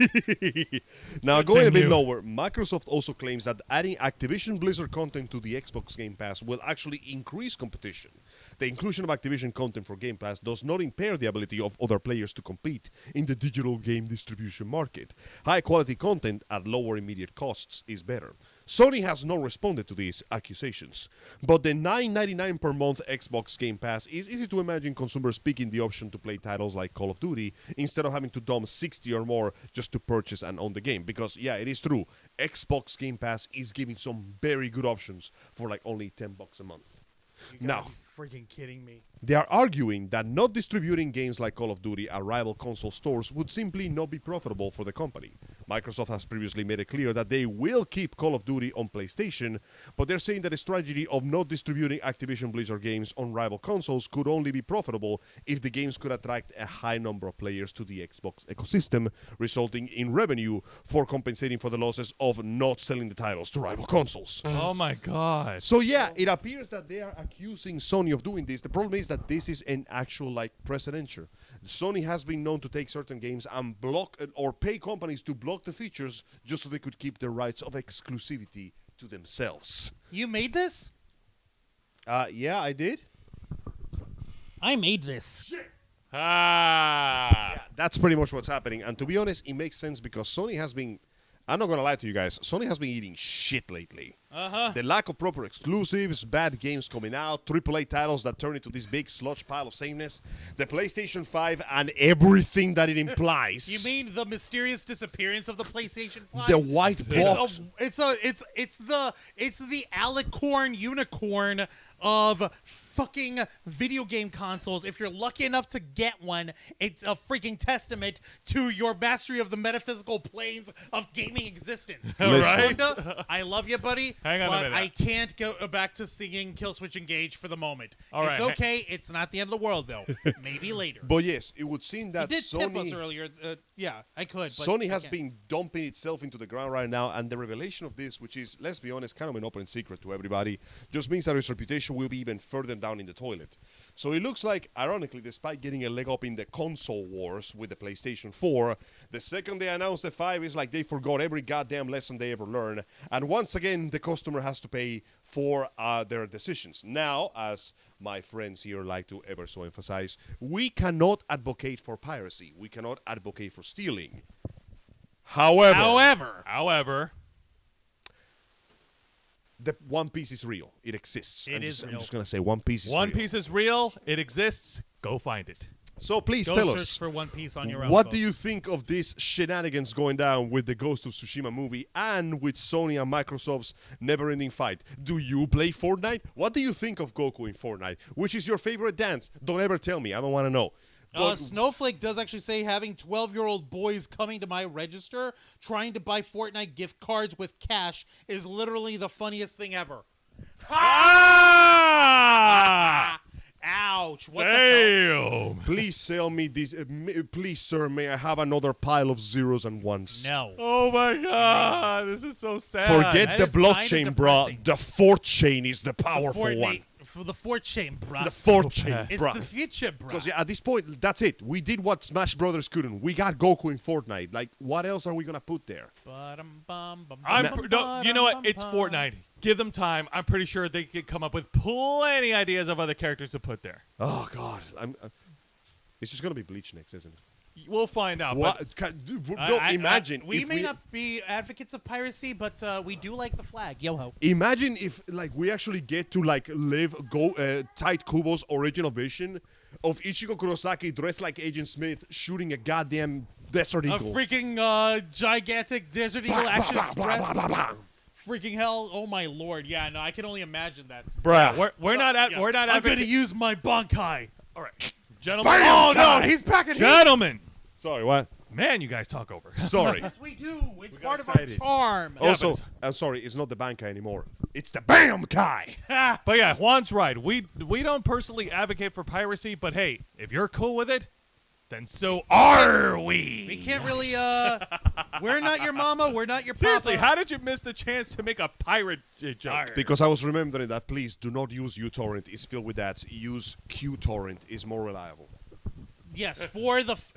Speaker 2: Now, going a bit
Speaker 1: Continue.
Speaker 2: lower, Microsoft also claims that adding Activision Blizzard content to the Xbox Game Pass will actually increase competition. The inclusion of Activision content for Game Pass does not impair the ability of other players to compete in the digital game distribution market. High-quality content at lower immediate costs is better. Sony has not responded to these accusations, but the $9.99 per month Xbox Game Pass is easy to imagine consumers picking the option to play titles like Call of Duty instead of having to dump 60 or more just to purchase and own the game. Because, yeah, it is true, Xbox Game Pass is giving some very good options for like only $10 a month. Now,
Speaker 3: Freaking kidding me.
Speaker 2: they are arguing that not distributing games like Call of Duty at rival console stores would simply not be profitable for the company. Microsoft has previously made it clear that they will keep Call of Duty on PlayStation, but they're saying that the strategy of not distributing Activision Blizzard games on rival consoles could only be profitable if the games could attract a high number of players to the Xbox ecosystem, resulting in revenue for compensating for the losses of not selling the titles to rival consoles.
Speaker 1: Oh my God.
Speaker 2: So yeah, it appears that they are accusing Sony of doing this. The problem is that this is an actual like precedential. Sony has been known to take certain games and block or pay companies to block the features just so they could keep the rights of exclusivity to themselves.
Speaker 3: You made this?
Speaker 2: Yeah, I did.
Speaker 3: I made this.
Speaker 1: Ah.
Speaker 2: That's pretty much what's happening. And to be honest, it makes sense because Sony has been, I'm not going to lie to you guys, Sony has been eating shit lately. The lack of proper exclusives, bad games coming out, AAA titles that turn into this big sludge pile of sameness, the PlayStation 5 and everything that it implies.
Speaker 3: You mean the mysterious disappearance of the PlayStation 5?
Speaker 2: the white box?
Speaker 3: It's the alicorn unicorn of fucking video game consoles. If you're lucky enough to get one, it's a freaking testament to your mastery of the metaphysical planes of gaming existence.
Speaker 2: Listen.
Speaker 3: Wanda, I love you, buddy.
Speaker 1: Hang on a
Speaker 3: but
Speaker 1: minute.
Speaker 3: I can't go back to singing Kill Switch Engage for the moment.
Speaker 1: All
Speaker 3: It's
Speaker 1: right.
Speaker 3: okay. It's not the end of the world, though. Maybe later.
Speaker 2: But yes, it would seem
Speaker 3: You
Speaker 2: that
Speaker 3: did tip us
Speaker 2: Sony,
Speaker 3: earlier. Yeah, I could. But
Speaker 2: Sony
Speaker 3: I
Speaker 2: has
Speaker 3: can't.
Speaker 2: been dumping itself into the ground right now, and the revelation of this, which is, let's be honest, kind of an open secret to everybody, just means that its reputation will be even further down in the toilet. So it looks like, ironically, despite getting a leg up in the console wars with the PlayStation 4, the second they announced the 5 is like they forgot every goddamn lesson they ever learned, and once again, the customer has to pay for their decisions. Now, as my friends here like to ever so emphasize, we cannot advocate for piracy. We cannot advocate for stealing. However,
Speaker 1: However,
Speaker 2: the One Piece is real. It exists.
Speaker 3: It is
Speaker 2: I'm
Speaker 3: real.
Speaker 2: just going to say One Piece is
Speaker 1: One
Speaker 2: real.
Speaker 1: Piece is real. It exists. Go find it.
Speaker 2: So please
Speaker 3: Go
Speaker 2: tell
Speaker 3: search
Speaker 2: us,
Speaker 3: for One Piece on your own.
Speaker 2: what
Speaker 3: folks.
Speaker 2: do you think of this shenanigans going down with the Ghost of Tsushima movie and with Sony and Microsoft's never-ending fight? Do you play Fortnite? What do you think of Goku in Fortnite? Which is your favorite dance? Don't ever tell me. I don't want to know. But
Speaker 3: Snowflake does actually say having 12-year-old boys coming to my register trying to buy Fortnite gift cards with cash is literally the funniest thing ever.
Speaker 1: Ah!
Speaker 3: Ouch! What the hell?
Speaker 1: Damn.
Speaker 2: please sell me these. Please, sir, may I have another pile of zeros and ones?
Speaker 3: No.
Speaker 1: Oh my God. This is so sad.
Speaker 2: Forget
Speaker 3: That
Speaker 2: the
Speaker 3: is kinda
Speaker 2: blockchain, bruh.
Speaker 3: depressing.
Speaker 2: The fourth chain is the powerful
Speaker 3: Fortnite,
Speaker 2: one.
Speaker 3: for the fortune, bruh.
Speaker 2: The fourth chain,
Speaker 1: bad.
Speaker 3: It's
Speaker 2: bruh.
Speaker 3: the future, bruh.
Speaker 2: Because yeah, at this point, that's it. We did what Smash Brothers couldn't. We got Goku in Fortnite. Like, what else are we gonna put there?
Speaker 1: You know what? It's Fortnite. Give them time. I'm pretty sure they could come up with plenty ideas of other characters to put there.
Speaker 2: Oh God, it's just gonna be Bleach next, isn't it?
Speaker 1: We'll find out.
Speaker 2: What? Imagine.
Speaker 3: We
Speaker 2: if
Speaker 3: may not be advocates of piracy, but we do like the flag. Yo ho.
Speaker 2: Imagine if we actually get to live Tight Kubo's original vision of Ichigo Kurosaki dressed like Agent Smith shooting a goddamn Desert
Speaker 3: A
Speaker 2: Eagle.
Speaker 3: freaking gigantic Desert Eagle Action
Speaker 2: blah,
Speaker 3: Express.
Speaker 2: blah, blah, blah.
Speaker 3: Freaking hell! Oh my lord! Yeah, no, I can only imagine that.
Speaker 2: Bruh.
Speaker 1: We're not
Speaker 3: Yeah.
Speaker 1: we're not
Speaker 3: I'm going to
Speaker 1: advocating.
Speaker 3: use my Bankai.
Speaker 1: All right, gentlemen.
Speaker 3: Oh no, he's packing heat.
Speaker 1: Gentlemen,
Speaker 2: Sorry, what?
Speaker 1: man, you guys talk over.
Speaker 2: Sorry.
Speaker 3: Yes, we do. It's
Speaker 2: got
Speaker 3: part of
Speaker 2: excited.
Speaker 3: our charm.
Speaker 2: Also, I'm sorry, it's not the Bankai anymore. It's the Bam Kai.
Speaker 1: But yeah, Juan's right. We don't personally advocate for piracy, but hey, if you're cool with it, then so are we.
Speaker 3: We can't really. We're not your mama. We're not your
Speaker 1: Seriously,
Speaker 3: papa.
Speaker 1: how did you miss the chance to make a pirate joke?
Speaker 2: Because I was remembering that, please do not use uTorrent. It's filled with ads. Use QTorrent. It's more reliable.
Speaker 3: Yes,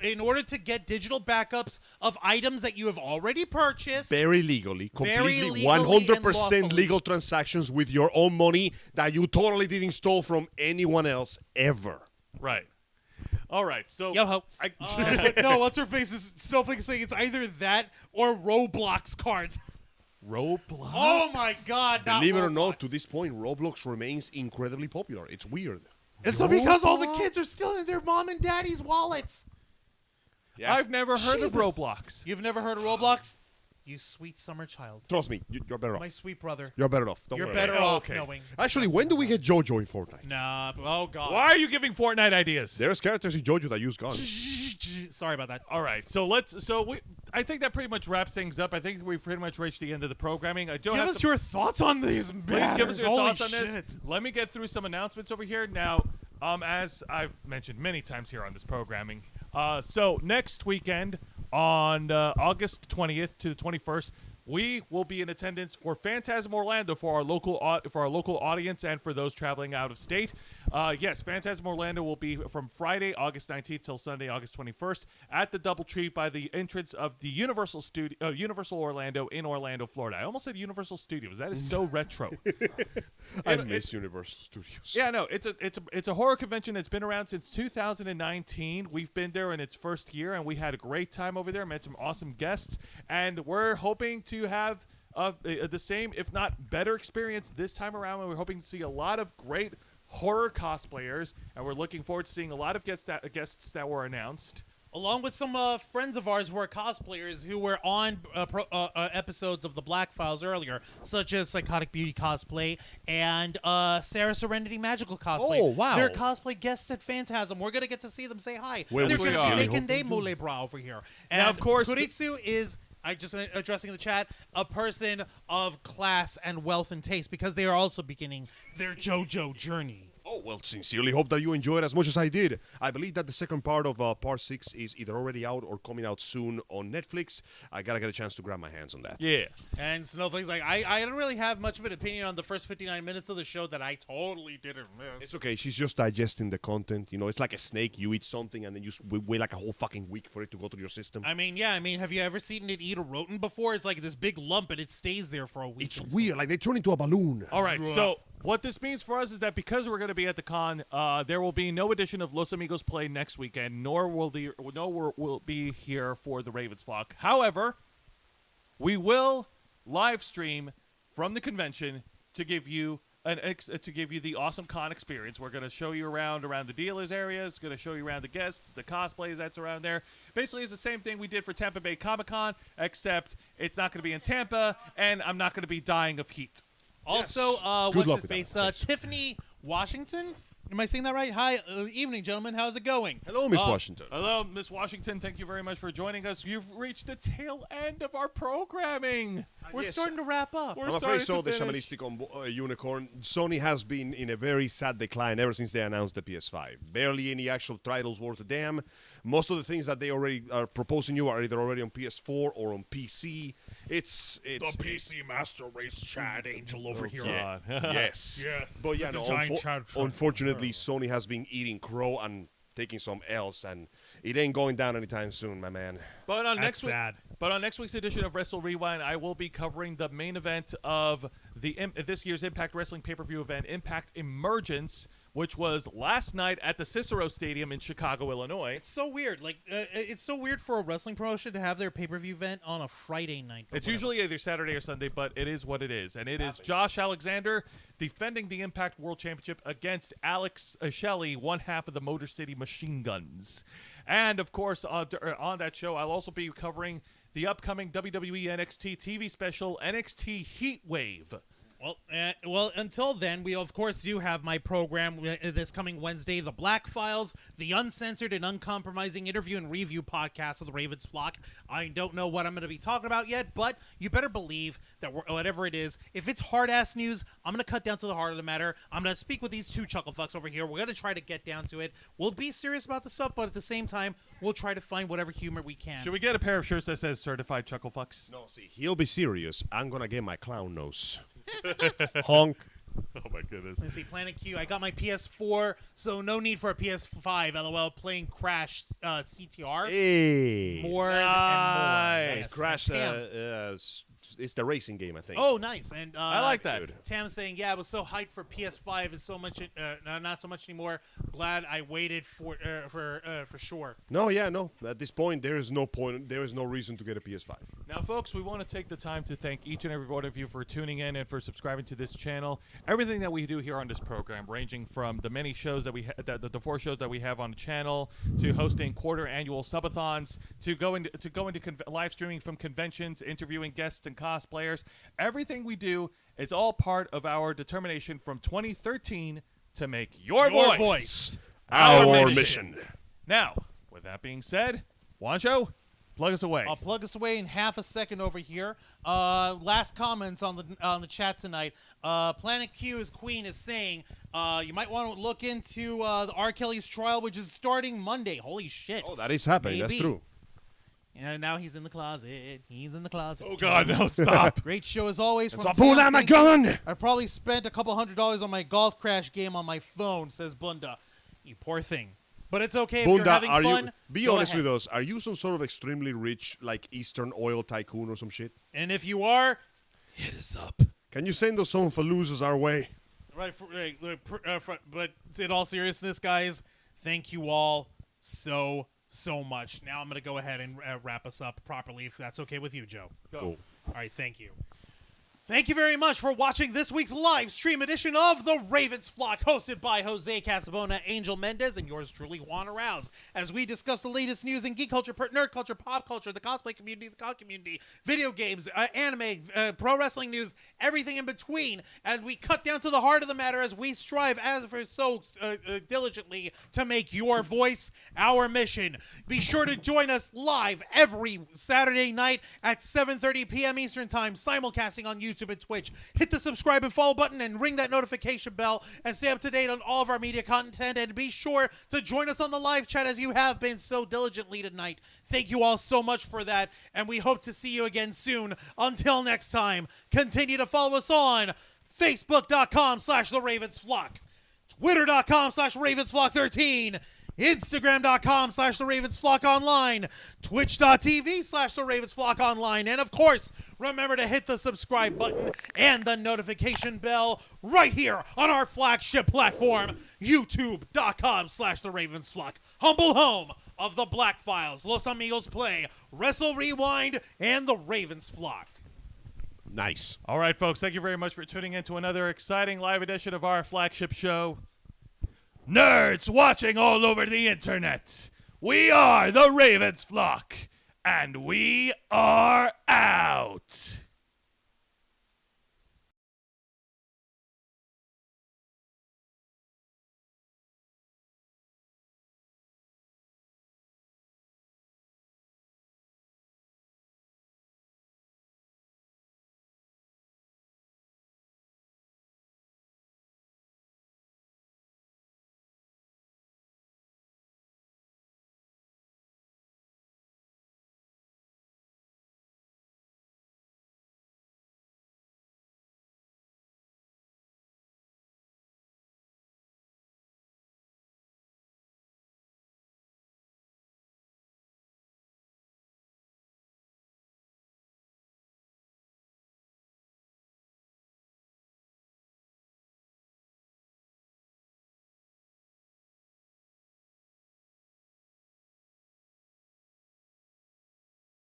Speaker 3: in order to get digital backups of items that you have already purchased.
Speaker 2: Very legally, completely,
Speaker 3: legally
Speaker 2: 100%
Speaker 3: and lawfully.
Speaker 2: legal transactions with your own money that you totally didn't steal from anyone else ever.
Speaker 1: Right. All right. So
Speaker 3: Yo ho. No, what's her face is Snowflake saying it's either that or Roblox cards.
Speaker 1: Roblox.
Speaker 3: Oh my god! Not
Speaker 2: Believe it or
Speaker 3: Roblox.
Speaker 2: not, to this point, Roblox remains incredibly popular. It's weird.
Speaker 3: It's because all the kids are stealing their mom and daddy's wallets.
Speaker 2: Yeah.
Speaker 1: I've never heard of
Speaker 3: Jeebus.
Speaker 1: Roblox.
Speaker 3: You've never heard of Roblox? You sweet summer child.
Speaker 2: Trust me, you're better
Speaker 3: My
Speaker 2: off.
Speaker 3: sweet brother.
Speaker 2: You're better off. Don't
Speaker 3: You're
Speaker 2: worry
Speaker 3: better
Speaker 2: about
Speaker 3: off
Speaker 1: Okay.
Speaker 3: knowing.
Speaker 2: it. Actually, when do we get JoJo in Fortnite?
Speaker 3: Nah, oh god.
Speaker 1: Why are you giving Fortnite ideas?
Speaker 2: There's characters in JoJo that use guns.
Speaker 3: Sorry about that.
Speaker 1: All right. I think that pretty much wraps things up. I think we've pretty much reached the end of the programming. I don't
Speaker 3: Give
Speaker 1: have
Speaker 3: us
Speaker 1: some-
Speaker 3: your thoughts on these
Speaker 1: Please
Speaker 3: matters.
Speaker 1: give us your
Speaker 3: Holy
Speaker 1: thoughts on this.
Speaker 3: shit.
Speaker 1: Let me get through some announcements over here. Now, as I've mentioned many times here on this programming, so next weekend on August 20th to the 21st, we will be in attendance for Phantasm Orlando for our local audience and for those traveling out of state. Yes, Phantasm Orlando will be from Friday, August 19th till Sunday, August 21st at the DoubleTree by the entrance of the Universal Orlando in Orlando, Florida. I almost said Universal Studios. That is so retro.
Speaker 2: I miss Universal Studios.
Speaker 1: Yeah, no, it's a horror convention that's been around since 2019. We've been there in its first year, and we had a great time over there. Met some awesome guests, and we're hoping to have the same, if not better, experience this time around. And we're hoping to see a lot of great horror cosplayers, and we're looking forward to seeing a lot of guests that were announced.
Speaker 3: Along with some friends of ours who are cosplayers who were on episodes of the Black Files earlier, such as Psychotic Beauty Cosplay and Sarah Serenity Magical Cosplay.
Speaker 2: Oh, wow.
Speaker 3: They're cosplay guests at Phantasm. We're going to get to see them say hi.
Speaker 2: Well,
Speaker 3: They're
Speaker 2: we
Speaker 3: going to
Speaker 2: sincerely
Speaker 3: be making
Speaker 2: hope
Speaker 3: their
Speaker 2: they
Speaker 3: mule bra over here. And
Speaker 1: Now, of course,
Speaker 3: Kuritsu is... I just addressing the chat, a person of class and wealth and taste because they are also beginning their JoJo journey.
Speaker 2: Oh, well, sincerely hope that you enjoy it as much as I did. I believe that the second part of Part 6 is either already out or coming out soon on Netflix. I gotta get a chance to grab my hands on that.
Speaker 1: Yeah.
Speaker 3: And Snowflake's like, I don't really have much of an opinion on the first 59 minutes of the show that I totally didn't miss.
Speaker 2: It's okay. She's just digesting the content. You know, it's like a snake. You eat something and then you wait like a whole fucking week for it to go through your system.
Speaker 3: I mean, have you ever seen it eat a rodent before? It's like this big lump and it stays there for a week.
Speaker 2: It's weird. Like they turn into a balloon.
Speaker 1: All right, so what this means for us is that because we're going to be at the con, there will be no edition of Los Amigos Play next weekend, nor will be here for the Ravens Flock. However, we will live stream from the convention to give you the awesome con experience. We're going to show you around the dealers areas, going to show you around the guests, the cosplays that's around there. Basically, it's the same thing we did for Tampa Bay Comic-Con, except it's not going to be in Tampa, and I'm not going to be dying of heat.
Speaker 3: Also,
Speaker 2: Good
Speaker 3: what's
Speaker 2: luck
Speaker 3: her
Speaker 2: with
Speaker 3: face?
Speaker 2: that. Thanks.
Speaker 3: Tiffany Washington? Am I saying that right? Hi, evening, gentlemen. How's it going?
Speaker 2: Hello, Miss Washington.
Speaker 1: Hello, Miss Washington. Thank you very much for joining us. You've reached the tail end of our programming.
Speaker 3: We're
Speaker 2: yes.
Speaker 3: starting to wrap up.
Speaker 1: We're
Speaker 2: I'm
Speaker 1: starting
Speaker 2: afraid so,
Speaker 1: to
Speaker 2: the
Speaker 1: finish.
Speaker 2: shamanistic unicorn. Sony has been in a very sad decline ever since they announced the PS5. Barely any actual titles worth a damn. Most of the things that they already are proposing you are either already on PS4 or on PC. It's
Speaker 4: The PC Master Race Chad Angel over here.
Speaker 1: God.
Speaker 2: yes.
Speaker 4: Yes.
Speaker 2: But yeah,
Speaker 4: The
Speaker 2: no,
Speaker 4: giant Chad.
Speaker 2: unfortunately, Sony has been eating crow and taking some L's, and It ain't going down anytime soon, my man.
Speaker 1: But on
Speaker 3: That's sad.
Speaker 1: But on next week's edition of Wrestle Rewind, I will be covering the main event of this year's Impact Wrestling pay-per-view event, Impact Emergence, which was last night at the Cicero Stadium in Chicago, Illinois.
Speaker 3: It's so weird. Like, it's so weird for a wrestling promotion to have their pay-per-view event on a Friday night.
Speaker 1: It's usually either Saturday or Sunday, but it is what it is. And it is Josh Alexander defending the Impact World Championship against Alex Shelley, one half of the Motor City Machine Guns. And, of course, on that show, I'll also be covering the upcoming WWE NXT TV special, NXT Heatwave.
Speaker 3: Well, until then, we of course do have my program this coming Wednesday, The Black Files, the uncensored and uncompromising interview and review podcast of the Ravens Flock. I don't know what I'm going to be talking about yet, but you better believe that whatever it is, if it's hard-ass news, I'm going to cut down to the heart of the matter. I'm going to speak with these two chucklefucks over here. We're going to try to get down to it. We'll be serious about the stuff, but at the same time, we'll try to find whatever humor we can.
Speaker 1: Should we get a pair of shirts that says Certified Chucklefucks?
Speaker 2: No, see, he'll be serious. I'm going to get my clown nose. Honk.
Speaker 1: Oh, my goodness.
Speaker 3: Let's see, Planet Q. I got my PS4, so no need for a PS5. LOL, playing Crash CTR.
Speaker 2: Hey.
Speaker 3: More and more.
Speaker 2: It's Crash. It's the racing game, I think.
Speaker 3: Oh, nice. And
Speaker 1: I like that.
Speaker 2: Good.
Speaker 3: Tam's saying, yeah, I was so hyped for PS5 and so much, not so much anymore. Glad I waited for sure.
Speaker 2: No. At this point, there is no point. There is no reason to get a PS5.
Speaker 1: Now, folks, we want to take the time to thank each and every one of you for tuning in and for subscribing to this channel. Everything that we do here on this program, ranging from the many shows that we the 4 shows that we have on the channel, to hosting quarter annual subathons, to going to live streaming from conventions, interviewing guests and cosplayers. Everything we do is all part of our determination from 2013 to make your voice
Speaker 2: our mission.
Speaker 1: Now, with that being said, Juancho, plug us away.
Speaker 3: I'll plug us away in half a second over here. Last comments on the chat tonight. Planet Q's Queen is saying you might want to look into the R. Kelly's trial, which is starting Monday. Holy shit!
Speaker 2: Oh, that is happening.
Speaker 3: Maybe.
Speaker 2: That's true.
Speaker 3: And now he's in the closet. He's in the closet.
Speaker 1: Oh God, no! Stop.
Speaker 3: Great show as always.
Speaker 2: So I pulled out my gun.
Speaker 3: I probably spent a couple $100 on my Golf Crash game on my phone, says Bunda. You poor thing. But it's okay if you're
Speaker 2: Bunda,
Speaker 3: having fun.
Speaker 2: be
Speaker 3: go
Speaker 2: honest
Speaker 3: ahead.
Speaker 2: with us. Are you some sort of extremely rich, like Eastern oil tycoon or some shit?
Speaker 3: And if you are,
Speaker 2: Hit us up. Can you send us some Faloozas our way?
Speaker 3: but in all seriousness, guys, thank you all so much. Now I'm going to go ahead and wrap us up properly, if that's okay with you, Joe.
Speaker 2: Cool.
Speaker 3: All right, thank you. Thank you very much for watching this week's live stream edition of The Ravens Flock, hosted by Jose Casabona, Angel Mendez, and yours truly, Juan Arouse, as we discuss the latest news in geek culture, nerd culture, pop culture, the cosplay community, the con community, video games, anime, pro wrestling news, everything in between, and we cut down to the heart of the matter as we strive diligently to make your voice our mission. Be sure to join us live every Saturday night at 7:30 p.m. Eastern Time, simulcasting on YouTube and Twitch. Hit the subscribe and follow button and ring that notification bell and stay up to date on all of our media content, and be sure to join us on the live chat as you have been so diligently tonight. Thank you all so much for that, and we hope to see you again soon. Until next time, continue to follow us on Facebook.com/The Ravens Flock, Twitter.com/RavensFlock13, Instagram.com/The Ravens Flock Online, Twitch.tv/The Ravens Flock Online, and of course, remember to hit the subscribe button and the notification bell right here on our flagship platform, YouTube.com/The Ravens Flock, humble home of the Black Files, Los Amigos Play, Wrestle Rewind, and The Ravens Flock.
Speaker 2: Nice.
Speaker 1: All right, folks, thank you very much for tuning in to another exciting live edition of our flagship show. Nerds watching all over the internet, we are the Ravens Flock, and we are out.